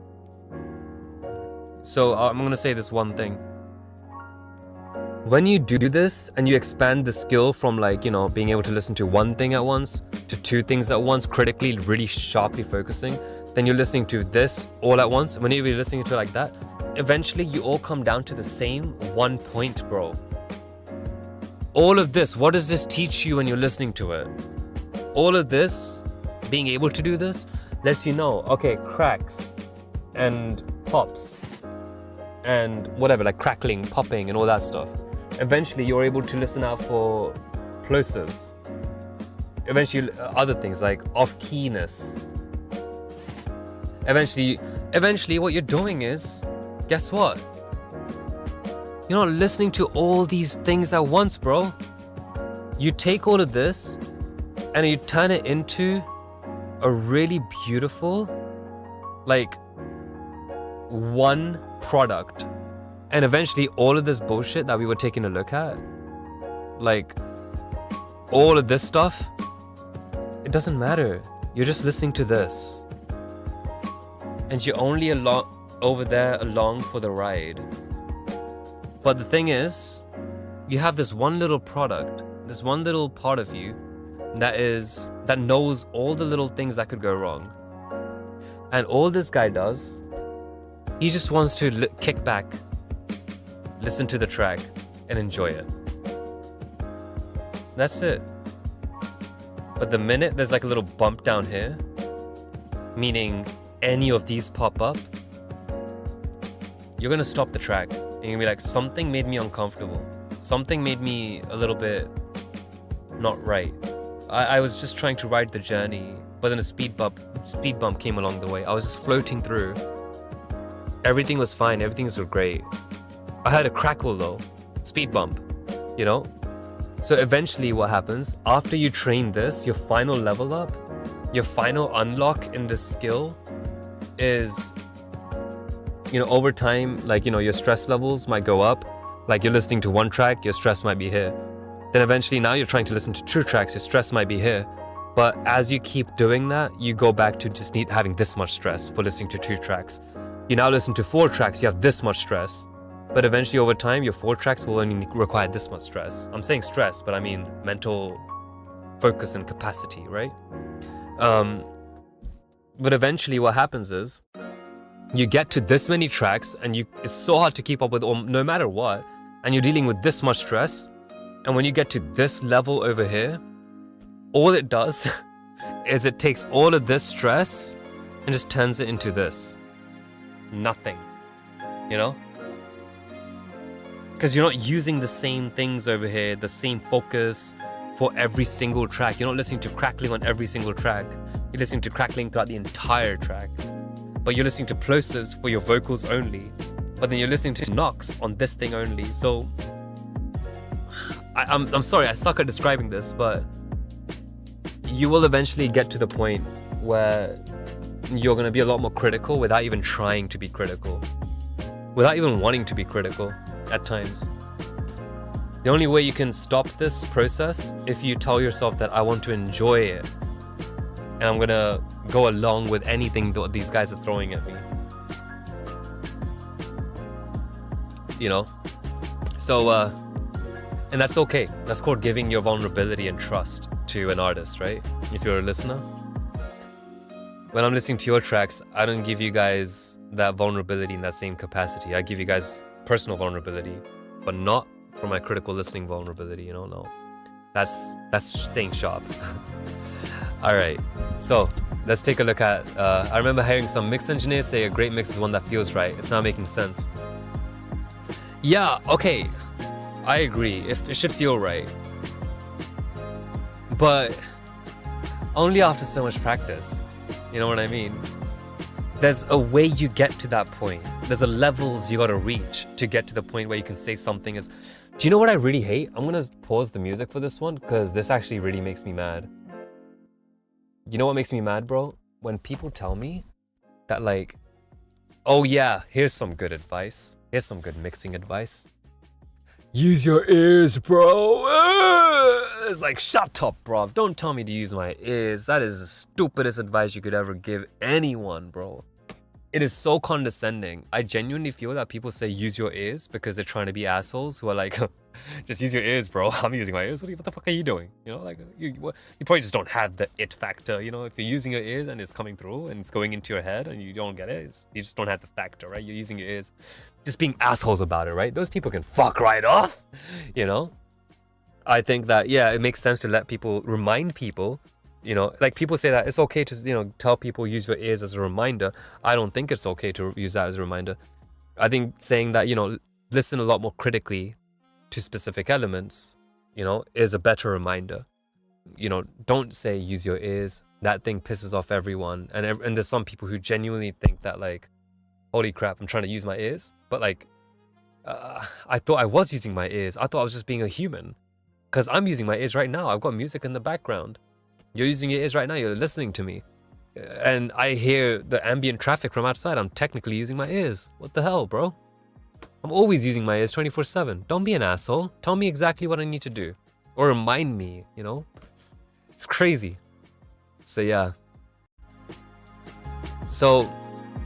So I'm gonna say this one thing. When you do this and you expand the skill from, like, you know, being able to listen to one thing at once to 2 things at once, critically, really sharply focusing, then you're listening to this all at once. When you're listening to it like that, eventually you all come down to the same one point, bro. All of this, what does this teach you when you're listening to it? All of this, being able to do this, lets you know, okay, cracks and pops and whatever, like crackling, popping and all that stuff. Eventually you're able to listen out for plosives. Eventually other things like off-keyness. Eventually what you're doing is, guess what? You're not listening to all these things at once, bro. You take all of this and you turn it into a really beautiful, like, one product. And eventually all of this bullshit that we were taking a look at, like all of this stuff, it doesn't matter. You're just listening to this. And you're only over there along for the ride. But the thing is, you have this one little product, this one little part of you that knows all the little things that could go wrong. And all this guy does, he just wants to kick back, listen to the track, and enjoy it. That's it. But the minute there's like a little bump down here, meaning any of these pop up, you're gonna stop the track and you're gonna be like, something made me uncomfortable. Something made me a little bit not right. I was just trying to ride the journey, but then a speed bump came along the way. I was just floating through. Everything was fine, everything was great. I had a crackle though, speed bump, you know? So eventually what happens, after you train this, your final level up, your final unlock in this skill is, you know, over time, like, you know, your stress levels might go up. Like you're listening to one track, your stress might be here. Then eventually now you're trying to listen to 2 tracks, your stress might be here. But as you keep doing that, you go back to just having this much stress for listening to 2 tracks. You now listen to 4 tracks, you have this much stress. But eventually over time, your 4 tracks will only require this much stress. I'm saying stress, but I mean mental focus and capacity, right? But eventually what happens is, you get to this many tracks and it's so hard to keep up with no matter what, and you're dealing with this much stress. And when you get to this level over here, all it does is it takes all of this stress and just turns it into this. Nothing, you know? Because you're not using the same things over here, the same focus, for every single track. You're not listening to crackling on every single track. You're listening to crackling throughout the entire track. But you're listening to plosives for your vocals only. But then you're listening to knocks on this thing only. So I'm sorry, I suck at describing this, but you will eventually get to the point where you're going to be a lot more critical without even trying to be critical, without even wanting to be critical at times. The only way you can stop this process if you tell yourself that I want to enjoy it and I'm going to go along with anything that these guys are throwing at me. You know? So, and that's okay. That's called giving your vulnerability and trust to an artist, right? If you're a listener. When I'm listening to your tracks, I don't give you guys that vulnerability in that same capacity. I give you guys personal vulnerability, but not for my critical listening vulnerability, you know? No. That's staying sharp. All right. So let's take a look at, I remember hearing some mix engineers say a great mix is one that feels right. It's now making sense. Yeah, okay. I agree. It should feel right. But only after so much practice. You know what I mean? There's a way you get to that point. There's a levels you gotta reach to get to the point where you can say something is... Do you know what I really hate? I'm gonna pause the music for this one because this actually really makes me mad. You know what makes me mad, bro? When people tell me that like, oh yeah, here's some good advice. Here's some good mixing advice. Use your ears, bro. It's like, shut up, bro. Don't tell me to use my ears. That is the stupidest advice you could ever give anyone, bro. It is so condescending. I genuinely feel that people say use your ears because they're trying to be assholes who are like, just use your ears, bro. I'm using my ears. What the fuck are you doing? You know, like you probably just don't have the it factor. You know, if you're using your ears and it's coming through and it's going into your head and you don't get it, you just don't have the factor, right? You're using your ears, just being assholes about it, right? Those people can fuck right off, you know? I think that, yeah, it makes sense to let people, remind people, you know, like people say that it's okay to, you know, tell people use your ears as a reminder. I don't think it's okay to use that as a reminder. I think saying that, you know, listen a lot more critically to specific elements, you know, is a better reminder. You know, don't say use your ears. That thing pisses off everyone. And there's some people who genuinely think that like, holy crap, I'm trying to use my ears. But like, I thought I was using my ears. I thought I was just being a human. Because I'm using my ears right now. I've got music in the background. You're using your ears right now. You're listening to me. And I hear the ambient traffic from outside. I'm technically using my ears. What the hell, bro? I'm always using my ears 24/7. Don't be an asshole. Tell me exactly what I need to do. Or remind me, you know? It's crazy. So yeah. So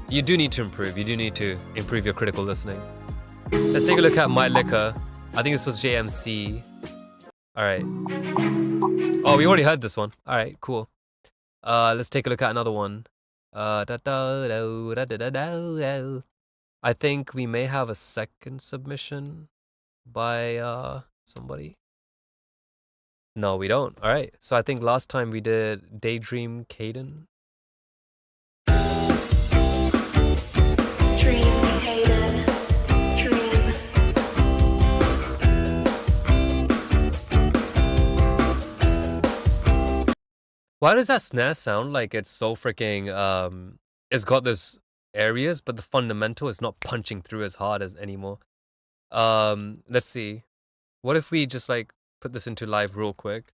you do need to improve. You do need to improve your critical listening. Let's take a look at My Liquor. I think this was JMC. All right. Oh, we already heard this one. All right, cool. Let's take a look at another one. I think we may have a second submission by somebody. No, we don't. All right. So I think last time we did Daydream Caden. Dream, Hayden. Dream. Why does that snare sound like it's so freaking it's got those areas, but the fundamental is not punching through as hard as anymore. Let's see. What if we just like put this into live real quick?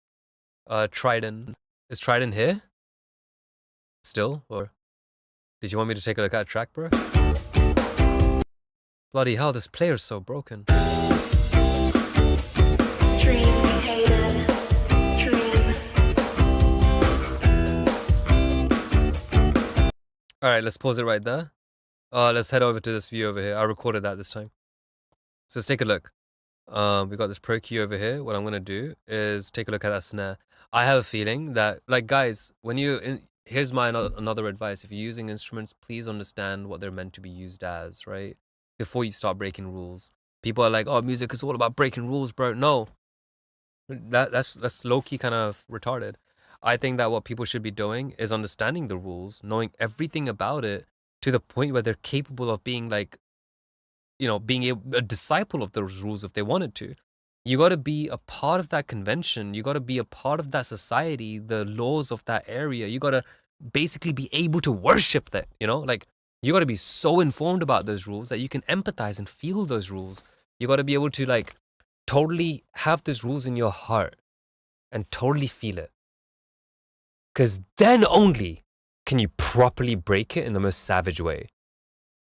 Trident. Is Trident here? Still? Or did you want me to take a look at a track, bro? Bloody hell, this player's so broken. Dream, Hayden. Dream. Alright, let's pause it right there. Let's head over to this view over here. I recorded that this time. So let's take a look. We got this pro key over here. What I'm gonna do is take a look at that snare. I have a feeling that, like, guys, when here's my another advice. If you're using instruments, please understand what they're meant to be used as, right? Before you start breaking rules. People are like, oh, music is all about breaking rules, bro. No. That's low-key kind of retarded. I think that what people should be doing is understanding the rules, knowing everything about it to the point where they're capable of being like, you know, being a disciple of those rules if they wanted to. You got to be a part of that convention. You got to be a part of that society, the laws of that area. You got to basically be able to worship that, you know? Like, you got to be so informed about those rules that you can empathize and feel those rules. You got to be able to, like, totally have those rules in your heart and totally feel it. Because then only can you properly break it in the most savage way.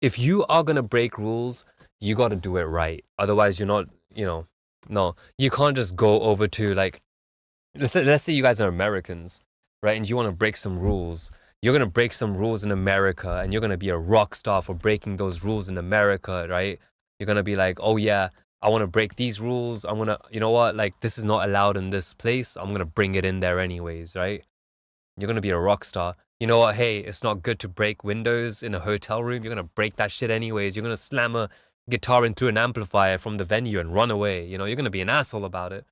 If you are going to break rules, you got to do it right. Otherwise, you're not, you know, no. You can't just go over to, like, let's say you guys are Americans, right? And you want to break some rules. You're going to break some rules in America and you're going to be a rock star for breaking those rules in America, right? You're going to be like, oh yeah, I want to break these rules. I'm going to, you know what? Like, this is not allowed in this place. I'm going to bring it in there anyways, right? You're going to be a rock star. You know what? Hey, it's not good to break windows in a hotel room. You're going to break that shit anyways. You're going to slam a guitar in through an amplifier from the venue and run away. You know, you're going to be an asshole about it.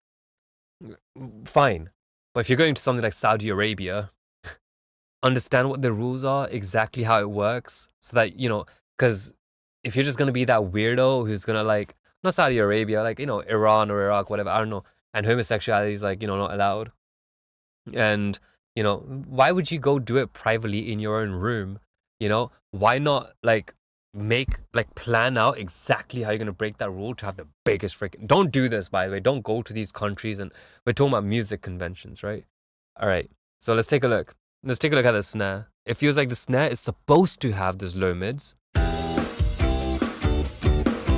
Fine. But if you're going to something like Saudi Arabia, understand what the rules are, exactly how it works, so that, you know, because if you're just going to be that weirdo who's going to, like, not Saudi Arabia, like, you know, Iran or Iraq, whatever, I don't know, and homosexuality is, like, you know, not allowed. And, you know, why would you go do it privately in your own room? You know, why not, like, plan out exactly how you're going to break that rule to have the biggest freaking... Don't do this, by the way. Don't go to these countries, and we're talking about music conventions, right? All right, so let's take a look. Let's take a look at the snare. It feels like the snare is supposed to have those low mids.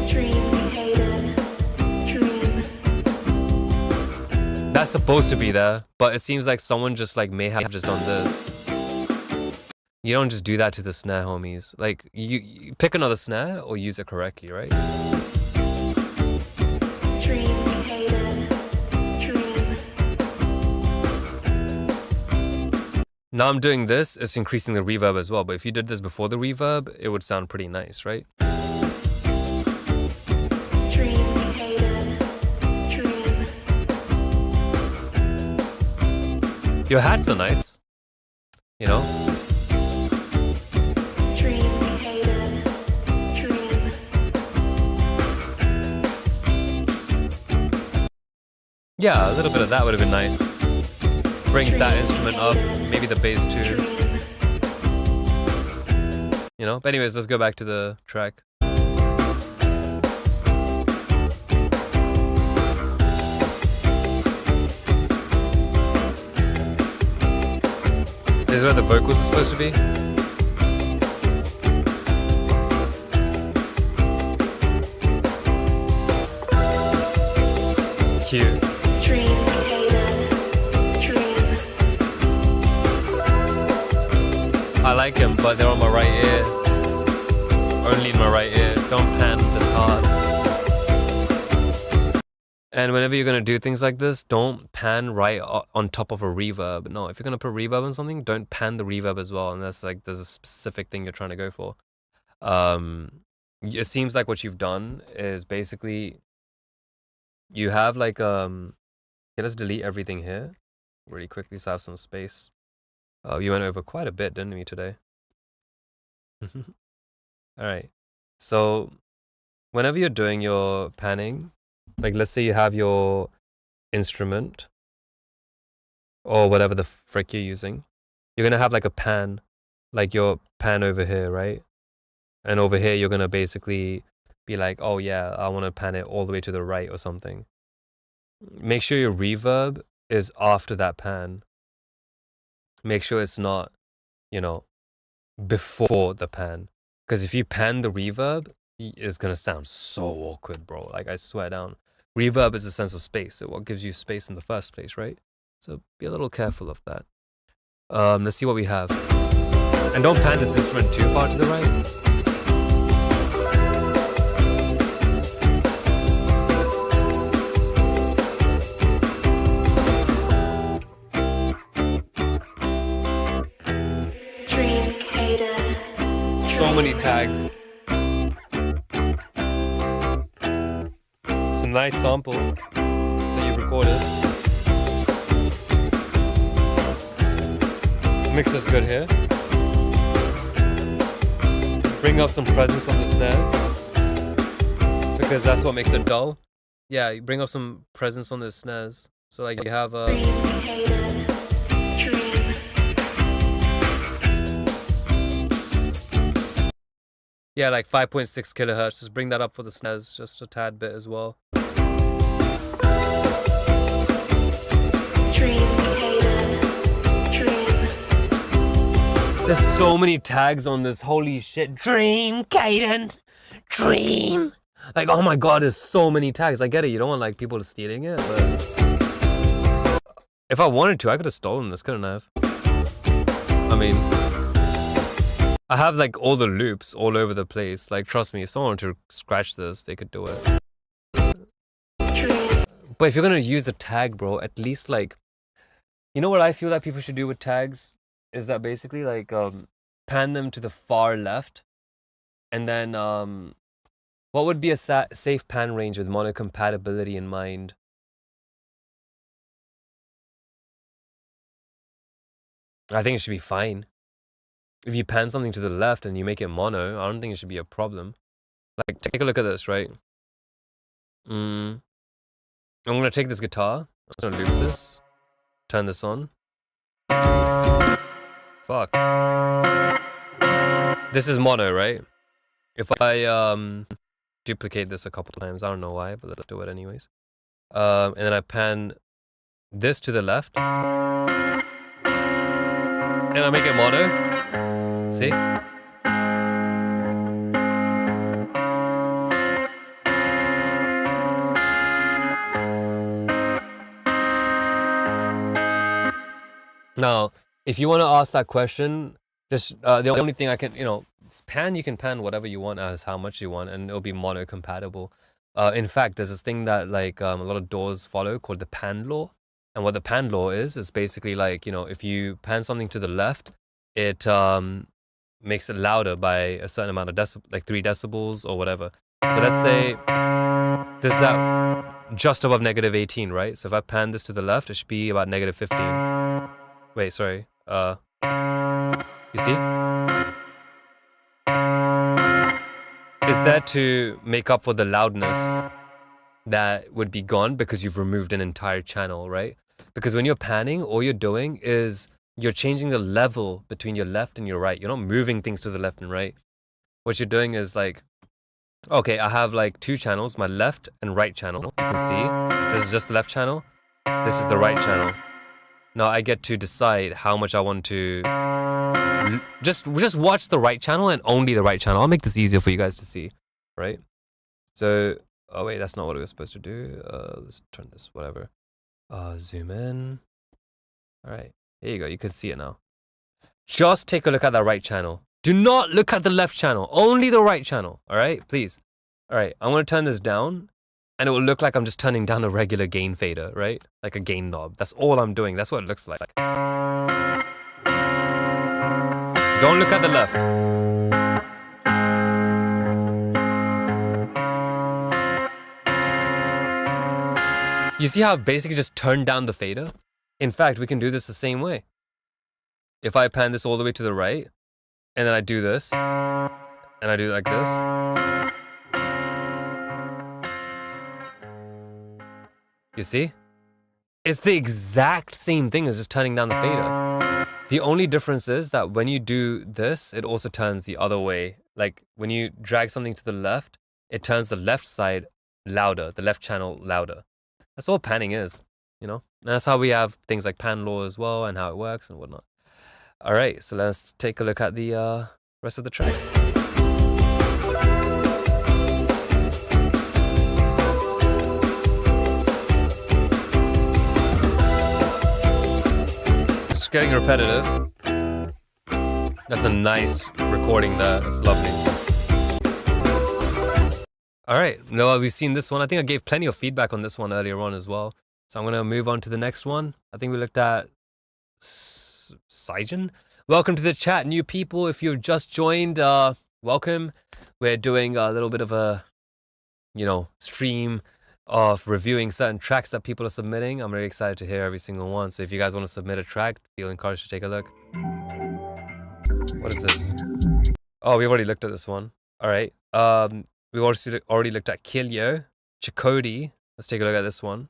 Dream, hater, dream. That's supposed to be there, but it seems like someone just, like, may have just done this. You don't just do that to the snare, homies. Like, you pick another snare or use it correctly, right? Dream, hater, dream. Now I'm doing this, it's increasing the reverb as well, but if you did this before the reverb, it would sound pretty nice, right? Dream, hater, dream. Your hats are nice, you know? Dream, hater, dream. Yeah, a little bit of that would have been nice. Bring that instrument up, maybe the bass too. Dream. You know? But anyways, let's go back to the track. This is where the vocals are supposed to be. Cute. Dream, hater, dream. I like them, but they're on my right ear. Only in my right ear. Don't pan this hard. And whenever you're going to do things like this, don't pan right on top of a reverb. No, if you're going to put reverb on something, don't pan the reverb as well. Unless, like, there's a specific thing you're trying to go for. It seems like what you've done is basically... You have, like, okay, let's delete everything here really quickly so I have some space. We went over quite a bit, didn't we, today? Alright, so whenever you're doing your panning, like, let's say you have your instrument or whatever the frick you're using, you're gonna have, like, a pan, like your pan over here, right? And over here you're gonna basically be like, oh yeah, I want to pan it all the way to the right or something. Make sure your reverb is after that pan. Make sure it's not, you know, before the pan. Because if you pan the reverb, it's going to sound so awkward, bro. Like, I swear down. Reverb is a sense of space. So what gives you space in the first place, right? So be a little careful of that. Let's see what we have. And don't pan this instrument too far to the right. So many tags. It's a nice sample that you recorded. Mix is good here. Bring up some presence on the snares, because that's what makes it dull. yeah, you bring up some presence on the snares. So like you have Dream, hated, dream, yeah, like 5.6 kilohertz. Just bring that up for the snares just a tad bit as well. dream, hated, dream, There's so many tags on this. Holy shit. Dream, Caden. Dream. Like, oh my god, there's so many tags. I get it. You don't want like people stealing it, but if I wanted to, I could have stolen this, couldn't I have? I mean, I have like all the loops all over the place. Like, trust me, if someone wanted to scratch this, they could do it. dream, But if you're gonna use a tag, bro, at least like, you know what I feel that people should do with tags is that basically like pan them to the far left, and then what would be a safe pan range with mono compatibility in mind? I think it should be fine. If you pan something to the left and you make it mono, I don't think it should be a problem. Like, take a look at this, right? I'm gonna take this guitar, I'm gonna loop this, turn this on. Fuck. This is mono, right? If I duplicate this a couple times, I don't know why, but let's do it anyways. And then I pan this to the left, and I make it mono. See? Now, if you want to ask that question, just the only thing I can, pan, you can pan whatever you want as how much you want, and it'll be mono compatible. In fact, there's this thing that like a lot of DAWs follow called the pan law. And what the pan law is basically like, if you pan something to the left, it makes it louder by a certain amount of like 3 decibels or whatever. So let's say this is at just above -18, right? So if I pan this to the left, it should be about -15. Wait, sorry. You see? Is that to make up for the loudness that would be gone because you've removed an entire channel, right? Because when you're panning, all you're doing is you're changing the level between your left and your right. You're not moving things to the left and right. What you're doing is like, okay, I have like 2 channels, my left and right channel. You can see, this is just the left channel. This is the right channel. Now I get to decide how much I want to just watch the right channel and only the right channel. I'll make this easier for you guys to see, right? So, oh wait, that's not what we were supposed to do. Let's turn this, whatever. Zoom in. All right, here you go. You can see it now. Just take a look at that right channel. Do not look at the left channel. Only the right channel. All right, please. All right, I'm gonna turn this down, and it will look like I'm just turning down a regular gain fader, right? Like a gain knob. That's all I'm doing. That's what it looks like. Don't look at the left. You see how I've basically just turned down the fader? In fact, we can do this the same way. If I pan this all the way to the right, and then I do this, and I do it like this. You see? It's the exact same thing as just turning down the fader. The only difference is that when you do this, it also turns the other way. Like when you drag something to the left, it turns the left side louder, the left channel louder. That's all panning is, And that's how we have things like pan law as well and how it works and whatnot. All right, so let's take a look at the rest of the track. It's getting repetitive. That's a nice recording there. That's lovely. All right, no, we've seen this one. I think I gave plenty of feedback on this one earlier on as well. So I'm going to move on to the next one. I think we looked at Saijan. Welcome to the chat, new people. If you've just joined, welcome. We're doing a little bit of a, stream of reviewing certain tracks that people are submitting. I'm really excited to hear every single one. So if you guys want to submit a track, feel encouraged to take a look. What is this? Oh, we've already looked at this one. All right. We've already looked at Kilyo, Chakoti, Let's take a look at this one.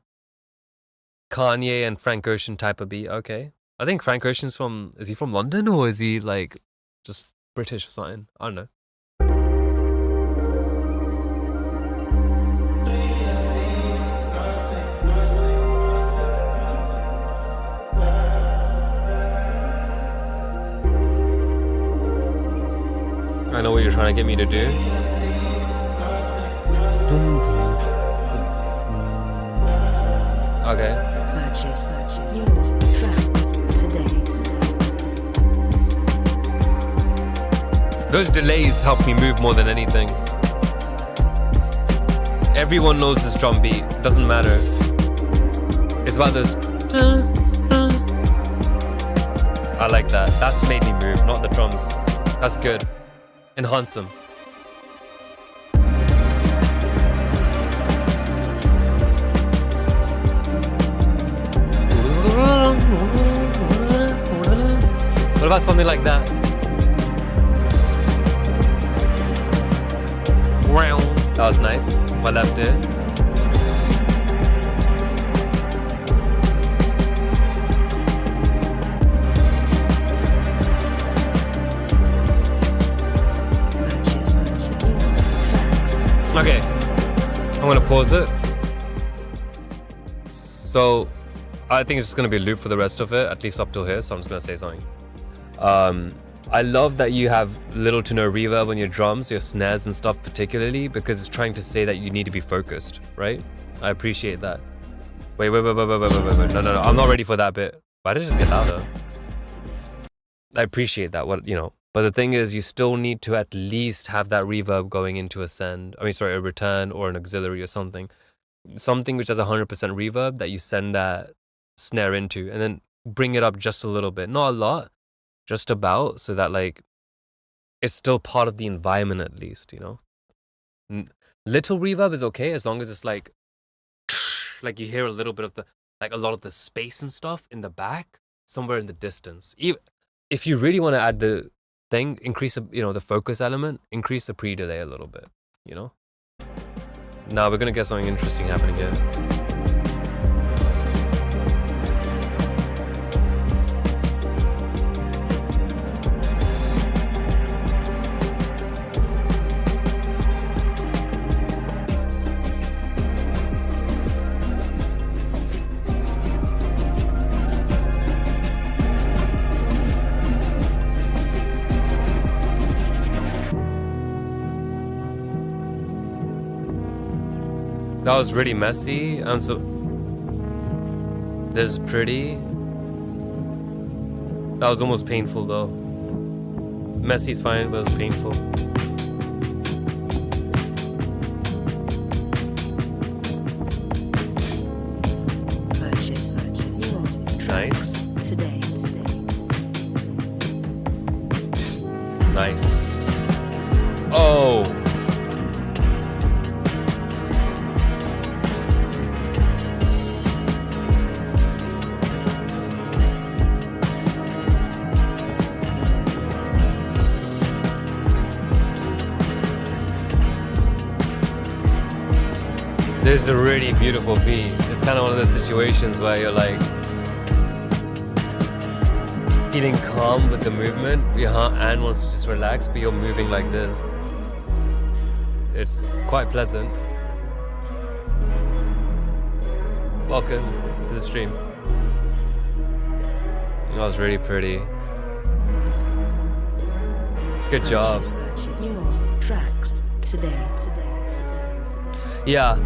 Kanye and Frank Ocean type of beat. Okay. I think Frank Ocean's from, is he from London or is he like just British or something? I don't know. I know what you're trying to get me to do. Okay. Purchase your tracks today. Those delays help me move more than anything. Everyone knows this drum beat. Doesn't matter. It's about this. I like that. That's made me move, not the drums. That's good. Enhance them. What about something like that? Wow. That was nice. My left ear. Purchase your tracks. Okay. I'm gonna pause it. So I think it's just gonna be a loop for the rest of it, at least up till here, so I'm just gonna say something. I love that you have little to no reverb on your drums, your snares and stuff particularly, because it's trying to say that you need to be focused, right? I appreciate that. Wait. No. I'm not ready for that bit. Why did it just get louder? I appreciate that, but the thing is, you still need to at least have that reverb going into a return or an auxiliary or something. Something which has 100% reverb that you send that snare into, and then bring it up just a little bit. Not a lot, just about, so that like it's still part of the environment at least, Little reverb is okay as long as it's like you hear a little bit of a lot of the space and stuff in the back, somewhere in the distance. If you really want to add the thing, increase the focus element, increase the pre-delay a little bit, Now we're gonna get something interesting happening here. That was really messy, and so this is pretty. That was almost painful though. Messy's fine, but it was painful. Purchase your Nice. tracks today. Nice. Oh! This is a really beautiful beat. It's kind of one of those situations where you're like feeling calm with the movement. Your hand wants to just relax, but you're moving like this. It's quite pleasant. Welcome to the stream. That was really pretty. Good job. Purchase your tracks today. Yeah.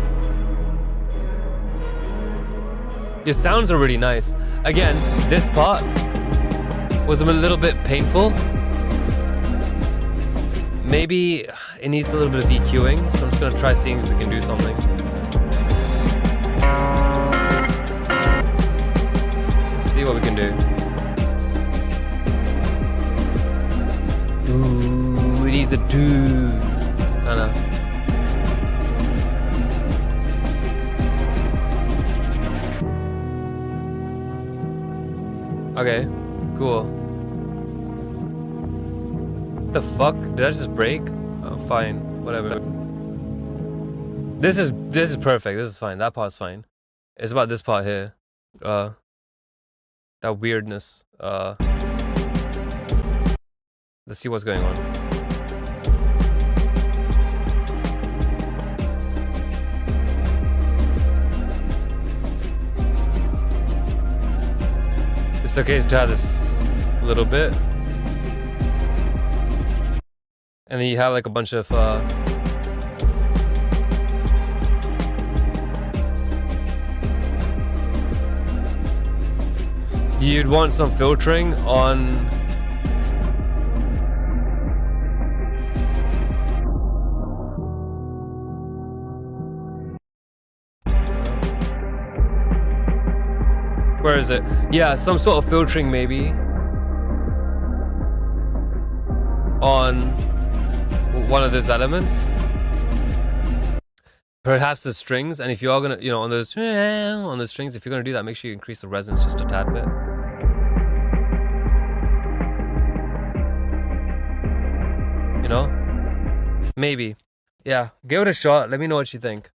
Your sounds are really nice. Again, this part was a little bit painful. Maybe it needs a little bit of EQing, so I'm just gonna try seeing if we can do something. Let's see what we can do. Ooh, it needs a do. Kinda. Okay, cool. The fuck? Did I just break? Oh, fine. Whatever. This is perfect. This is fine. That part's fine. It's about this part here. That weirdness. Let's see what's going on. It's okay to have this little bit. And then you have like a bunch of you'd want some filtering on where is it? Yeah, some sort of filtering maybe on one of those elements. Perhaps the strings, and if you are gonna, you know, on those strings, if you're gonna do that, make sure you increase the resonance just a tad bit. You know? Maybe. Yeah, give it a shot. Let me know what you think.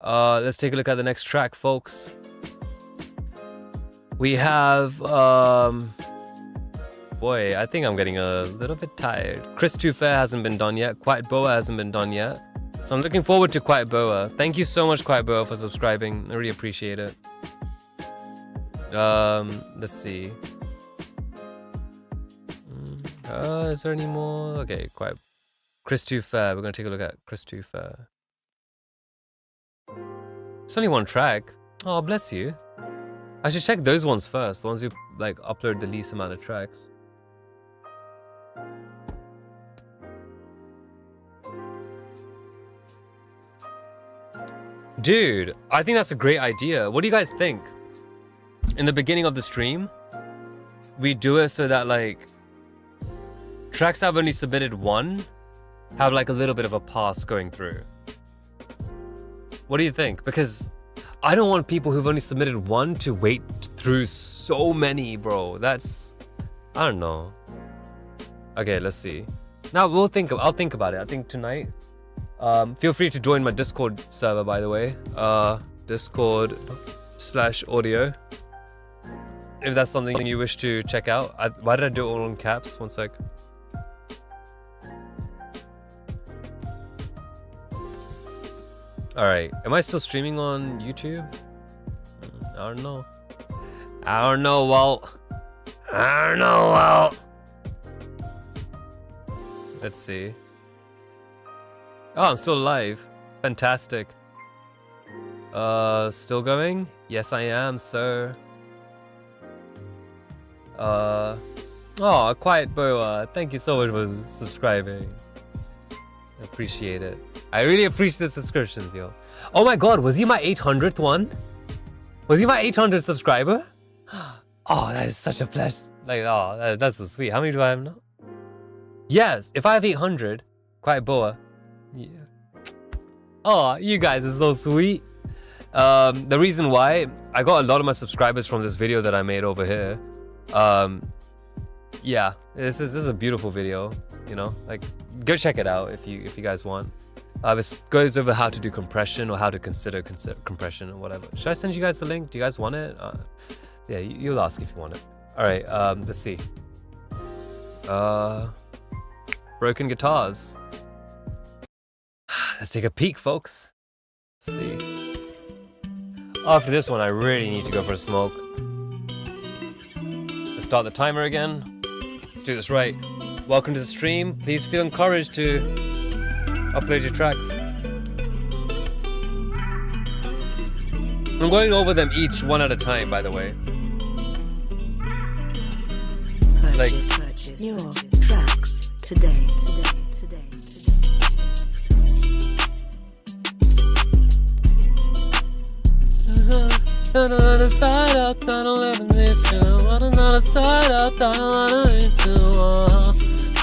Let's take a look at the next track, folks. We have, boy, I think I'm getting a little bit tired. Chris Too Fair hasn't been done yet. Quiet Boa hasn't been done yet. So I'm looking forward to Quiet Boa. Thank you so much, Quiet Boa, for subscribing. I really appreciate it. Let's see. Is there any more? Okay, Quiet. Chris Too Fair. We're gonna take a look at Chris Too Fair. It's only one track. Oh, bless you. I should check those ones first. The ones who like upload the least amount of tracks. Dude, I think that's a great idea. What do you guys think? In the beginning of the stream, we do it so that like tracks I've only submitted one have like a little bit of a pass going through. What do you think? Because I don't want people who've only submitted one to wait through so many, bro. That's, I don't know. Okay, let's see. Now I'll think about it. I think tonight. Feel free to join my Discord server, by the way. Discord/audio. If that's something you wish to check out. Why did I do it all in caps? One sec. Alright, am I still streaming on YouTube? I don't know. Walt. Let's see. Oh, I'm still alive. Fantastic. Still going? Yes, I am, sir. Oh, Quiet Boa. Thank you so much for subscribing. I appreciate it. I really appreciate the subscriptions, yo. Oh my god, was he my 800th one? Was he my 800th subscriber? Oh, that is such a pleasure. Like, oh, that's so sweet. How many do I have now? Yes, if I have 800, Quiet Boa. Yeah. Oh, you guys are so sweet. The reason why I got a lot of my subscribers from this video that I made over here. Yeah, this is a beautiful video. You know, like go check it out if you guys want. This goes over how to do compression or how to consider compression or whatever. Should I send you guys the link? Do you guys want it? Yeah, you'll ask if you want it. All right, let's see. Broken guitars. Let's take a peek, folks. Let's see. After this one, I really need to go for a smoke. Let's start the timer again. Let's do this right. Welcome to the stream. Please feel encouraged to upload your tracks. I'm going over them each one at a time, by the way. Like, Purchase your tracks today. another side out, I don't live in this you. On another side out, I don't wanna hit you.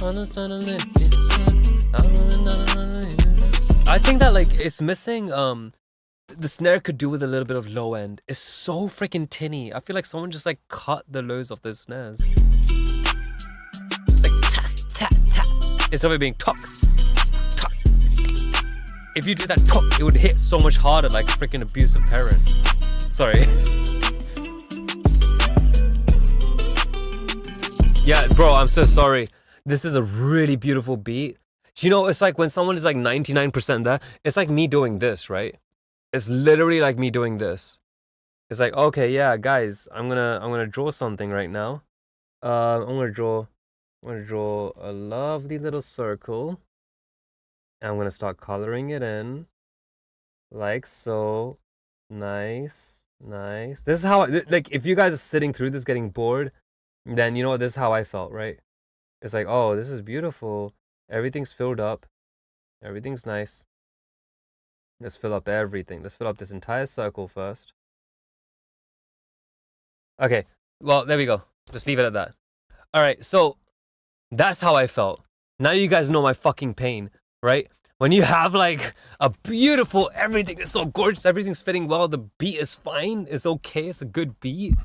On the side of this I think that like it's missing the snare could do with a little bit of low end. It's so freaking tinny. I feel like someone just like cut the lows off those snares. Like tap tap tap instead of it being tuck tuck. if you did that tok, it would hit so much harder like a freaking abusive parent. Sorry. Yeah, bro, I'm so sorry. This is a really beautiful beat. You know, it's like when someone is like 99% there, it's like me doing this, right? It's literally like me doing this. It's like, okay, yeah, guys, I'm gonna draw something right now. I'm gonna draw a lovely little circle. And I'm gonna start coloring it in. Like so. Nice. Nice. This is how, like, if you guys are sitting through this getting bored, then you know this is how I felt, right? It's like, oh, this is beautiful. Everything's filled up. Everything's nice. Let's fill up everything. Let's fill up this entire circle first. Okay, well, there we go. Just leave it at that. All right, so that's how I felt. Now you guys know my fucking pain, right? When you have like a beautiful, everything is so gorgeous, everything's fitting well, the beat is fine, it's okay, it's a good beat.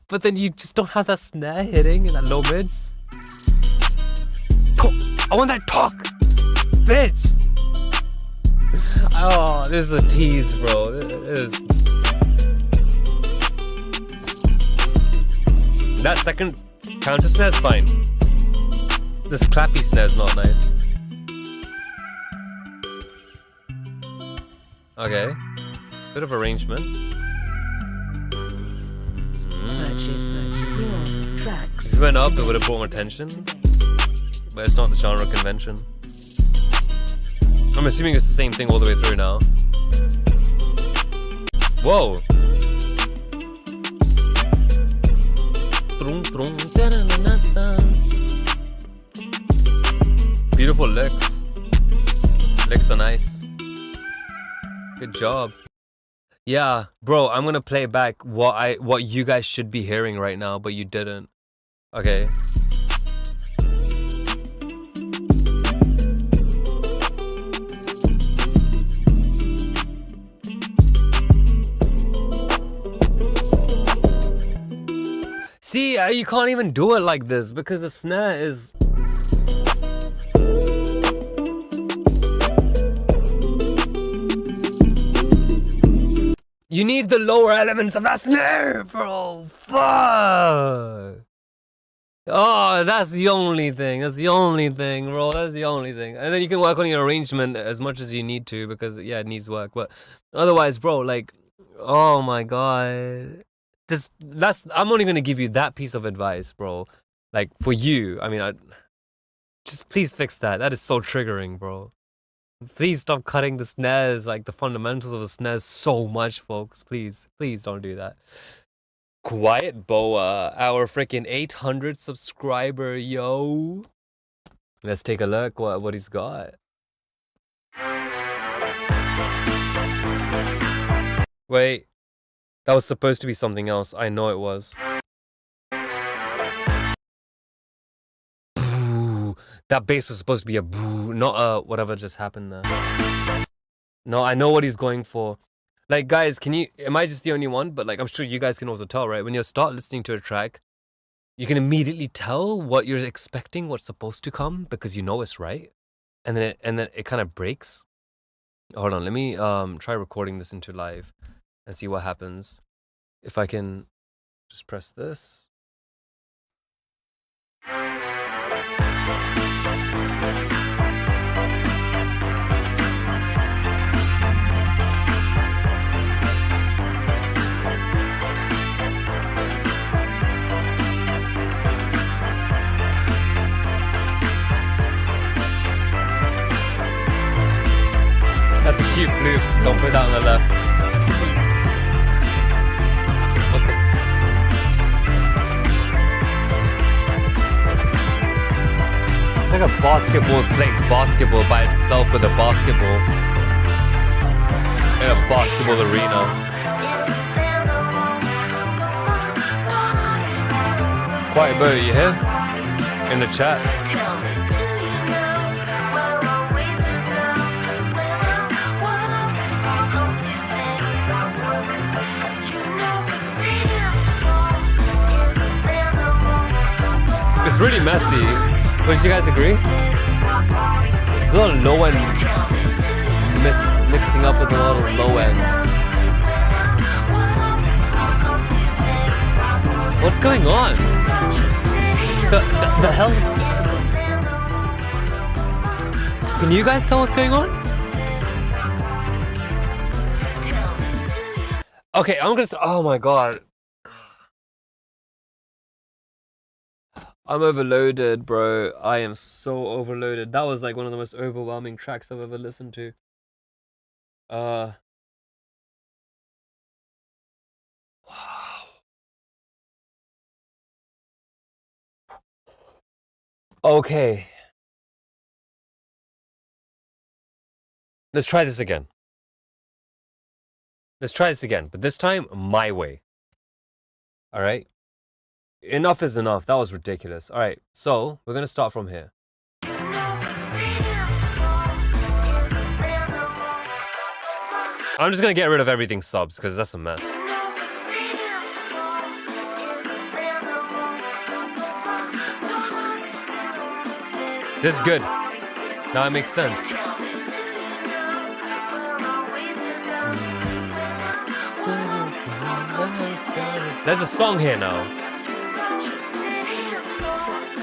But then you just don't have that snare hitting in that low mids. I want that talk, bitch. Oh, this is a tease, bro. That second counter snare is fine. This clappy snare is not nice. Okay, it's a bit of arrangement. Purchase your tracks. If it went up, it would have brought more attention. But it's not the genre convention. I'm assuming it's the same thing all the way through now. Whoa! Beautiful licks. Licks are nice. Good job. Yeah, bro, I'm gonna play back what you guys should be hearing right now, but you didn't. Okay. See, you can't even do it like this because the snare is... You need the lower elements of that snare, bro. Fuck. Oh, that's the only thing. That's the only thing, bro. That's the only thing. And then you can work on your arrangement as much as you need to because, yeah, it needs work. But otherwise, bro, like, oh my God. I'm only gonna give you that piece of advice, bro. Like for you, I mean, just please fix that. That is so triggering, bro. Please stop cutting the snares, like the fundamentals of the snares, so much, folks. Please don't do that. Quiet Boa, our freaking 800 subscriber, yo. Let's take a look what he's got. Wait. That was supposed to be something else. I know it was. Boo. That bass was supposed to be a boo, not a whatever just happened there. No, I know what he's going for. Like, guys, am I just the only one? But like, I'm sure you guys can also tell, right? When you start listening to a track, you can immediately tell what you're expecting, what's supposed to come, because you know it's right. And then it kind of breaks. Hold on, let me try recording this into live and see what happens. If I can just press this. That's a cute flute. Don't put that on the left. What the? It's like a basketball's playing basketball by itself with a basketball in a basketball arena. Quiet Bo, you here? In the chat. It's really messy. Wouldn't you guys agree? It's a little low and mixing up with a lot of low end. What's going on? The hell? Can you guys tell what's going on? Okay, I'm gonna. Oh my god. I'm overloaded, bro. I am so overloaded. That was like one of the most overwhelming tracks I've ever listened to. Wow. Okay. Let's try this again. Let's try this again, but this time my way. All right? Enough is enough. That was ridiculous. All right, so we're going to start from here. I'm just going to get rid of everything subs because that's a mess. This is good. Now it makes sense. There's a song here now.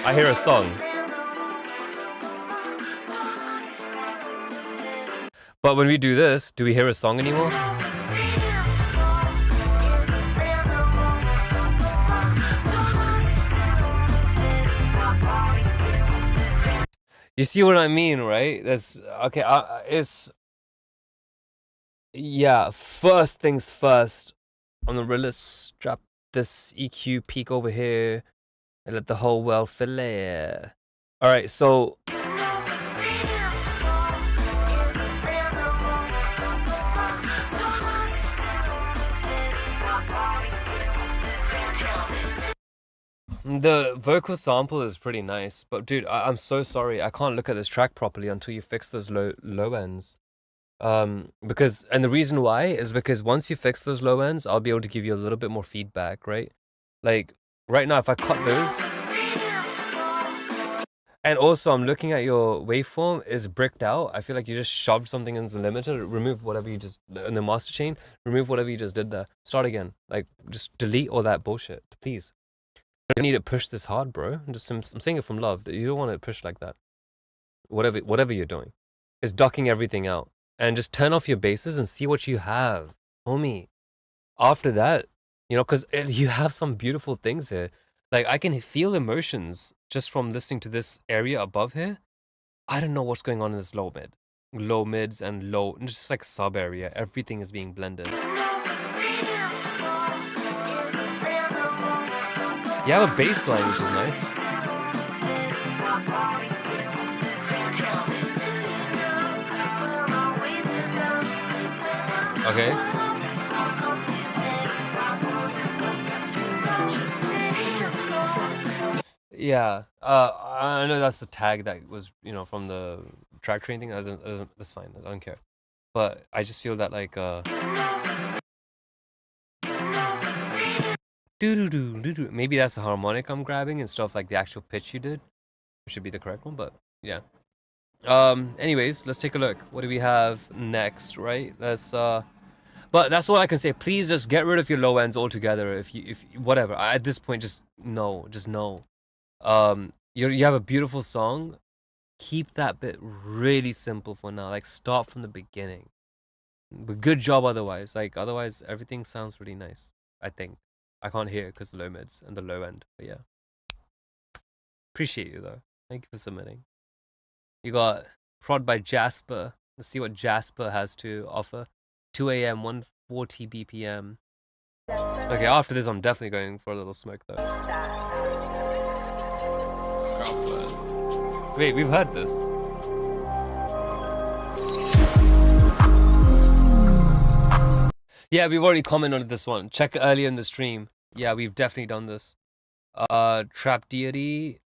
I hear a song. But when we do this, do we hear a song anymore? You see what I mean, right? There's okay. It's yeah. First things first. On the realist, strap this EQ peak over here, and let the whole world fill it. All right, so. The vocal sample is pretty nice, but dude, I'm so sorry. I can't look at this track properly until you fix those low ends. Because, and the reason why is because once you fix those low ends, I'll be able to give you a little bit more feedback, right? Like, right now, if I cut those, and also I'm looking at your waveform is bricked out. I feel like you just shoved something in the limiter, remove whatever you just, in the master chain, remove whatever you just did there. Start again. Like, just delete all that bullshit, please. You don't need to push this hard, bro. I'm saying it from love. You don't want it pushed like that. Whatever you're doing. It's ducking everything out. And just turn off your basses and see what you have, homie. After that, you know, because you have some beautiful things here. Like, I can feel emotions just from listening to this area above here. I don't know what's going on in this low mid. Low mids and low, just like sub area. Everything is being blended. You have a bass line, which is nice. Okay. Yeah. I know that's the tag that was, you know, from the track train thing. That's fine. I don't care. But I just feel that like doo-doo-doo-doo-doo. Maybe that's the harmonic I'm grabbing instead of like the actual pitch you did. Which should be the correct one, but yeah. Anyways, let's take a look. What do we have next, right? But that's all I can say. Please just get rid of your low ends altogether. If whatever. At this point, just no. You have a beautiful song. Keep that bit really simple for now. Like, start from the beginning. But good job otherwise. Like, otherwise, everything sounds really nice, I think. I can't hear it because the low mids and the low end. But yeah. Appreciate you, though. Thank you for submitting. You got prod by Jasper. Let's see what Jasper has to offer. 2 a.m., 140 BPM. Okay, after this, I'm definitely going for a little smoke, though. Wait, we've heard this. Yeah, we've already commented on this one. Check earlier in the stream. Yeah, we've definitely done this. Trap Deity.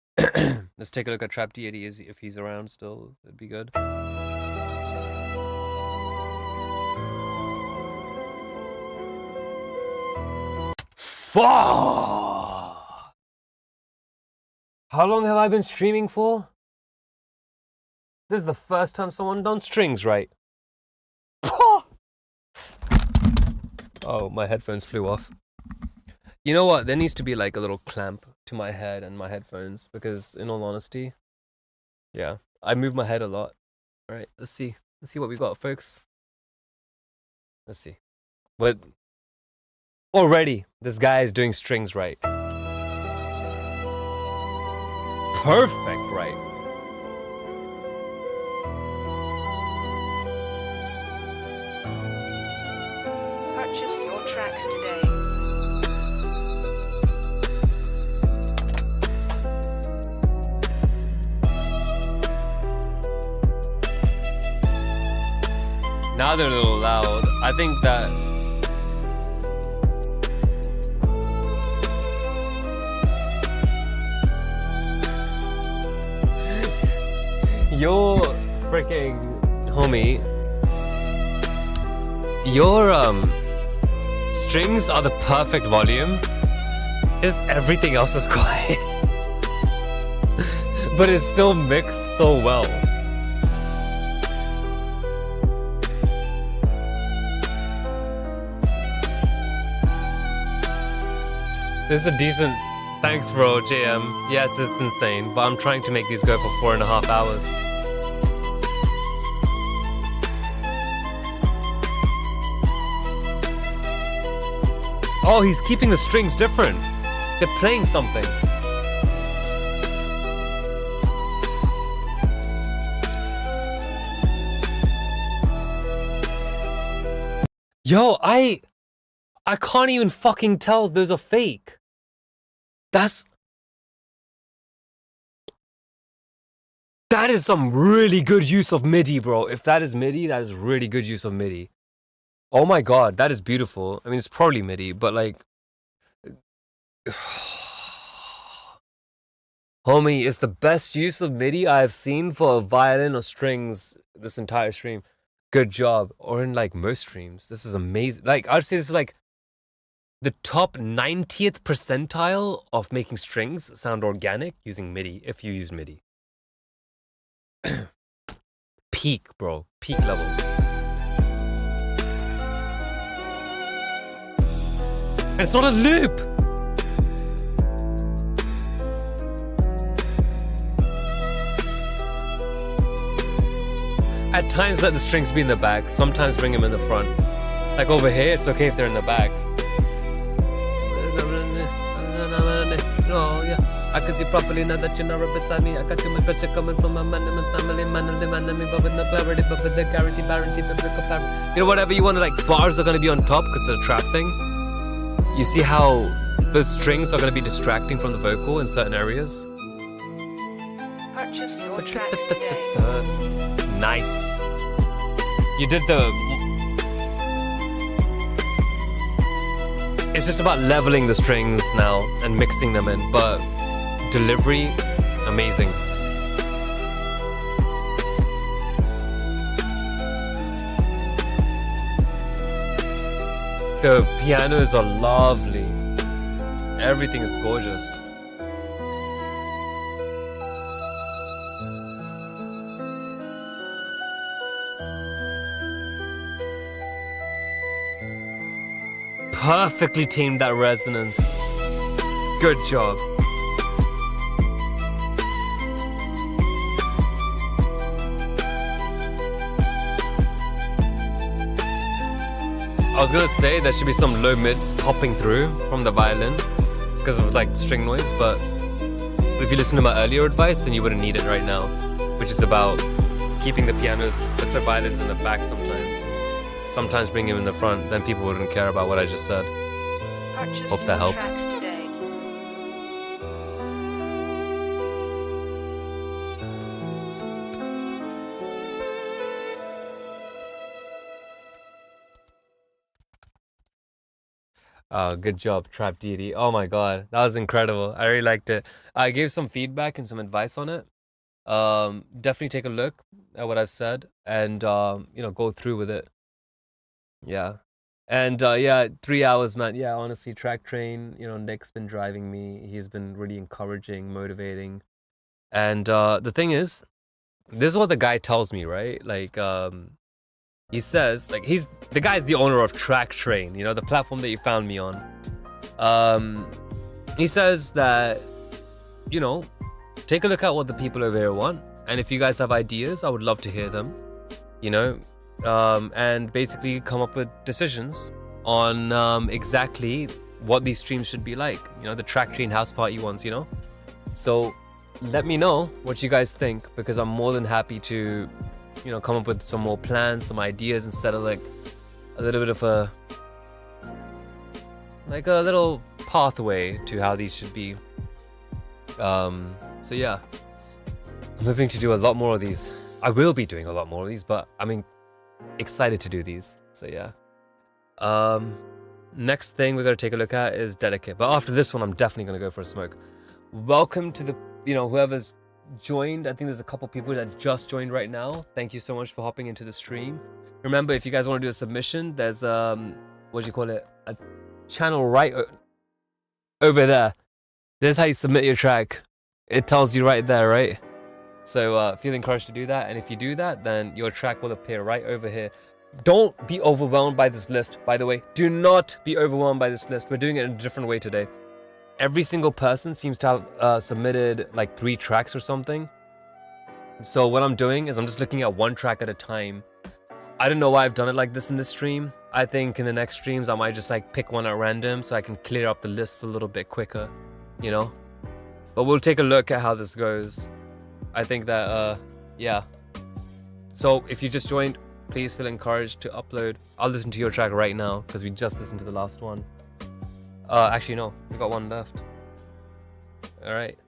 Let's take a look at Trap Deity if he's around still. That'd be good. Fuck! How long have I been streaming for? This is the first time someone done strings right. Oh, my headphones flew off. You know what? There needs to be like a little clamp to my head and my headphones because, in all honesty, yeah, I move my head a lot. All right, let's see. Let's see what we got, folks. Let's see. But already, this guy is doing strings right. Perfect, right? Purchase your tracks today. Now they're a little loud. I think that your freaking homie, your strings are the perfect volume. Just everything else is quiet. But it's still mixed so well. This is a decent. Thanks, bro, JM. Yes, it's insane, but I'm trying to make these go for 4.5 hours. Oh, he's keeping the strings different. They're playing something. Yo, I can't even fucking tell those are fake. That is some really good use of MIDI, bro. If that is MIDI, that is really good use of MIDI. Oh my god, that is beautiful. I mean, it's probably MIDI, but like... Homie, it's the best use of MIDI I have seen for a violin or strings this entire stream. Good job. Or in like most streams. This is amazing. Like, I'd say this is like the top 90th percentile of making strings sound organic using MIDI, if you use MIDI. Peak, bro. Peak levels. And it's not a loop! At times let the strings be in the back, sometimes bring them in the front. Like over here, it's okay if they're in the back. Oh yeah, I can see properly now that you're not right beside me. I got too much pressure coming from my man and my family, man and the man and me, but with no clarity, but with the guarantee, biblical parity. You know, whatever you want to, like, bars are gonna be on top because it's a trap thing. You see how those strings are gonna be distracting from the vocal in certain areas? Purchase your tracks today. Nice. You did the... It's just about leveling the strings now and mixing them in, but delivery, amazing. The pianos are lovely. Everything is gorgeous. Perfectly tamed that resonance. Good job. I was gonna say there should be some low mids popping through from the violin because of like string noise, but if you listen to my earlier advice, then you wouldn't need it right now, which is about keeping the pianos, let's say violins in the back sometimes bring him in the front, then people wouldn't care about what I just said. Purchase Hope that your helps. tracks today. Oh, good job, Trap Deity. Oh my god, that was incredible. I really liked it. I gave some feedback and some advice on it. Definitely take a look at what I've said and go through with it. Yeah. And yeah, 3 hours, man. Yeah, honestly, Track Train, Nick's been driving me. He's been really encouraging, motivating. And the thing is, this is what the guy tells me, right? Like, he says, like, the guy's the owner of Track Train, you know, the platform that you found me on. He says that, you know, take a look at what the people over here want, and if you guys have ideas, I would love to hear them, you know, and basically come up with decisions on exactly what these streams should be like, you know, the Track Train house party ones, you know. So let me know what you guys think, because I'm more than happy to, you know, come up with some more plans, some ideas, instead of like a little bit of a little pathway to how these should be. So yeah, I'm hoping to do a lot more of these. I will be doing a lot more of these, but I'm excited to do these. So yeah. Next thing we're going to take a look at is Delicate, but after this one I'm definitely going to go for a smoke. Welcome to the, you know, whoever's joined. I think there's a couple people that just joined right now. Thank you so much for hopping into the stream. Remember, if you guys want to do a submission, there's what do you call it, a channel right over there. This is how you submit your track. It tells you right there, right? So feel encouraged to do that, and if you do that, then your track will appear right over here. Don't be overwhelmed by this list, by the way. Do not be overwhelmed by this list. We're doing it in a different way today. Every single person seems to have submitted like 3 tracks or something. So what I'm doing is I'm just looking at one track at a time. I don't know why I've done it like this in this stream. I think in the next streams I might just like pick one at random so I can clear up the lists a little bit quicker, you know. But we'll take a look at how this goes. I think that yeah. So if you just joined, please feel encouraged to upload. I'll listen to your track right now because we just listened to the last one. Actually no, we got one left. Alright.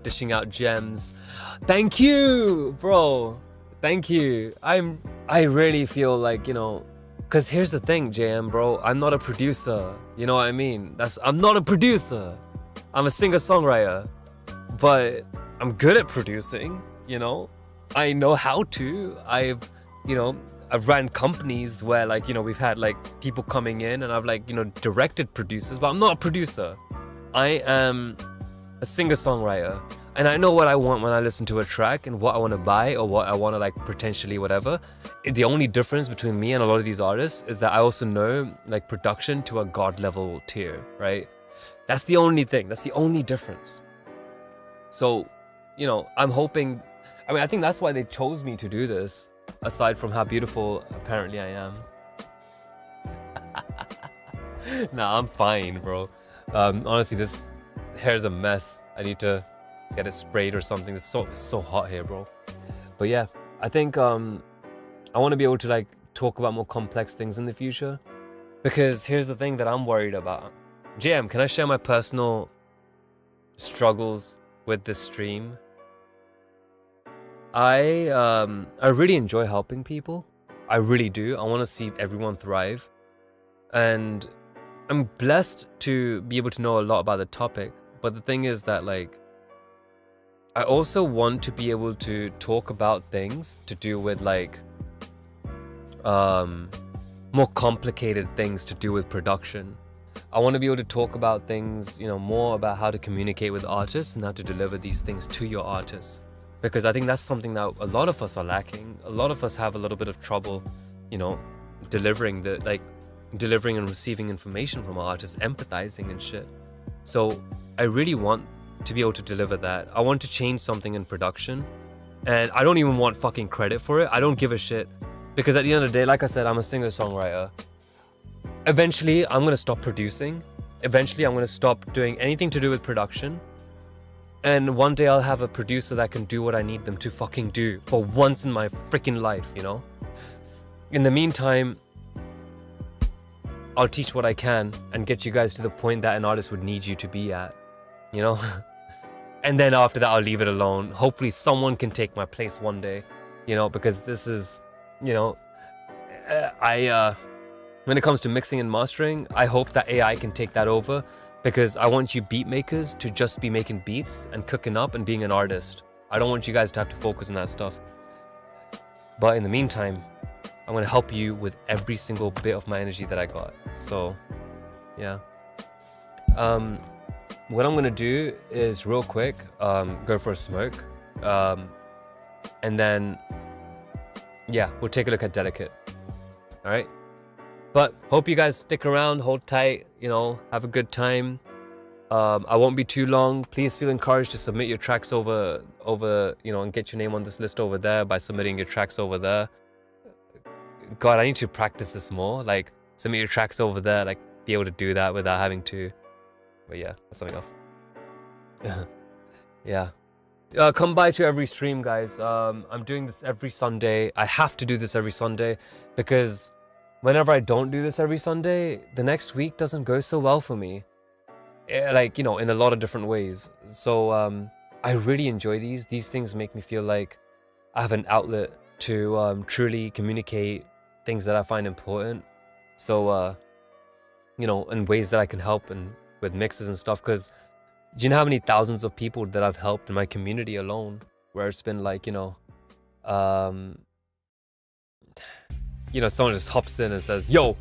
Dishing out gems. Thank you, bro. Thank you. I really feel like, you know, because here's the thing, JM, bro. I'm not a producer. You know what I mean? I'm not a producer. I'm a singer-songwriter. But I'm good at producing, you know? I know how to. I've ran companies where, like, you know, we've had like people coming in and I've like, you know, directed producers, but I'm not a producer. I am a singer-songwriter. And I know what I want when I listen to a track and what I want to buy or what I want to like potentially whatever. The only difference between me and a lot of these artists is that I also know like production to a god level tier, right? That's the only thing. That's the only difference. So, you know, I'm hoping, I mean, I think that's why they chose me to do this, aside from how beautiful apparently I am. Nah, I'm fine, bro. Honestly, this hair's a mess. I need to get it sprayed or something. It's so hot here, bro. But yeah, I think I want to be able to like talk about more complex things in the future, because here's the thing that I'm worried about. JM, can I share my personal struggles with this stream? I really enjoy helping people. I really do. I want to see everyone thrive, and I'm blessed to be able to know a lot about the topic. But the thing is that, like, I also want to be able to talk about things to do with like more complicated things to do with production. I want to be able to talk about things, you know, more about how to communicate with artists and how to deliver these things to your artists, because I think that's something that a lot of us are lacking. A lot of us have a little bit of trouble, you know, delivering and receiving information from our artists, empathizing and shit. So I really want to be able to deliver that. I want to change something in production, and I don't even want fucking credit for it. I don't give a shit, because at the end of the day, like I said, I'm a singer-songwriter. Eventually, I'm gonna stop producing. Eventually, I'm gonna stop doing anything to do with production. And one day I'll have a producer that can do what I need them to fucking do for once in my freaking life, you know? In the meantime, I'll teach what I can and get you guys to the point that an artist would need you to be at, you know? And then after that, I'll leave it alone. Hopefully someone can take my place one day, you know, because this is, you know, when it comes to mixing and mastering, I hope that AI can take that over, because I want you beat makers to just be making beats and cooking up and being an artist. I don't want you guys to have to focus on that stuff. But in the meantime, I'm going to help you with every single bit of my energy that I got. So, yeah. What I'm going to do is real quick, go for a smoke. And then yeah, we'll take a look at Delicate. All right. But hope you guys stick around, hold tight, you know, have a good time. I won't be too long. Please feel encouraged to submit your tracks over, you know, and get your name on this list over there by submitting your tracks over there. God, I need to practice this more. Like, submit your tracks over there, like, be able to do that without having to. But yeah, that's something else. Yeah. Come by to every stream, guys. I'm doing this every Sunday. I have to do this every Sunday because whenever I don't do this every Sunday, the next week doesn't go so well for me. Like, you know, in a lot of different ways. So I really enjoy these. These things make me feel like I have an outlet to truly communicate things that I find important. So, you know, in ways that I can help and with mixes and stuff. Because do you know how many thousands of people that I've helped in my community alone? Where it's been like, you know, someone just hops in and says, "Yo,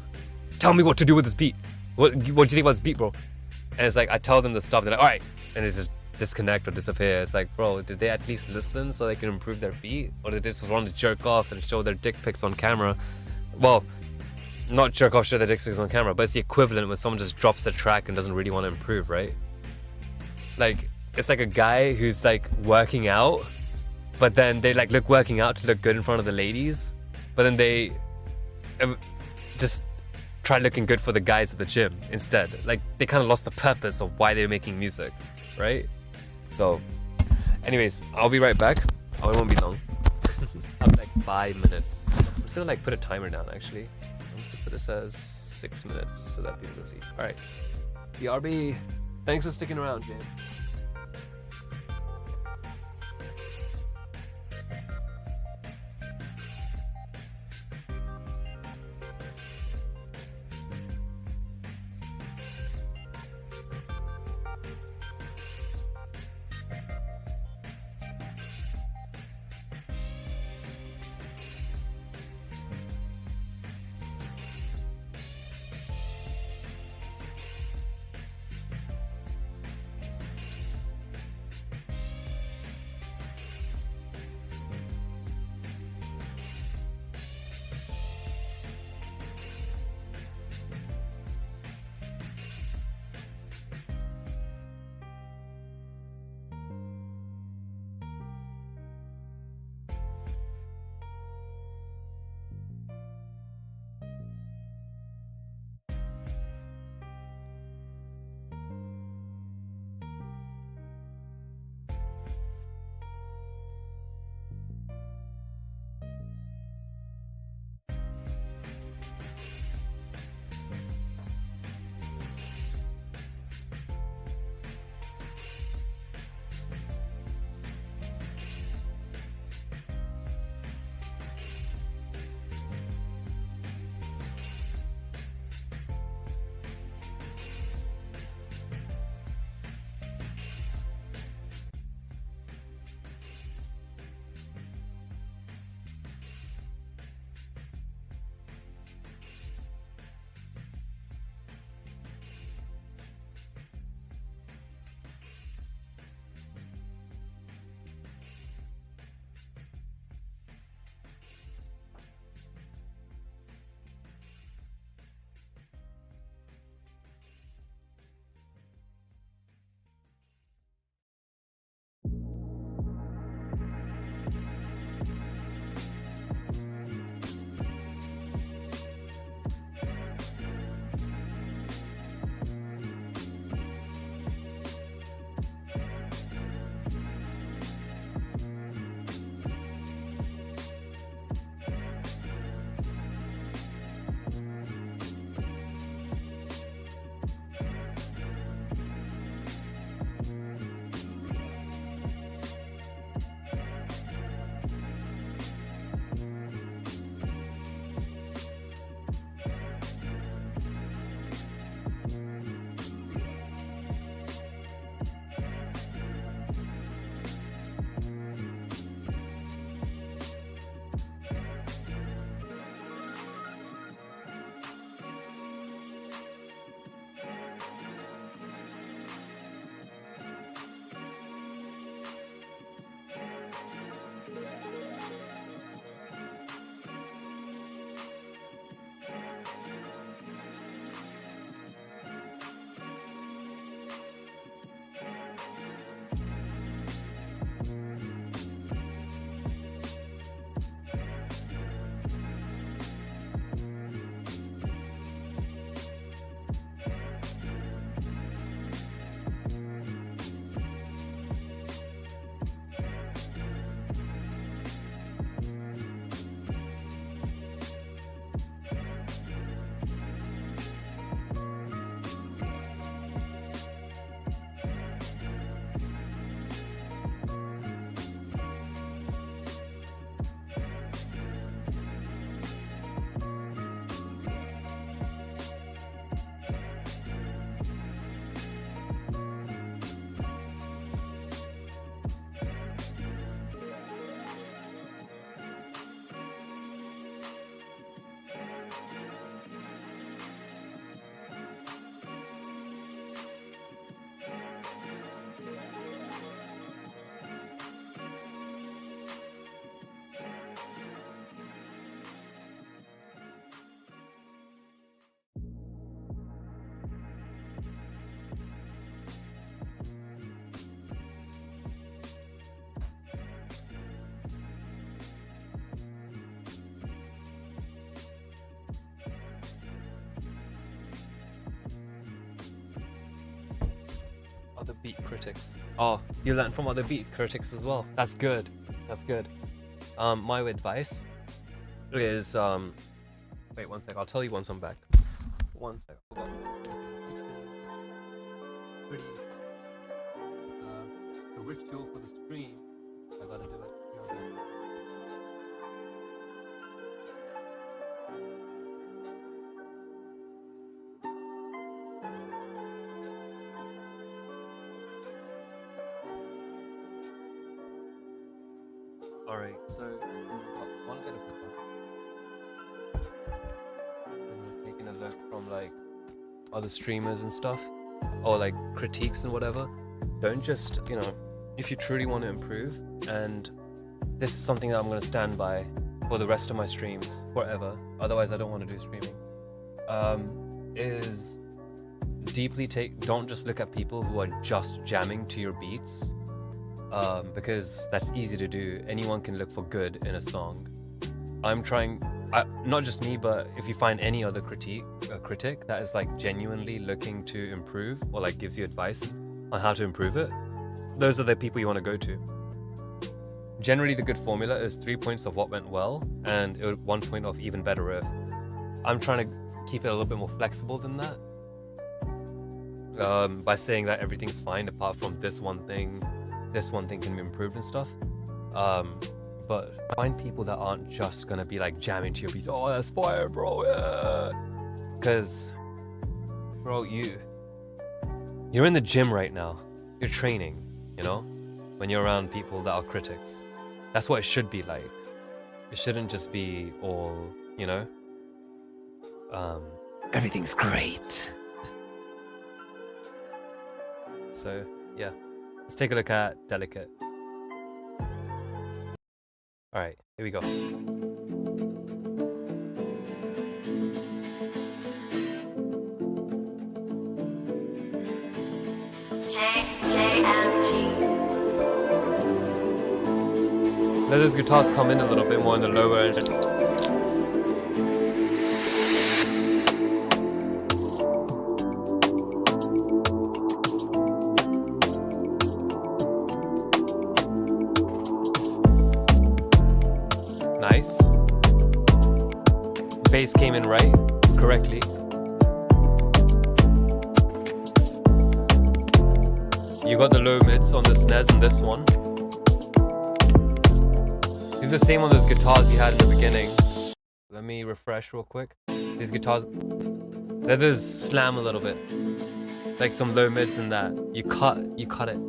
tell me what to do with this beat. What do you think about this beat, bro?" And it's like, I tell them the stuff, they're like, "All right," and it's just disconnect or disappear. It's like, bro, did they at least listen so they can improve their beat? Or did they just want to jerk off and show their dick pics on camera? Well, not jerk off, show their dick pics on camera, but it's the equivalent when someone just drops their track and doesn't really want to improve, right? Like, it's like a guy who's like working out, but then they like look working out to look good in front of the ladies, but then they just try looking good for the guys at the gym instead. Like, they kind of lost the purpose of why they're making music, right? So, anyways, I'll be right back. Oh, it won't be long. I'll be like 5 minutes. I'm just gonna like put a timer down actually. I'm just gonna put this as 6 minutes so that people can see. All right, BRB. Thanks for sticking around, Jane. other beat critics. Oh, you learn from other beat critics as well. That's good. That's good. My advice is wait 1 sec. I'll tell you once I'm back. 1 sec. Hold on. Pretty. The ritual for the stream. I gotta do it. Alright, so we've got one bit of taking a look from like other streamers and stuff, or like critiques and whatever. Don't just, you know, if you truly want to improve, and this is something that I'm going to stand by for the rest of my streams forever, otherwise I don't want to do streaming, is don't just look at people who are just jamming to your beats, because that's easy to do. Anyone can look for good in a song. Not just me, but if you find any other critic that is like genuinely looking to improve, or like gives you advice on how to improve it, those are the people you want to go to. Generally, the good formula is 3 points of what went well and 1 point of even better if. I'm trying to keep it a little bit more flexible than that, by saying that everything's fine apart from this one thing can be improved and stuff. But find people that aren't just gonna be like jamming to your beats. Oh, that's fire, bro. Yeah. Cause, bro, you're in the gym right now. You're training, you know? When you're around people that are critics. That's what it should be like. It shouldn't just be all, you know? Everything's great. So, yeah. Let's take a look at Delicate. Alright, here we go. Let those guitars come in a little bit more in the lower end. Nice. Bass came in right, correctly. You got the low mids on the snares in this one. Do the same on those guitars you had in the beginning. Let me refresh real quick. These guitars, let those slam a little bit. Like some low mids in that. You cut it.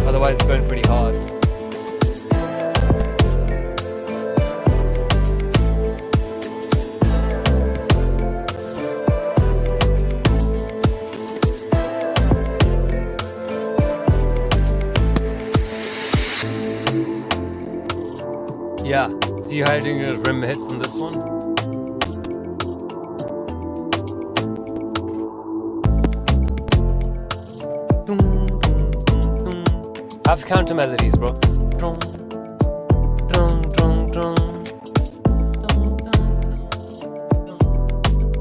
Otherwise it's going pretty hard. Yeah, see how you're doing your rim hits on this one? Have counter melodies, bro. Drum, drum, drum, drum.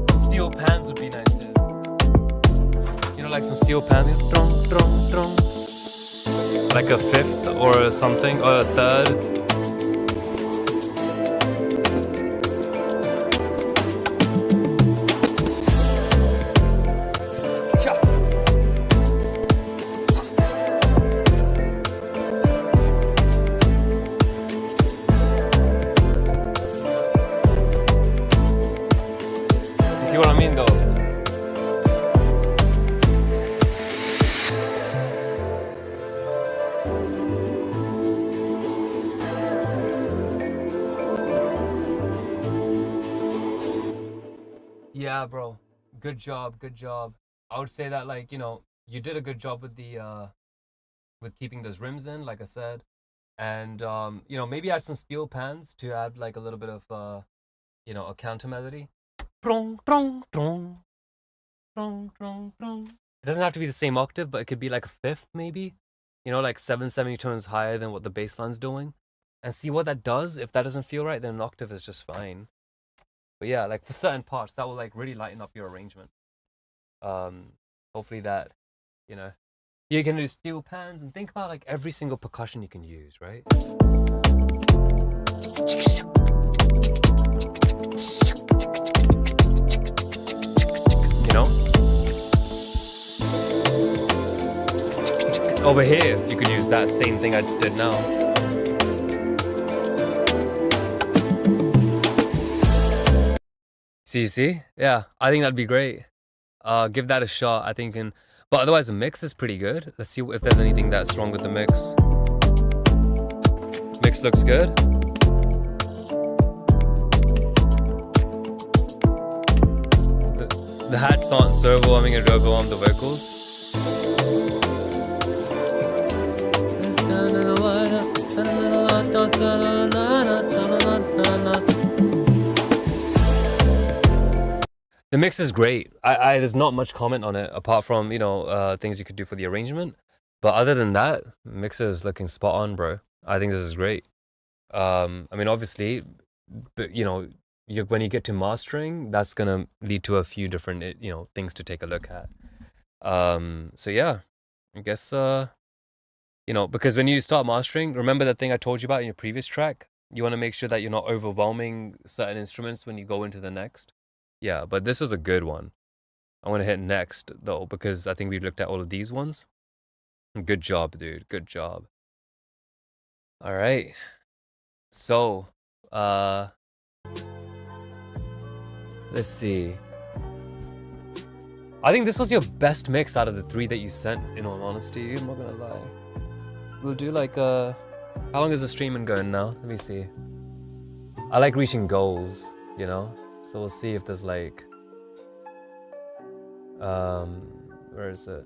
Some steel pans would be nice here. You know, like some steel pans. Drum, drum, drum. Like a fifth or something, or a third. See what I mean, though? Yeah, bro. Good job, good job. I would say that, like, you did a good job with keeping those rims in, like I said, and maybe add some steel pans to add like a little bit of a counter melody. Prong, prong, prong, prong, prong, prong. It doesn't have to be the same octave, but it could be like a fifth, maybe. Like 7 semitones higher than what the bass line's doing, and see what that does. If that doesn't feel right, then an octave is just fine. But yeah, like for certain parts, that will like really lighten up your arrangement. Hopefully that, you can do steel pans and think about like every single percussion you can use, right? You know? Over here, you could use that same thing I just did now. See? Yeah, I think that'd be great. Give that a shot. I think but otherwise the mix is pretty good. Let's see if there's anything that's wrong with the mix. Mix looks good. The hats aren't so overwhelming and overwhelm the vocals. The mix is great. There's not much comment on it apart from things you could do for the arrangement. But other than that, mix is looking spot on, bro. I think this is great. I mean, obviously, but when you get to mastering, that's gonna lead to a few different things to take a look at. So yeah, I guess because when you start mastering, remember that thing I told you about in your previous track. You want to make sure that you're not overwhelming certain instruments when you go into the next. Yeah, but this was a good one. I'm gonna hit next though because I think we've looked at all of these ones. Good job, dude. Good job. All right. So, let's see. I think this was your best mix out of the 3 that you sent, in all honesty. I'm not gonna lie. We'll do like how long is the streaming going now? Let me see. I like reaching goals, So we'll see if there's like where is it?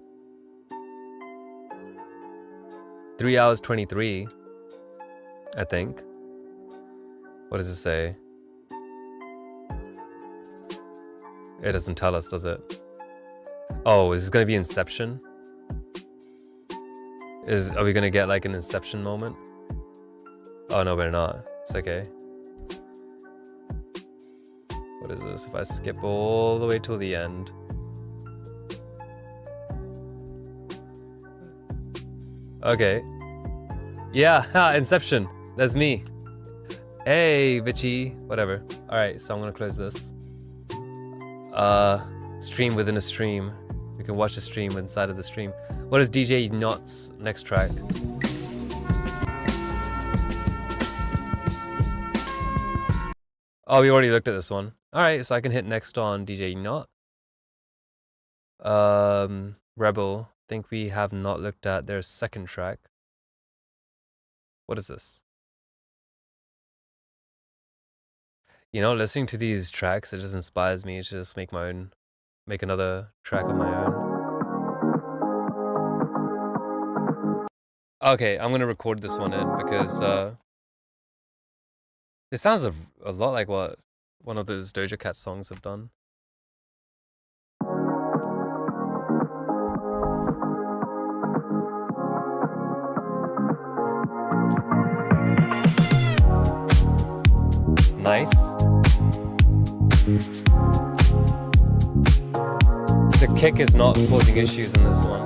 3 hours 23, I think. What does it say? It doesn't tell us, does it? Oh, is this gonna be Inception? Are we gonna get like an Inception moment? Oh no, we're not. It's okay. What is this? If I skip all the way till the end. Okay. Yeah, Inception. That's me. Hey, Vichy. Whatever. Alright, so I'm gonna close this. Stream within a stream. We can watch the stream inside of the stream. What is DJ Not's next track? Oh, we already looked at this one. Alright, so I can hit next on DJ Not. Rebel. I think we have not looked at their second track. What is this? Listening to these tracks, it just inspires me to just make another track of my own. Okay, I'm gonna record this one in because it sounds a lot like what one of those Doja Cat songs have done. Nice. The kick is not causing issues in this one.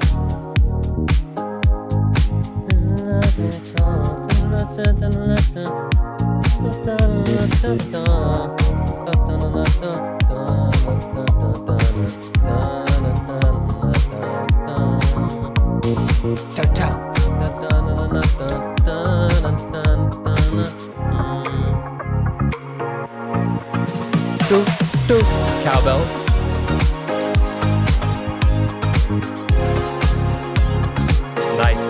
Cowbells. Nice.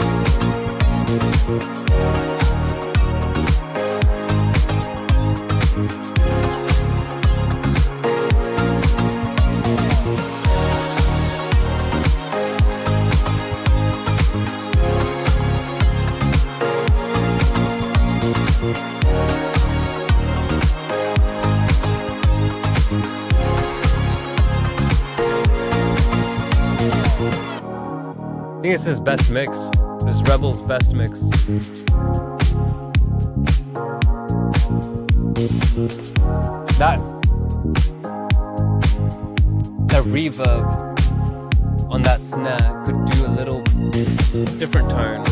it's his best mix. It's Rebel's best mix. That reverb on that snare could do a little different tone.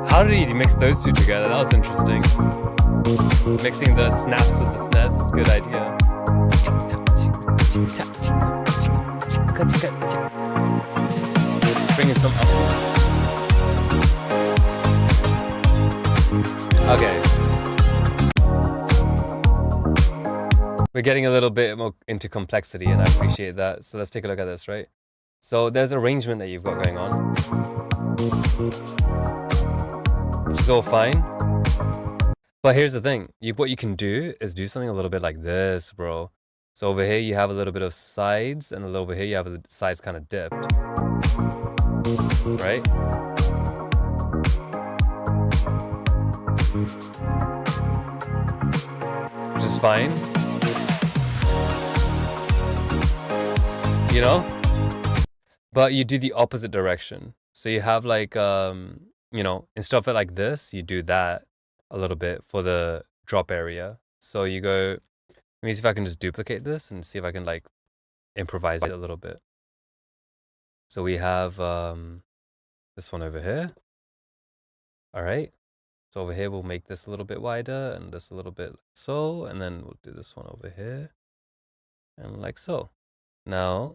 How did he mix those two together? That was interesting. Mixing the snaps with the snares is a good idea. Bringing some up. Okay. We're getting a little bit more into complexity, and I appreciate that. So let's take a look at this, right? So there's arrangement that you've got going on, which is all fine. But here's the thing. What you can do is do something a little bit like this, bro. So over here you have a little bit of sides, and over here you have the sides kind of dipped, right? Which is fine. You know? But you do the opposite direction. So you have like, you know, instead of it like this, you do that a little bit for the drop area. So you go, let me see if I can just duplicate this and see if I can like improvise it a little bit. So we have this one over here. All right. So over here, we'll make this a little bit wider and this a little bit like so. And then we'll do this one over here and like so. Now,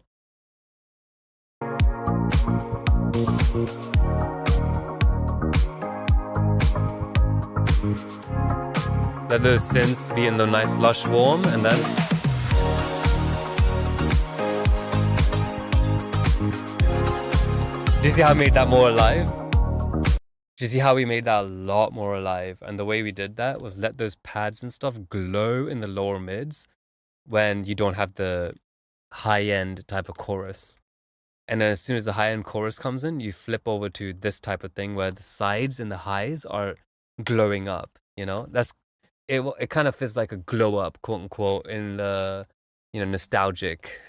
let those synths be in the nice lush warm, and then do you see how I made that more alive? Do you see how we made that a lot more alive? And the way we did that was let those pads and stuff glow in the lower mids when you don't have the high-end type of chorus. And then as soon as the high-end chorus comes in, you flip over to this type of thing where the sides and the highs are glowing up, you know? That's it. It kind of feels like a glow up, quote unquote, in the, you know, nostalgic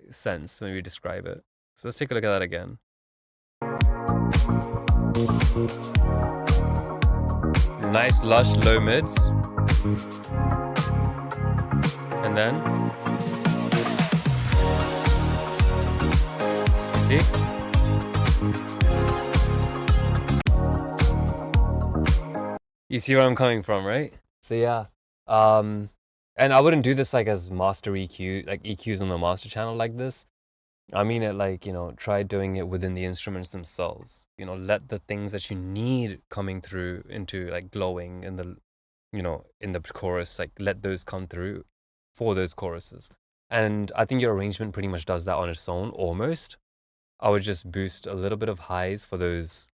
sense when we describe it. So let's take a look at that again. Nice lush low mids. And then you see? You see where I'm coming from, right? So yeah. And I wouldn't do this like as master EQ, like EQs on the master channel like this. I mean it like, you know, try doing it within the instruments themselves. You know, let the things that you need coming through into like glowing in the, you know, in the chorus, like let those come through for those choruses. And I think your arrangement pretty much does that on its own, almost. I would just boost a little bit of highs for those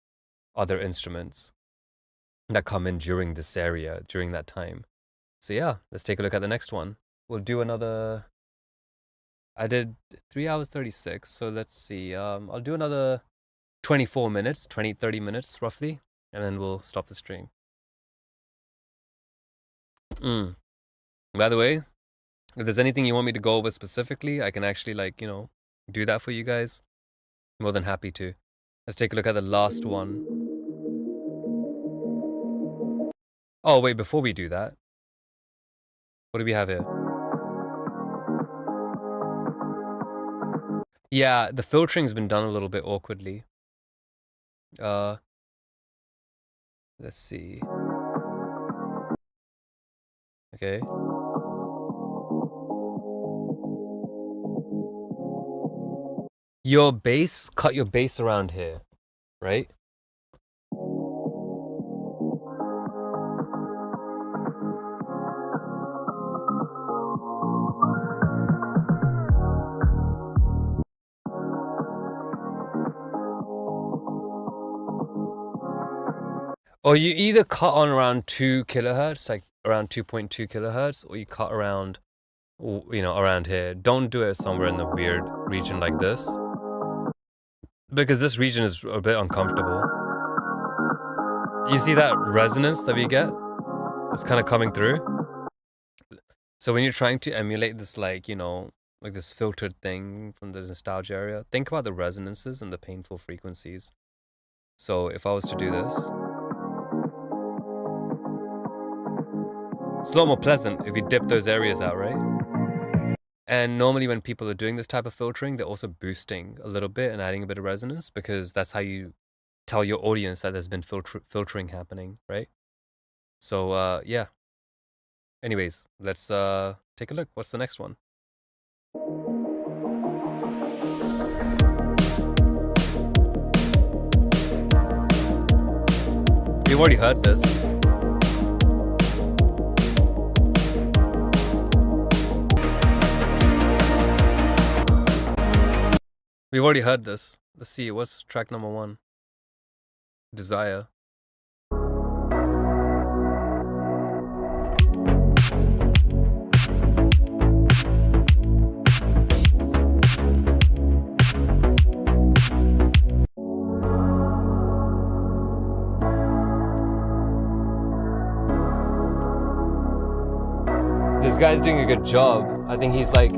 other instruments that come in during this area, during that time. So yeah, let's take a look at the next one. We'll do another... I did 3 hours 36, so let's see. I'll do another 24 minutes, 30 minutes roughly, and then we'll stop the stream. By the way, if there's anything you want me to go over specifically, I can actually like, you know, do that for you guys. More than happy to. Let's take a look at the last one. Oh, wait, before we do that, what do we have here? Yeah, the filtering's been done a little bit awkwardly. Let's see. Okay. Your bass, cut your bass around here, right? Or you either cut on around 2 kilohertz, like around 2.2 kilohertz, or you cut around, you know, around here. Don't do it somewhere in the weird region like this, because this region is a bit uncomfortable. You see that resonance that we get? It's kind of coming through. So when you're trying to emulate this, like, you know, like this filtered thing from the nostalgia area. Think about the resonances and the painful frequencies. So if I was to do this, it's a lot more pleasant if you dip those areas out, right? And normally when people are doing this type of filtering, they're also boosting a little bit and adding a bit of resonance, because that's how you tell your audience that there's been filtering happening, right? So yeah. Anyways, let's take a look. What's the next one? We've already heard this. We've already heard this. Let's see, what's track number 1? Desire. This guy's doing a good job. I think he's like,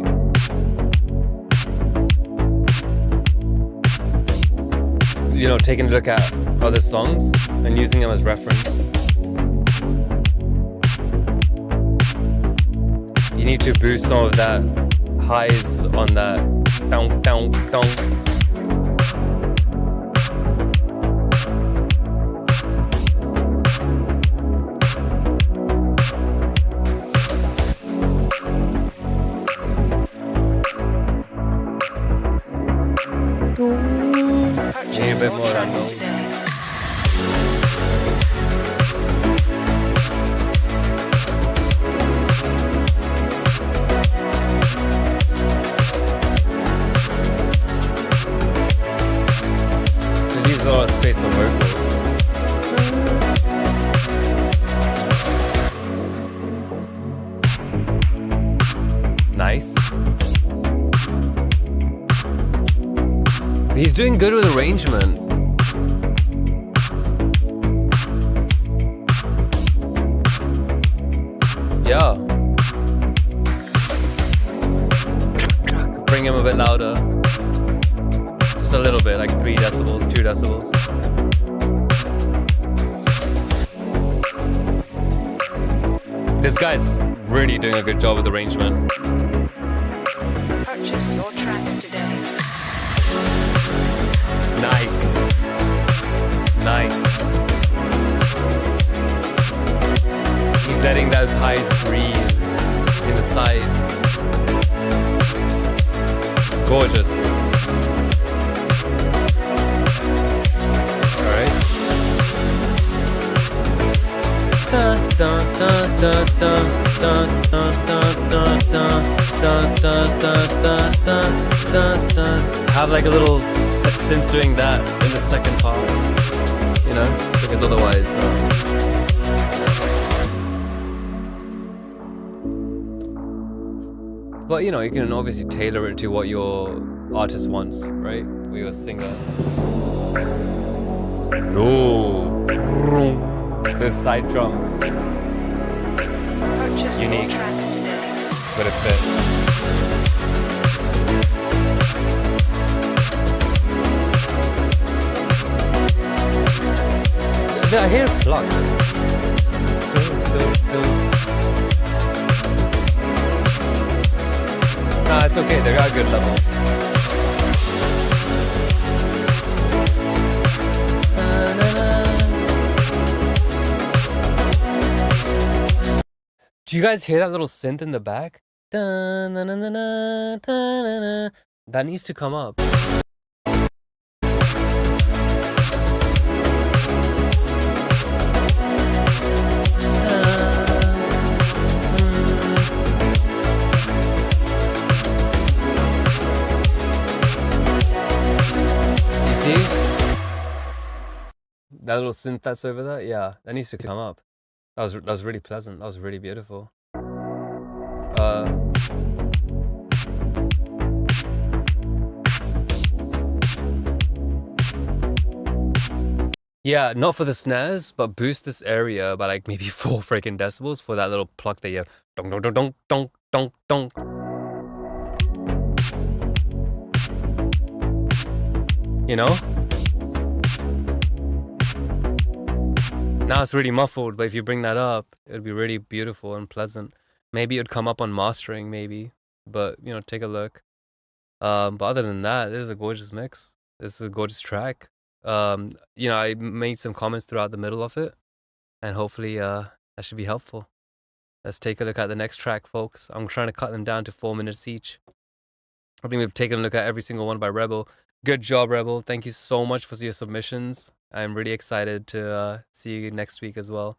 you know, taking a look at other songs and using them as reference. You need to boost some of that highs on that down, down, down. Need a bit more unknowns. It leaves a lot of space for vocals. Nice. He's doing good with arrangement. Yeah. Bring him a bit louder. Just a little bit, like 3 decibels, 2 decibels. This guy's really doing a good job with arrangement. Purchase your tracks today. Nice. Nice. He's letting those highs breathe in the sides. It's gorgeous. Alright. Dun, dun, dun, dun, dun, dun, dun, dun, dun, dun, dun, dun, dun, dun, dun. Have like a little synth doing that in the second part, you know, because otherwise but you know, you can obviously tailor it to what your artist wants, right? Or your singer. No. There's side drums. Purchase Unique. your tracks today. But it fits. I hear flux. Nah, it's okay. They're at a good level. Do you guys hear that little synth in the back? That needs to come up. That little synth that's over there, yeah, that needs to come up. That was really pleasant. That was really beautiful. Yeah, not for the snares, but boost this area by like maybe 4 freaking decibels for that little pluck that you have. Dong dong dong dong dong dong dong. You know? Now it's really muffled, but if you bring that up, it would be really beautiful and pleasant. Maybe it would come up on mastering, maybe. But, you know, take a look. But other than that, this is a gorgeous mix. This is a gorgeous track. You know, I made some comments throughout the middle of it, and hopefully that should be helpful. Let's take a look at the next track, folks. I'm trying to cut them down to 4 minutes each. I think we've taken a look at every single one by Rebel. Good job, Rebel. Thank you so much for your submissions. I'm really excited to see you next week as well.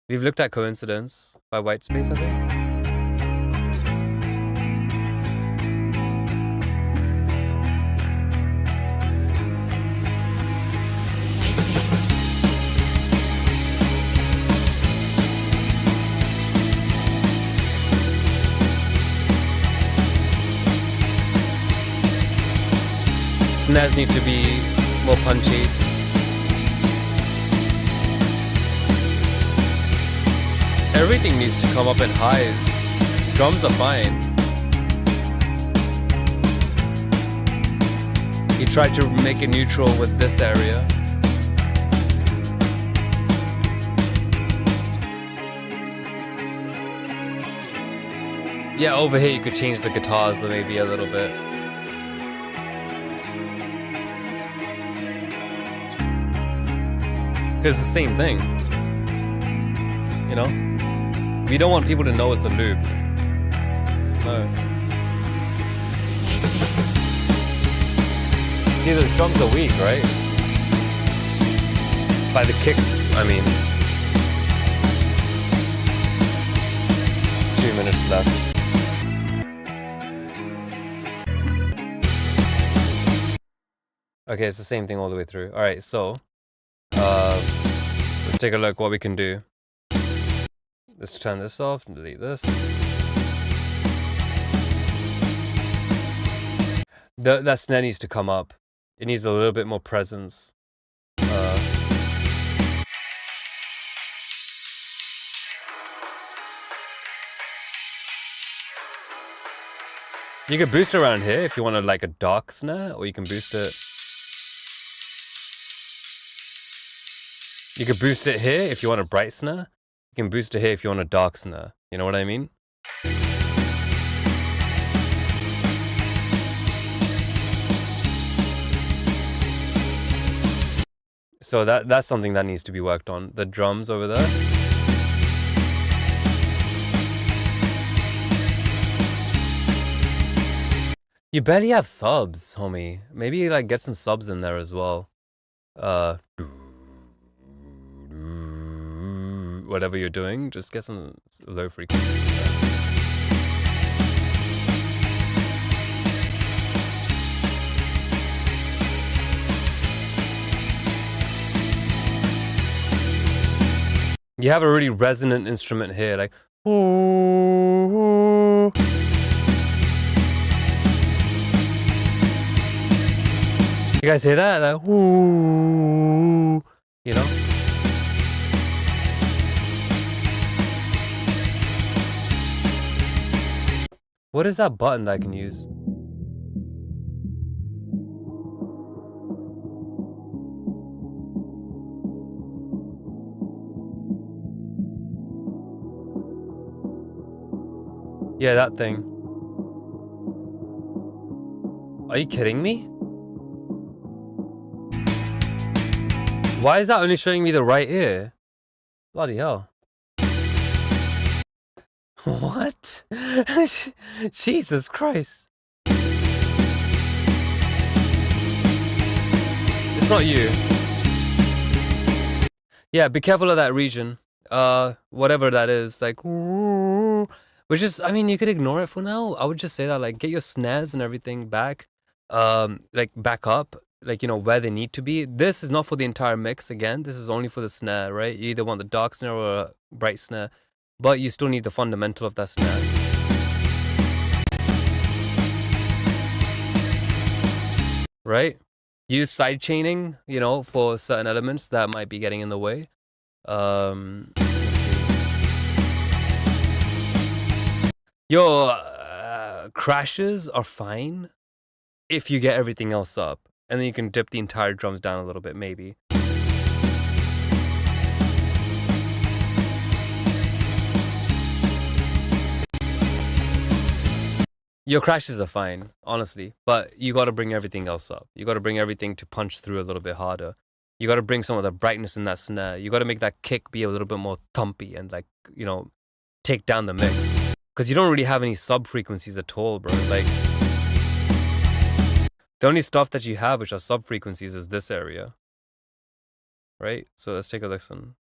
We've looked at Coincidence by Whitespace, I think. Snares need to be more punchy. Everything needs to come up in highs. Drums are fine. He tried to make it neutral with this area. Yeah, over here you could change the guitars maybe a little bit. Because it's the same thing, you know? We don't want people to know it's a loop. No. See, those drums are weak, right? By the kicks, I mean. 2 minutes left. Okay, it's the same thing all the way through. Alright, so let's take a look what we can do. Let's turn this off and delete this. That snare needs to come up. It needs a little bit more presence. You can boost it around here if you want like a dark snare, or you can boost it. You can boost it here if you want a bright snare. You can boost it here if you want a dark snare. You know what I mean? So that's something that needs to be worked on. The drums over there. You barely have subs, homie. Maybe like get some subs in there as well. Whatever you're doing, just get some low frequency. You have a really resonant instrument here, like ooh. You guys hear that? Like ooh, you know? What is that button that I can use? Yeah, that thing. Are you kidding me? Why is that only showing me the right ear? Bloody hell. What? Jesus Christ. It's not you. Yeah, be careful of that region. Whatever that is, like, which is, I mean, you could ignore it for now. I would just say that, like, get your snares and everything back, like, back up, like, you know, where they need to be. This is not for the entire mix, again. This is only for the snare, right? You either want the dark snare or a bright snare, but you still need the fundamental of that snare. Right? Use side chaining, you know, for certain elements that might be getting in the way. Let's see. Your crashes are fine if you get everything else up. and then you can dip the entire drums down a little bit, maybe. Your crashes are fine, honestly, but you got to bring everything else up. You got to bring everything to punch through a little bit harder. You got to bring some of the brightness in that snare. You got to make that kick be a little bit more thumpy and, like, you know, take down the mix. Because you don't really have any sub frequencies at all, bro. Like, the only stuff that you have which are sub frequencies is this area, right? So let's take a listen.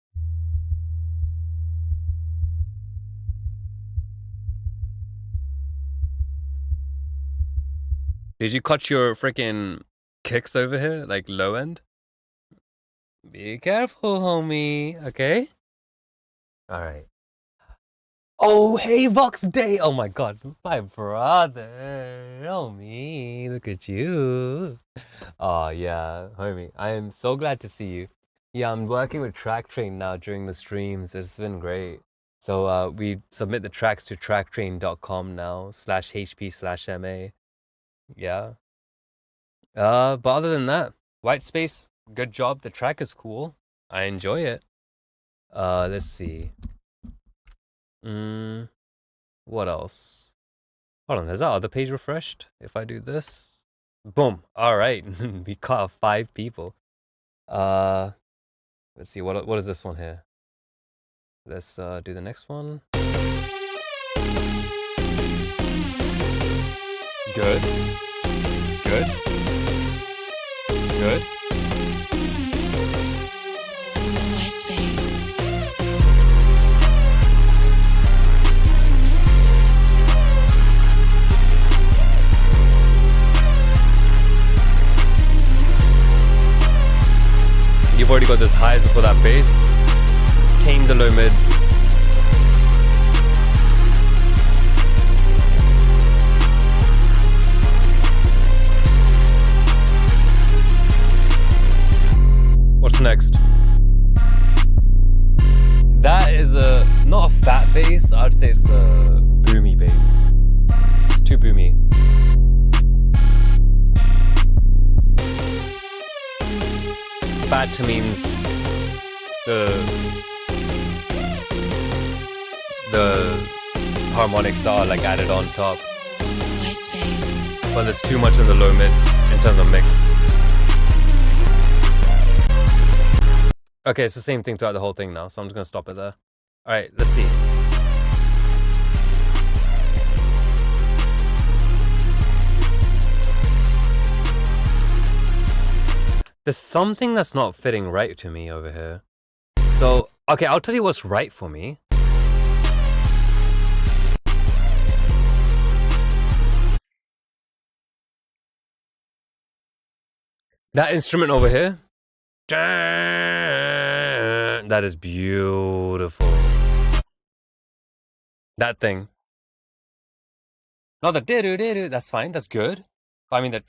Did you cut your freaking kicks over here, like low end? Be careful, homie. Okay. All right. Oh, hey, Vox Day. Oh my God, my brother. Oh me, look at you. Oh yeah, homie. I am so glad to see you. Yeah, I'm working with TrackTrain now during the streams. It's been great. So we submit the tracks to tracktrain.com now /HP/MA. Yeah. But other than that, white space, good job. The track is cool. I enjoy it. Let's see. What else? Hold on, is that other page refreshed? If I do this, boom. All right, we caught 5 people. Let's see. What is this one here? Let's do the next one. Good. Good. Good. You've already got this highs for that bass. Tame the low mids. What's next? That is not a fat bass. I'd say it's a boomy bass. It's too boomy. Fat to means the harmonics are like added on top. But there's too much in the low mids in terms of mix. Okay, it's the same thing throughout the whole thing now, so I'm just gonna stop it there. Alright, let's see. There's something that's not fitting right to me over here. So, okay, I'll tell you what's right for me. That instrument over here. That is beautiful. That thing. Not the do-do-do-do, that's fine, that's good. But I mean the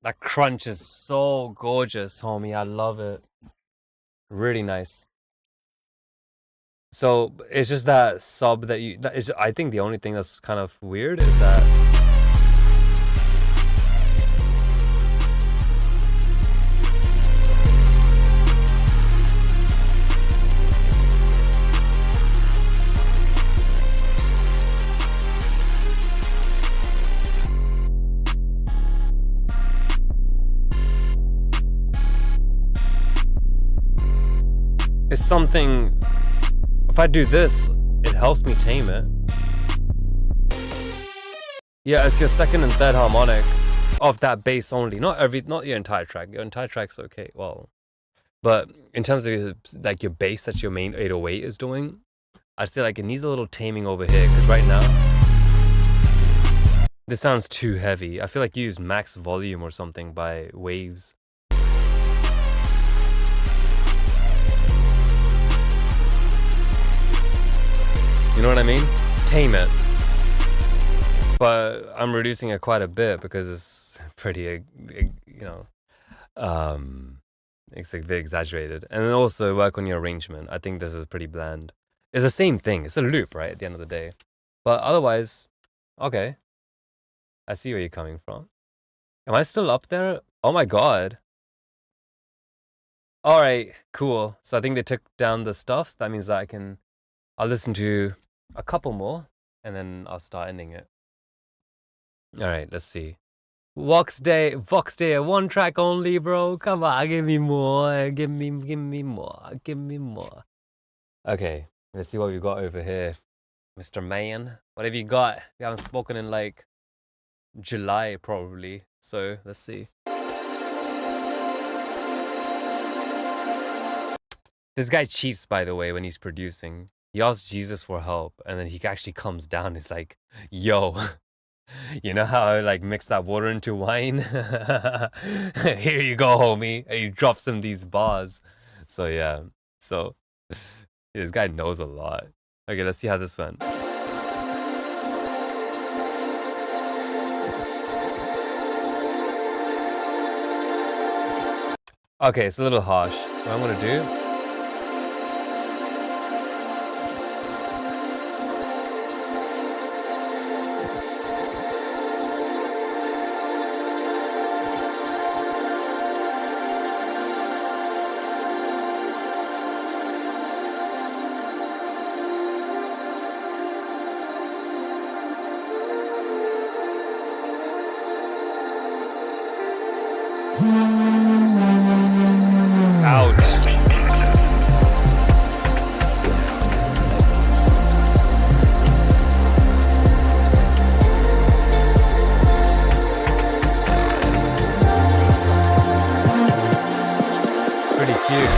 that crunch is so gorgeous, homie. I love it. Really nice. So it's just that sub that is, I think the only thing that's kind of weird is that it's something. If I do this, it helps me tame it. Yeah, it's your second and third harmonic of that bass only. Not your entire track. Your entire track's okay. Well, but in terms of like your bass that your main 808 is doing, I'd say like it needs a little taming over here because right now this sounds too heavy. I feel like you used max volume or something by Waves. You know what I mean? Tame it. But I'm reducing it quite a bit because it's pretty, it's a bit exaggerated. And then also work on your arrangement. I think this is pretty bland. It's the same thing. It's a loop, right? At the end of the day. But otherwise, okay. I see where you're coming from. Am I still up there? Oh my god. Alright, cool. So I think they took down the stuff. So that means that I'll listen to a couple more and then I'll start ending it. Alright, let's see. Vox Day, one track only, bro. Come on, give me more. Give me more. Give me more. Okay, let's see what we got over here. Mr. Man, what have you got? We haven't spoken in like July, probably. So let's see. This guy cheats, by the way, when he's producing. He asks Jesus for help, and then he actually comes down. He's like, yo, you know how I like mix that water into wine? Here you go, homie. And he drops him these bars. So yeah, so this guy knows a lot. Okay, let's see how this went. Okay, it's a little harsh. What I'm gonna do... Ouch. It's pretty cute.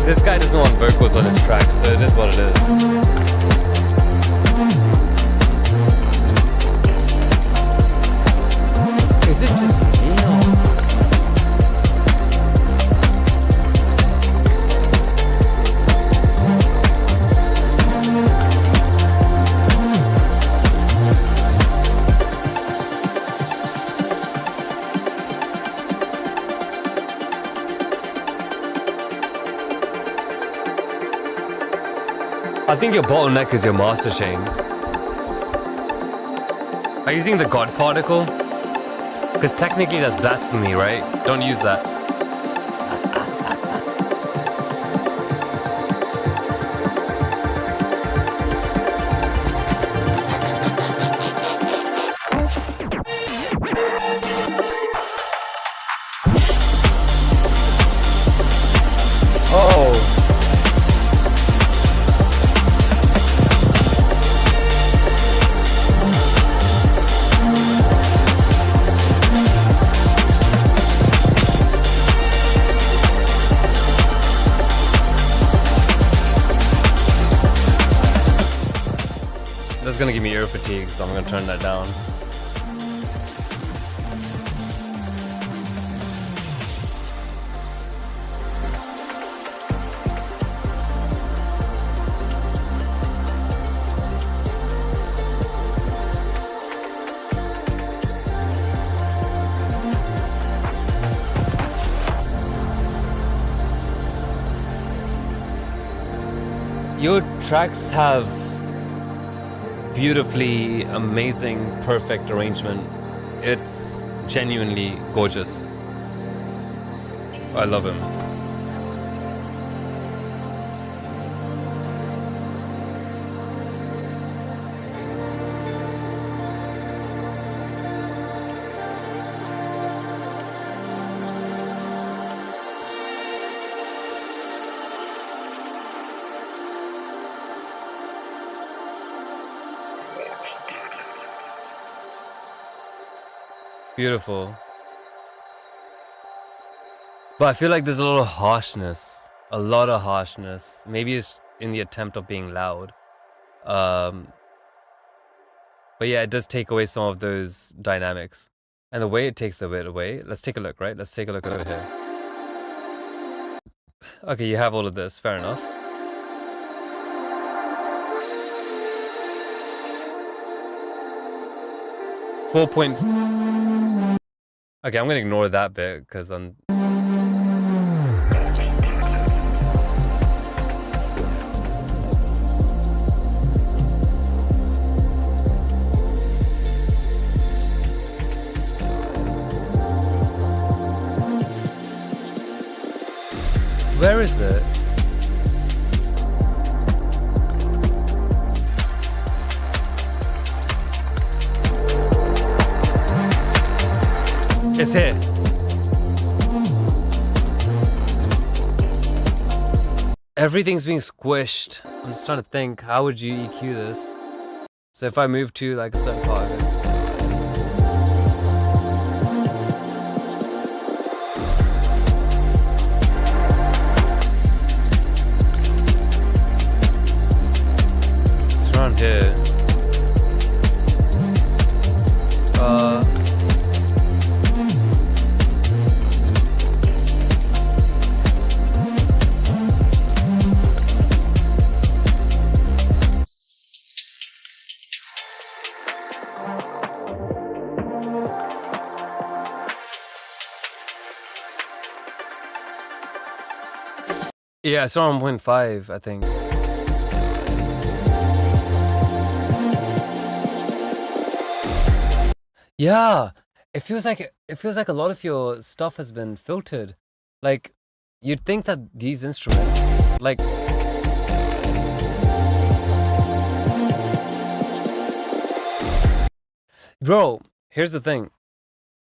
This guy doesn't want vocals on his track, so it is what it is. Is it just me? I think your bottleneck is your master chain. Are you using the God particle? Because technically that's blasphemy, right? Don't use that. Oh. That's gonna give me ear fatigue, so I'm gonna turn that down. Your tracks have beautifully amazing, perfect arrangement. It's genuinely gorgeous. I love him. Beautiful. But I feel like there's a little harshness. A lot of harshness. Maybe it's in the attempt of being loud. But yeah, it does take away some of those dynamics. And the way it takes a bit away, let's take a look, right? Let's take a look over here. Okay, you have all of this, fair enough. Okay, I'm gonna ignore that bit because I'm... is it? It's here. Everything's being squished. I'm just trying to think, how would you EQ this? So if I move to like a certain part of it. It's around here. Yeah, it's around 1.5, I think. Yeah, it feels like a lot of your stuff has been filtered. Like, you'd think that these instruments, like, bro, here's the thing.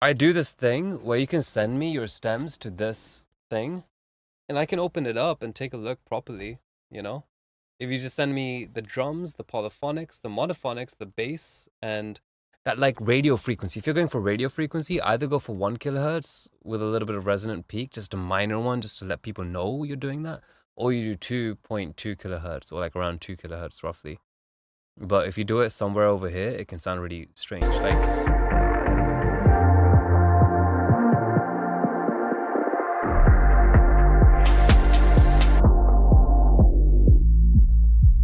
I do this thing where you can send me your stems to this thing, and I can open it up and take a look properly, you know? If you just send me the drums, the polyphonics, the monophonics, the bass, and that like radio frequency. If you're going for radio frequency, either go for 1 kilohertz with a little bit of resonant peak, just a minor one, just to let people know you're doing that, or you do 2.2 kilohertz, or like around 2 kilohertz roughly. But if you do it somewhere over here, it can sound really strange. Like,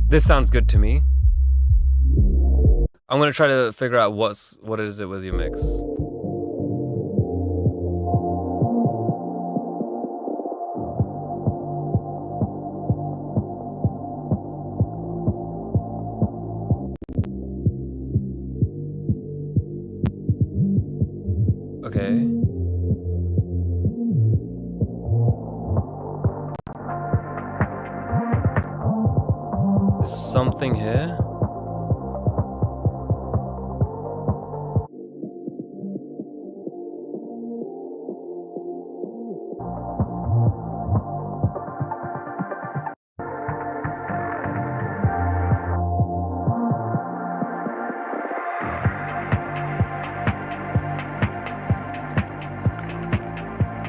this sounds good to me. I'm gonna try to figure out what is it with your mix. Okay. There's something here.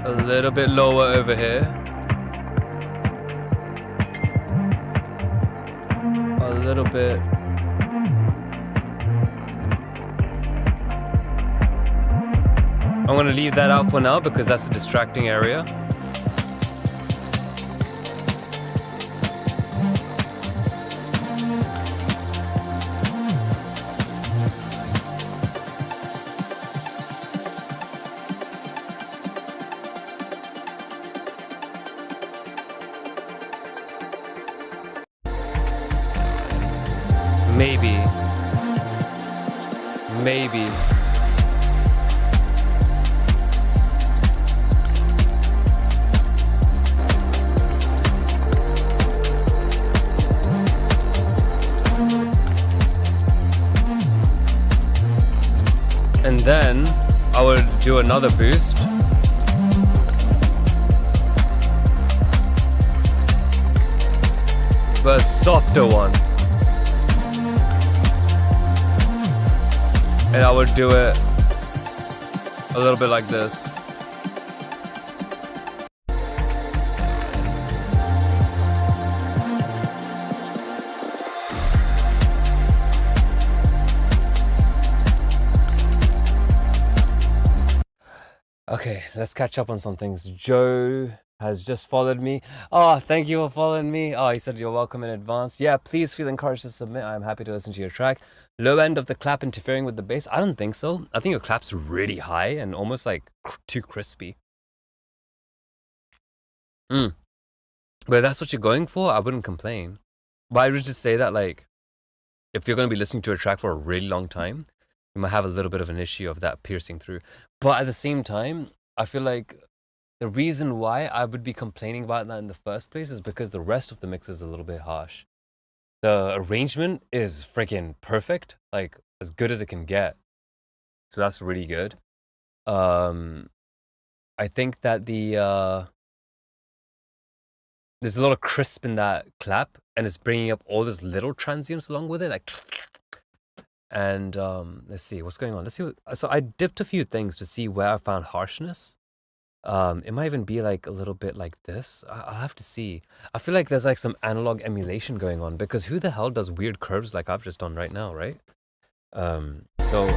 A little bit lower over here. A little bit. I'm gonna leave that out for now because that's a distracting area. Maybe. And then I will do another boost. But a softer one. And I would do it a little bit like this. Okay, let's catch up on some things. Joe has just followed me. Oh, thank you for following me. Oh, he said you're welcome in advance. Yeah, please feel encouraged to submit. I'm happy to listen to your track. Low end of the clap interfering with the bass? I don't think so. I think your clap's really high and almost like too crispy. But if that's what you're going for, I wouldn't complain. But I would just say that, like, if you're going to be listening to a track for a really long time, you might have a little bit of an issue of that piercing through. But at the same time, I feel like the reason why I would be complaining about that in the first place is because the rest of the mix is a little bit harsh. The arrangement is freaking perfect, like as good as it can get. So that's really good. I think that there's a lot of crisp in that clap, and it's bringing up all those little transients along with it, like. And let's see what's going on. Let's see. So I dipped a few things to see where I found harshness. It might even be like a little bit like this. I'll have to see. I feel like there's like some analog emulation going on because who the hell does weird curves like I've just done right now, right? So.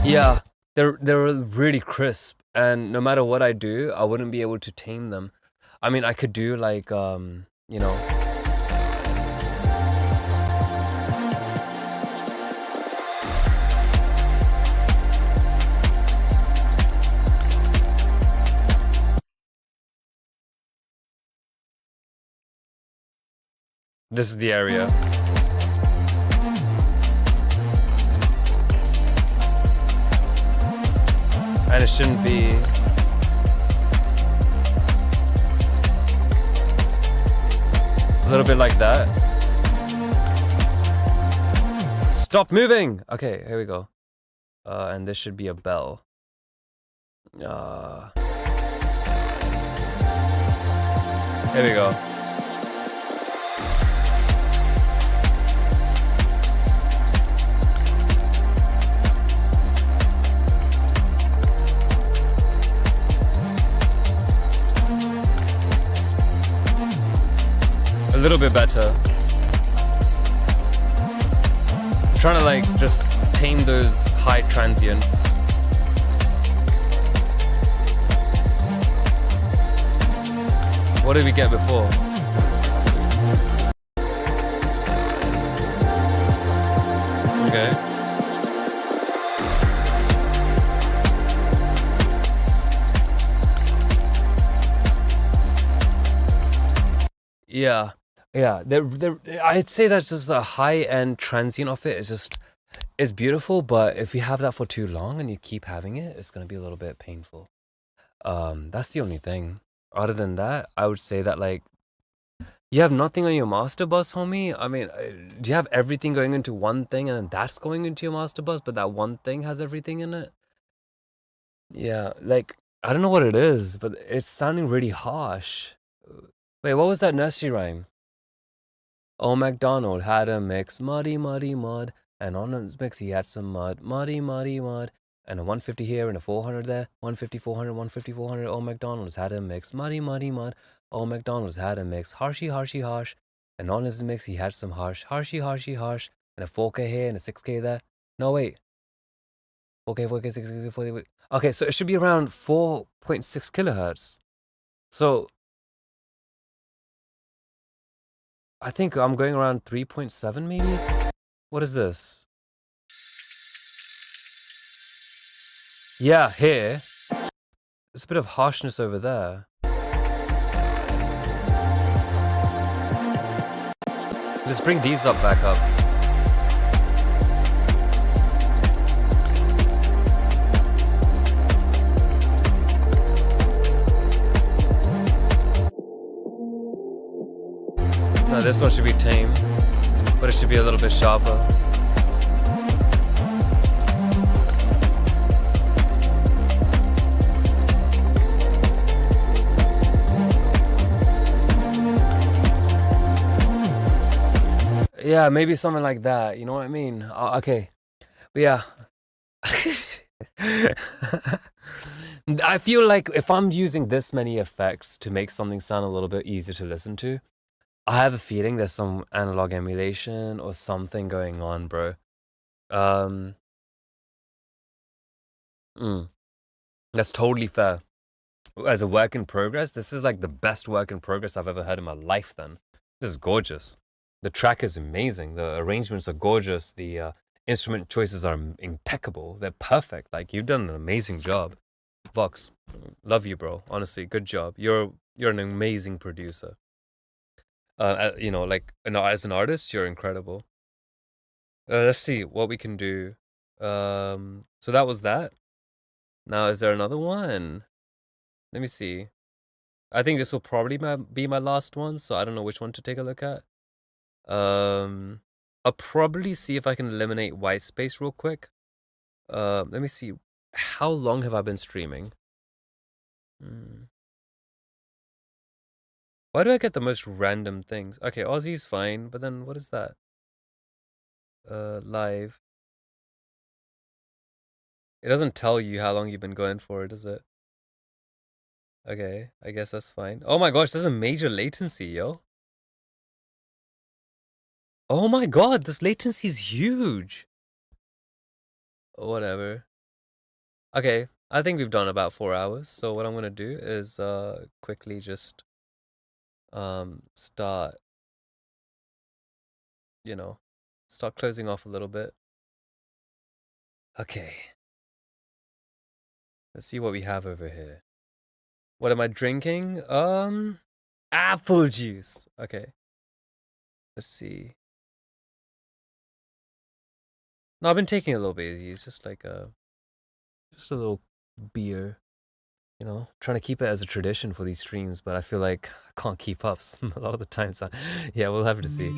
Yeah, they're really crisp, and no matter what I do, I wouldn't be able to tame them. I mean, I could do like you know. This is the area. And it shouldn't be. A little bit like that. Stop moving! Okay, here we go. And this should be a bell. Here we go. A little bit better. I'm trying to like just tame those high transients. What did we get before? Okay. Yeah. Yeah, I'd say that's just a high-end transient of it. It's beautiful, but if you have that for too long and you keep having it, it's gonna be a little bit painful. That's the only thing. Other than that, I would say that like you have nothing on your master bus, homie. I mean, do you have everything going into one thing and then that's going into your master bus, but that one thing has everything in it? Yeah, like I don't know what it is, but it's sounding really harsh. Wait, what was that nursery rhyme? Old MacDonald had a mix, muddy, muddy, mud. And on his mix, he had some mud, muddy, muddy, mud. And a 150 here and a 400 there. 150, 400, 150, 400. Old MacDonald's had a mix, muddy, muddy, mud. Old MacDonald's had a mix, harshy, harshy, harsh. And on his mix, he had some harsh, harshy, harshy, harsh. And a 4K here and a 6K there. No, wait. 4K, 4K, 6K, 4K. Okay, so it should be around 4.6 kilohertz. So I think I'm going around 3.7 maybe? What is this? Yeah, here. There's a bit of harshness over there. Let's bring these up back up. No, this one should be tame, but it should be a little bit sharper. Yeah, maybe something like that. You know what I mean? Okay. But yeah. I feel like if I'm using this many effects to make something sound a little bit easier to listen to, I have a feeling there's some analog emulation or something going on, bro. That's totally fair. As a work in progress, this is like the best work in progress I've ever heard in my life. Then this is gorgeous. The track is amazing. The arrangements are gorgeous. The instrument choices are impeccable. They're perfect. Like, you've done an amazing job. Vox, love you, bro. Honestly, good job. You're an amazing producer. You know, like as an artist, you're incredible. Let's see what we can do. So that was that. Now, is there another one? Let me see. I think this will probably be my last one, so I don't know which one to take a look at. I'll probably see if I can eliminate white space real quick. Let me see. How long have I been streaming? Why do I get the most random things? Okay, Aussie's fine, but then what is that? Live. It doesn't tell you how long you've been going for, does it? Okay, I guess that's fine. Oh my gosh, there's a major latency, yo. Oh my god, this latency is huge. Whatever. Okay, I think we've done about 4 hours. So what I'm gonna do is quickly just start, you know, start closing off a little bit. Okay. Let's see what we have over here. What am I drinking? Apple juice. Okay. Let's see. No, I've been taking it a little bit easy. It's just like just a little beer. You know, trying to keep it as a tradition for these streams, but I feel like I can't keep up a lot of the time. So, yeah, we'll have to see.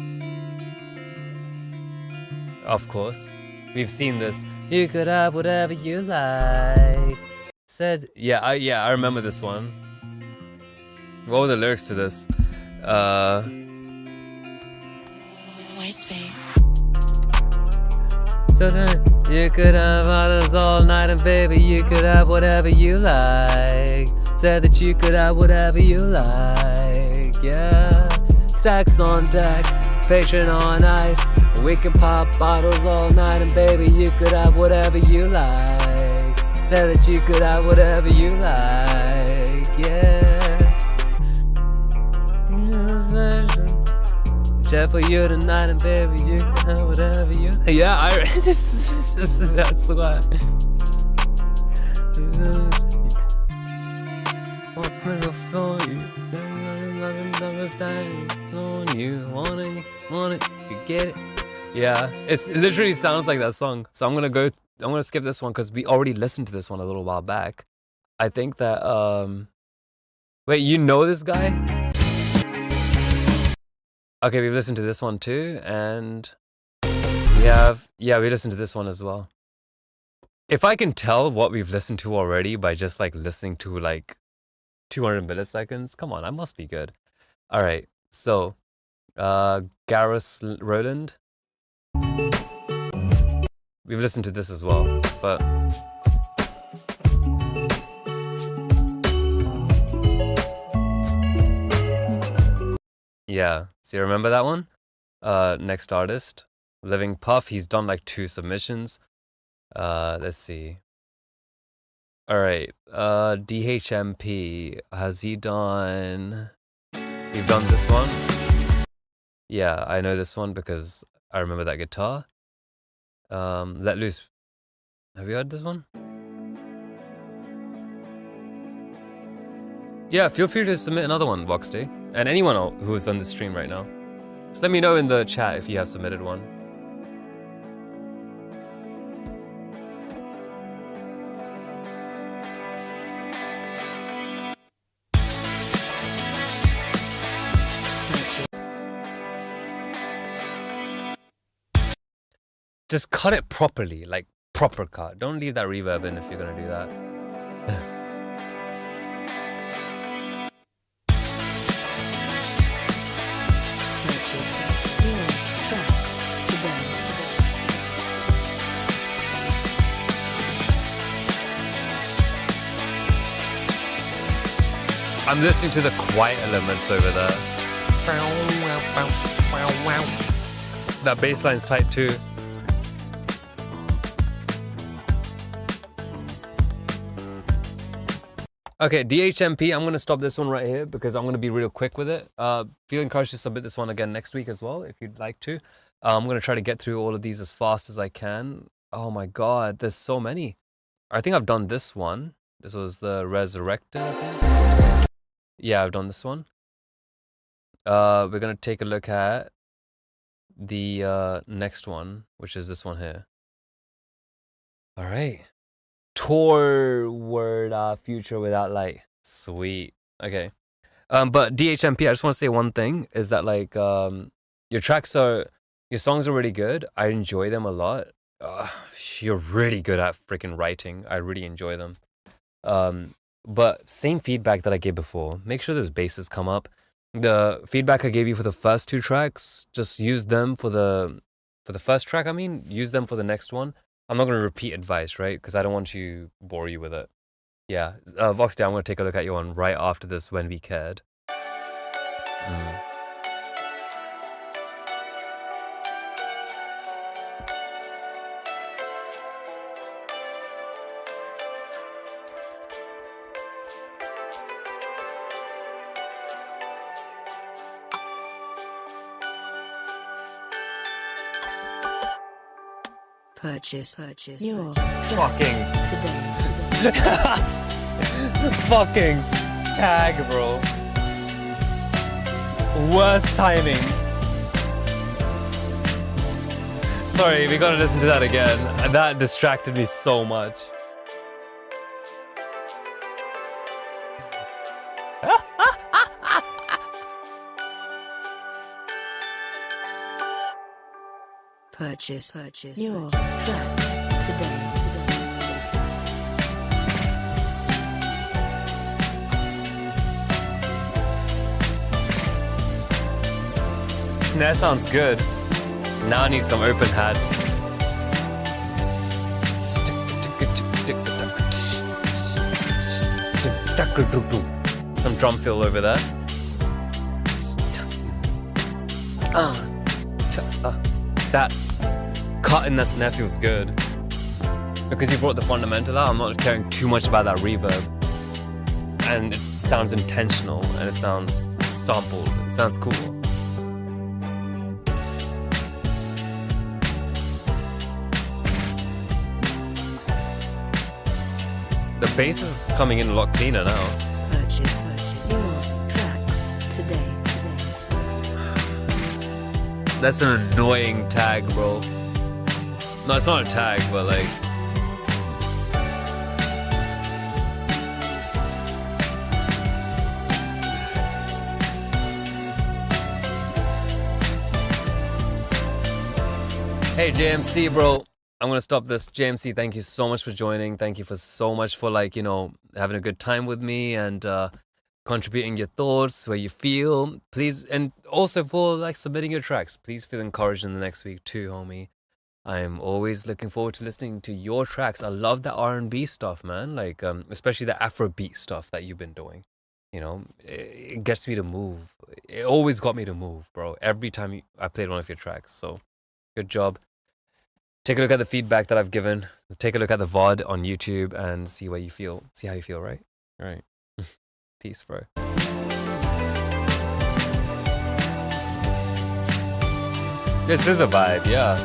Of course, we've seen this. You could have whatever you like. Said, yeah, I remember this one. What were the lyrics to this? White space. So then, you could have others all night, and baby, you could have whatever you like. Said that you could have whatever you like, yeah. Stacks on deck, patron on ice. We can pop bottles all night, and baby, you could have whatever you like. Said that you could have whatever you like, yeah. Jet for you tonight, and baby, you can have whatever you like. Yeah, that's why. For you, on you, want it, you get it. Yeah, it literally sounds like that song. So I'm gonna skip this one because we already listened to this one a little while back. I think that wait, you know this guy? Okay, we've listened to this one too, and we listened to this one as well. If I can tell what we've listened to already by just like listening to like 200 milliseconds, come on, I must be good. All right, so Garrus Roland. We've listened to this as well, but yeah, see, remember that one? Next artist, Living Puff. He's done like 2 submissions. Let's see. All right, DHMP, has he done? We've done this one. Yeah, I know this one because I remember that guitar. Let Loose. Have you heard this one? Yeah, feel free to submit another one, Voxday. And anyone who is on the stream right now. Just let me know in the chat if you have submitted one. Just cut it properly, like proper cut. Don't leave that reverb in if you're gonna do that. I'm listening to the quiet elements over there. That bass line's tight too. Okay, DHMP, I'm going to stop this one right here because I'm going to be real quick with it. Feel encouraged to submit this one again next week as well, if you'd like to. I'm going to try to get through all of these as fast as I can. Oh my god, there's so many. I think I've done this one. This was the Resurrected, I think. Yeah, I've done this one. We're going to take a look at the next one, which is this one here. All right. Toward future without light. Sweet. Okay. But DHMP, I just want to say one thing is that like your songs are really good. I enjoy them a lot. You're really good at freaking writing. I really enjoy them. But same feedback that I gave before. Make sure those basses come up. The feedback I gave you for the first 2 tracks, just use them for the first track. I mean, use them for the next one. I'm not going to repeat advice, right? Because I don't want to bore you with it. Yeah, Voxday, I'm going to take a look at your one right after this When We Cared. Purchase your Fucking today. fucking tag, bro. Worst timing. Sorry, we gotta listen to that again. That distracted me so much. Purchase your tracks today. Snare sounds good. Now I need some open hats. Some drum fill over there. That cut in that snare feels good. Because you brought the fundamental out, I'm not caring too much about that reverb. And it sounds intentional, and it sounds sampled. It sounds cool. The bass is coming in a lot cleaner now. Purchase your tracks today. That's an annoying tag, bro. No, it's not a tag, but like... Hey, JMC, bro. I'm gonna stop this. JMC, thank you so much for joining. Thank you for so much for like, you know, having a good time with me and contributing your thoughts, where you feel. Please, and also for like submitting your tracks. Please feel encouraged in the next week too, homie. I'm always looking forward to listening to your tracks. I love the R&B stuff, man. Like, especially the Afrobeat stuff that you've been doing. You know, it gets me to move. It always got me to move, bro. Every time I played one of your tracks. So, good job. Take a look at the feedback that I've given. Take a look at the VOD on YouTube and see where you feel. See how you feel, right? All right. Peace, bro. This is a vibe, yeah.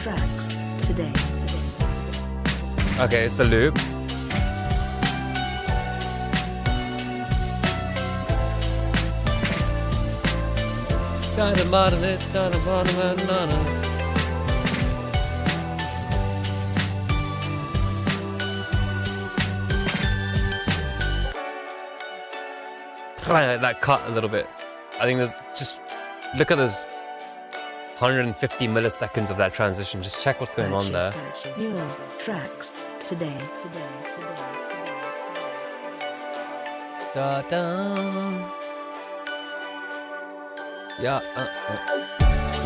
Tracks today. Okay, it's the loop. That cut a little bit. I think there's just look at those 150 milliseconds of that transition. Just check what's going on there. Your tracks today. Da-dum. Yeah.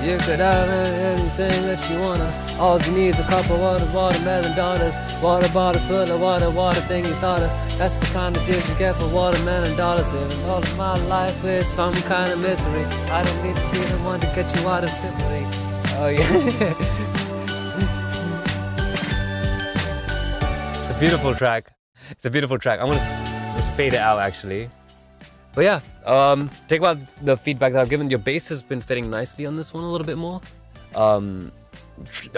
You could have anything that you wanna. All you need is a couple of watermelon daughters. Water bottles full of water thing you thought of. That's the kind of dish you get for watermelon dollars. Living all of my life with some kind of misery. I don't need to be the one to get you out of sympathy. Oh yeah. It's a beautiful track. It's a beautiful track. I'm gonna just fade it out actually. But yeah, take about the feedback that I've given. Your bass has been fitting nicely on this one a little bit more. I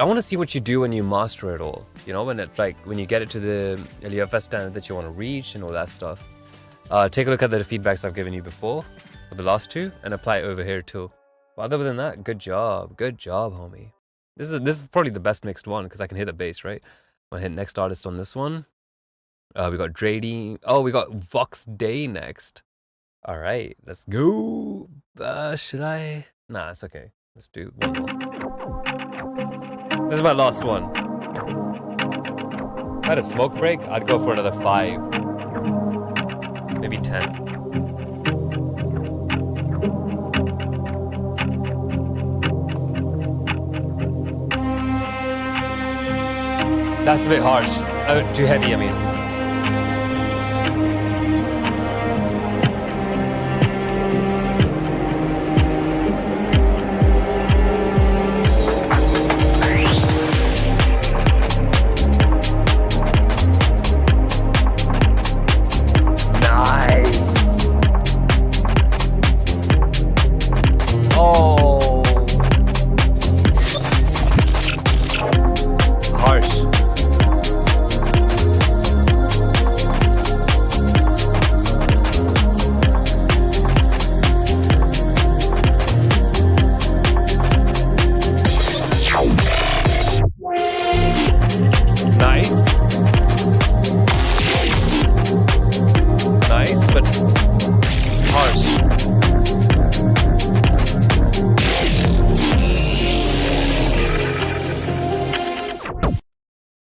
want to see what you do when you master it all. You know, when you get it to the LUFS standard that you want to reach and all that stuff. Take a look at the feedbacks I've given you before, for the last two, and apply it over here too. But other than that, good job, homie. This is probably the best mixed one because I can hear the bass, right? I'm gonna hit next artist on this one. We got Drady. Oh, we got Vox Day next. All right, let's go. Should I? Nah, it's okay. Let's do one more. This is my last one. If I had a smoke break, I'd go for another 5, maybe 10. That's a bit harsh. Too heavy, I mean.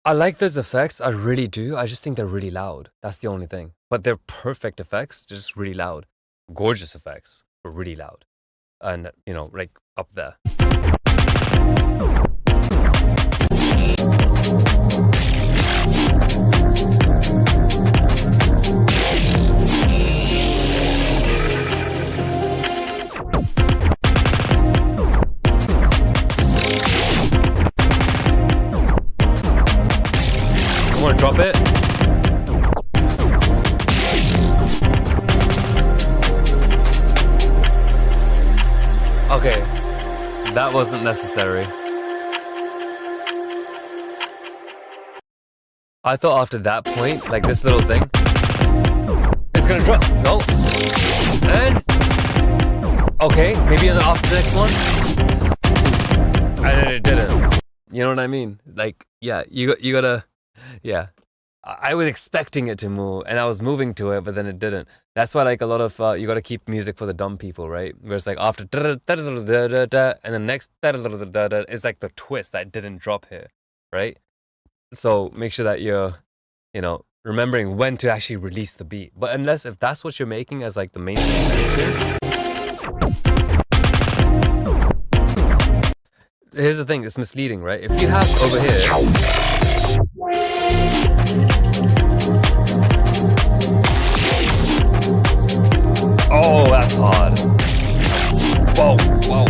I like those effects, I really do. I just think they're really loud. That's the only thing. But they're perfect effects, just really loud. Gorgeous effects, but really loud. And, you know, like up there. I want to drop it. Okay, that wasn't necessary. I thought after that point, like this little thing, it's gonna drop. No. And okay, maybe after the next one. And then it didn't. You know what I mean? Like, yeah, you gotta. Yeah, I was expecting it to move, and I was moving to it, but then it didn't. That's why, like, a lot of you got to keep music for the dumb people, right? Where it's like after and the next is like the twist that didn't drop here, right? So make sure that you're, you know, remembering when to actually release the beat. But if that's what you're making as like the main thing. Here's the thing, it's misleading, right? If you have over here. Oh, that's hard. Whoa, whoa.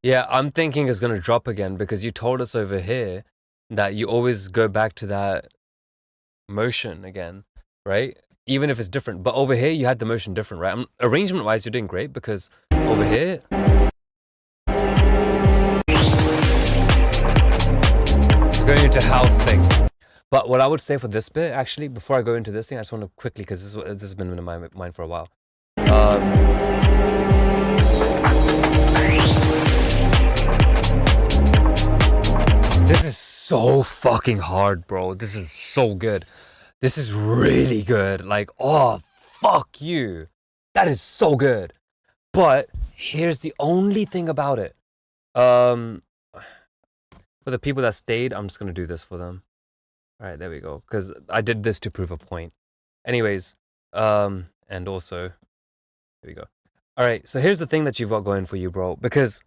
Yeah, I'm thinking it's gonna drop again because you told us over here that you always go back to that motion again, right? Even if it's different. But over here, you had the motion different, right? Arrangement-wise, you're doing great because over here... going into house thing. But what I would say for this bit, actually, before I go into this thing, I just want to quickly, because this has been in my mind for a while. This is so fucking hard, bro. This is so good. This is really good. Like, oh, fuck you. That is so good. But here's the only thing about it. For the people that stayed, I'm just gonna do this for them. All right, there we go. Because I did this to prove a point. Anyways, and also, here we go. All right, so here's the thing that you've got going for you, bro. Because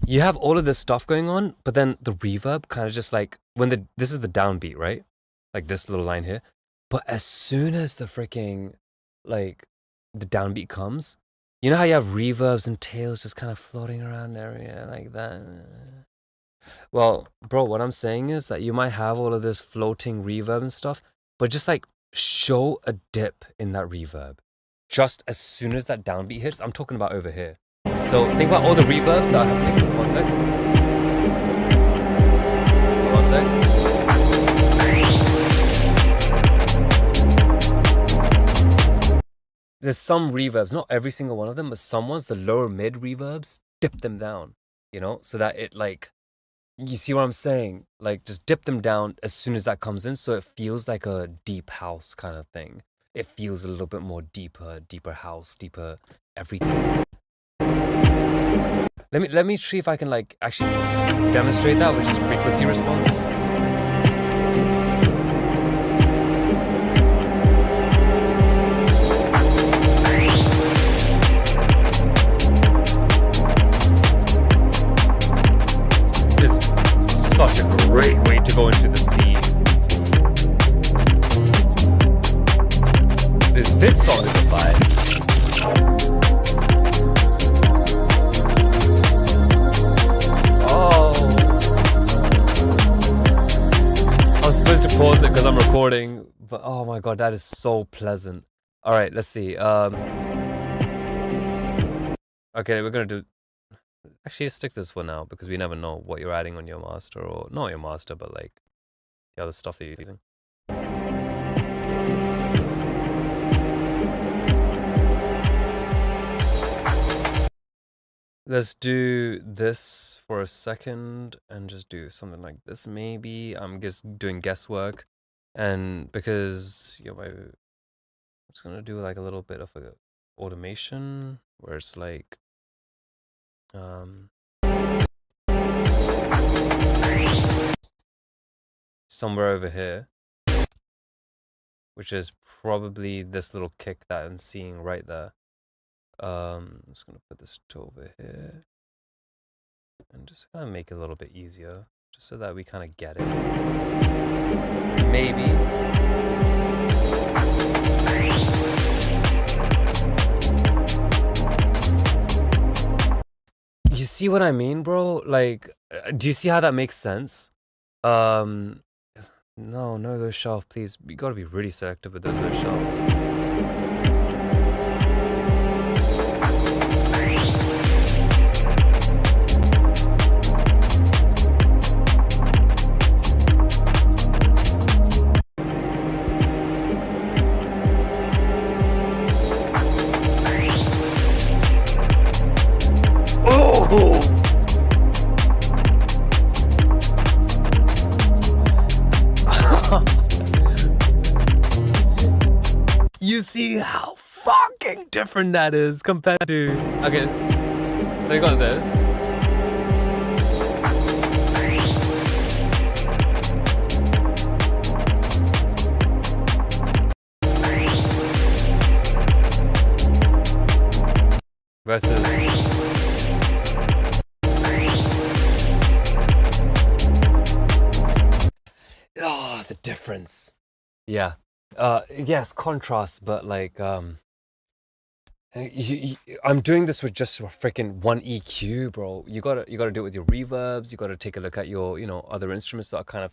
you have all of this stuff going on, but then the reverb kind of just like this is the downbeat, right? Like this little line here. But as soon as the freaking like the downbeat comes, you know how you have reverbs and tails just kind of floating around area like that. Well, bro, what I'm saying is that you might have all of this floating reverb and stuff, but just like show a dip in that reverb. Just as soon as that downbeat hits, I'm talking about over here. So think about all the reverbs that are happening. One sec. One sec. There's some reverbs, not every single one of them, but some ones, the lower mid reverbs, dip them down, you know, so that it like, you see what I'm saying? Like just dip them down as soon as that comes in, so it feels like a deep house kind of thing. It feels a little bit more deeper house, deeper everything. Let me see if I can like actually demonstrate that with just frequency response. Such a great way to go into the speed. This song is a vibe. Oh, I was supposed to pause it because I'm recording, but oh my god, that is so pleasant. All right, let's see. Okay, we're gonna do. Actually, stick this for now because we never know what you're adding on your master, or not your master, but like the other stuff that you're using. Let's do this for a second and just do something like this. Maybe I'm just doing guesswork, and because I'm just gonna do like a little bit of a automation where it's like. Somewhere over here, which is probably this little kick that I'm seeing right there. I'm just gonna put this to over here and just kind of make it a little bit easier, just so that we kind of get it. Maybe. You see what I mean, bro? Like, do you see how that makes sense? No, those shelves, please. You gotta be really selective with those shelves. You see how fucking different that is compared to... Okay, so you got this. Versus... Oh, the difference. Yeah. Yes, contrast, but like, I'm doing this with just a freaking one EQ, bro. You gotta do it with your reverbs. You gotta take a look at your, other instruments that are kind of,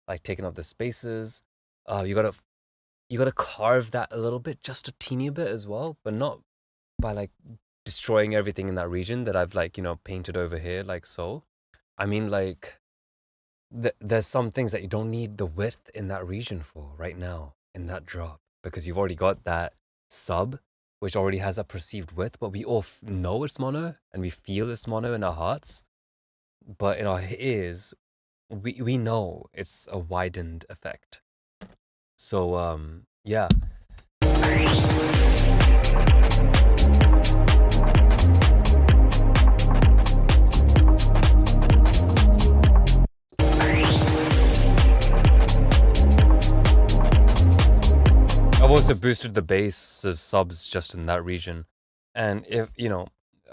like taking up the spaces. You gotta carve that a little bit, just a teeny bit as well, but not by like destroying everything in that region that I've like, painted over here, like so. I mean, like, there's some things that you don't need the width in that region for right now in that drop, because you've already got that sub which already has a perceived width, but we all know it's mono and we feel it's mono in our hearts, but in our ears we know it's a widened effect. So yeah. also boosted the bass's subs just in that region. And if,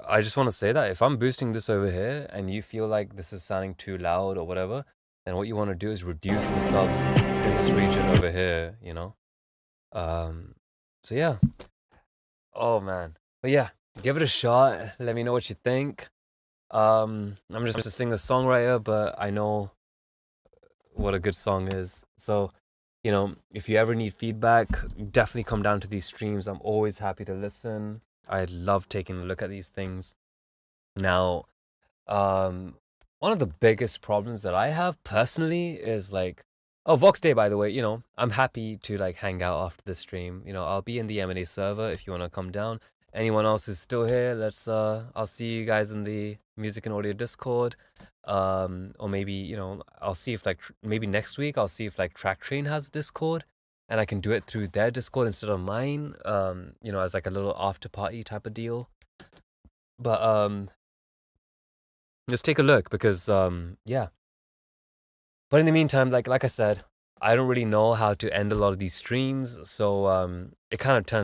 I just want to say that if I'm boosting this over here and you feel like this is sounding too loud or whatever, then what you want to do is reduce the subs in this region over here, So yeah. Oh man. But yeah, give it a shot. Let me know what you think. I'm just a singer-songwriter, but I know what a good song is. So, if you ever need feedback, definitely come down to these streams. I'm always happy to listen. I love taking a look at these things. Now, one of the biggest problems that I have personally is like, oh, Vox Day, by the way, I'm happy to like hang out after the stream. I'll be in the M&A server if you want to come down. Anyone else who's still here, I'll see you guys in the music and audio Discord. Or maybe, I'll see if like, maybe next week, I'll see if like Track Train has a Discord and I can do it through their Discord instead of mine, as like a little after party type of deal. But, let's take a look because, yeah. But in the meantime, like I said, I don't really know how to end a lot of these streams. So, it kind of turns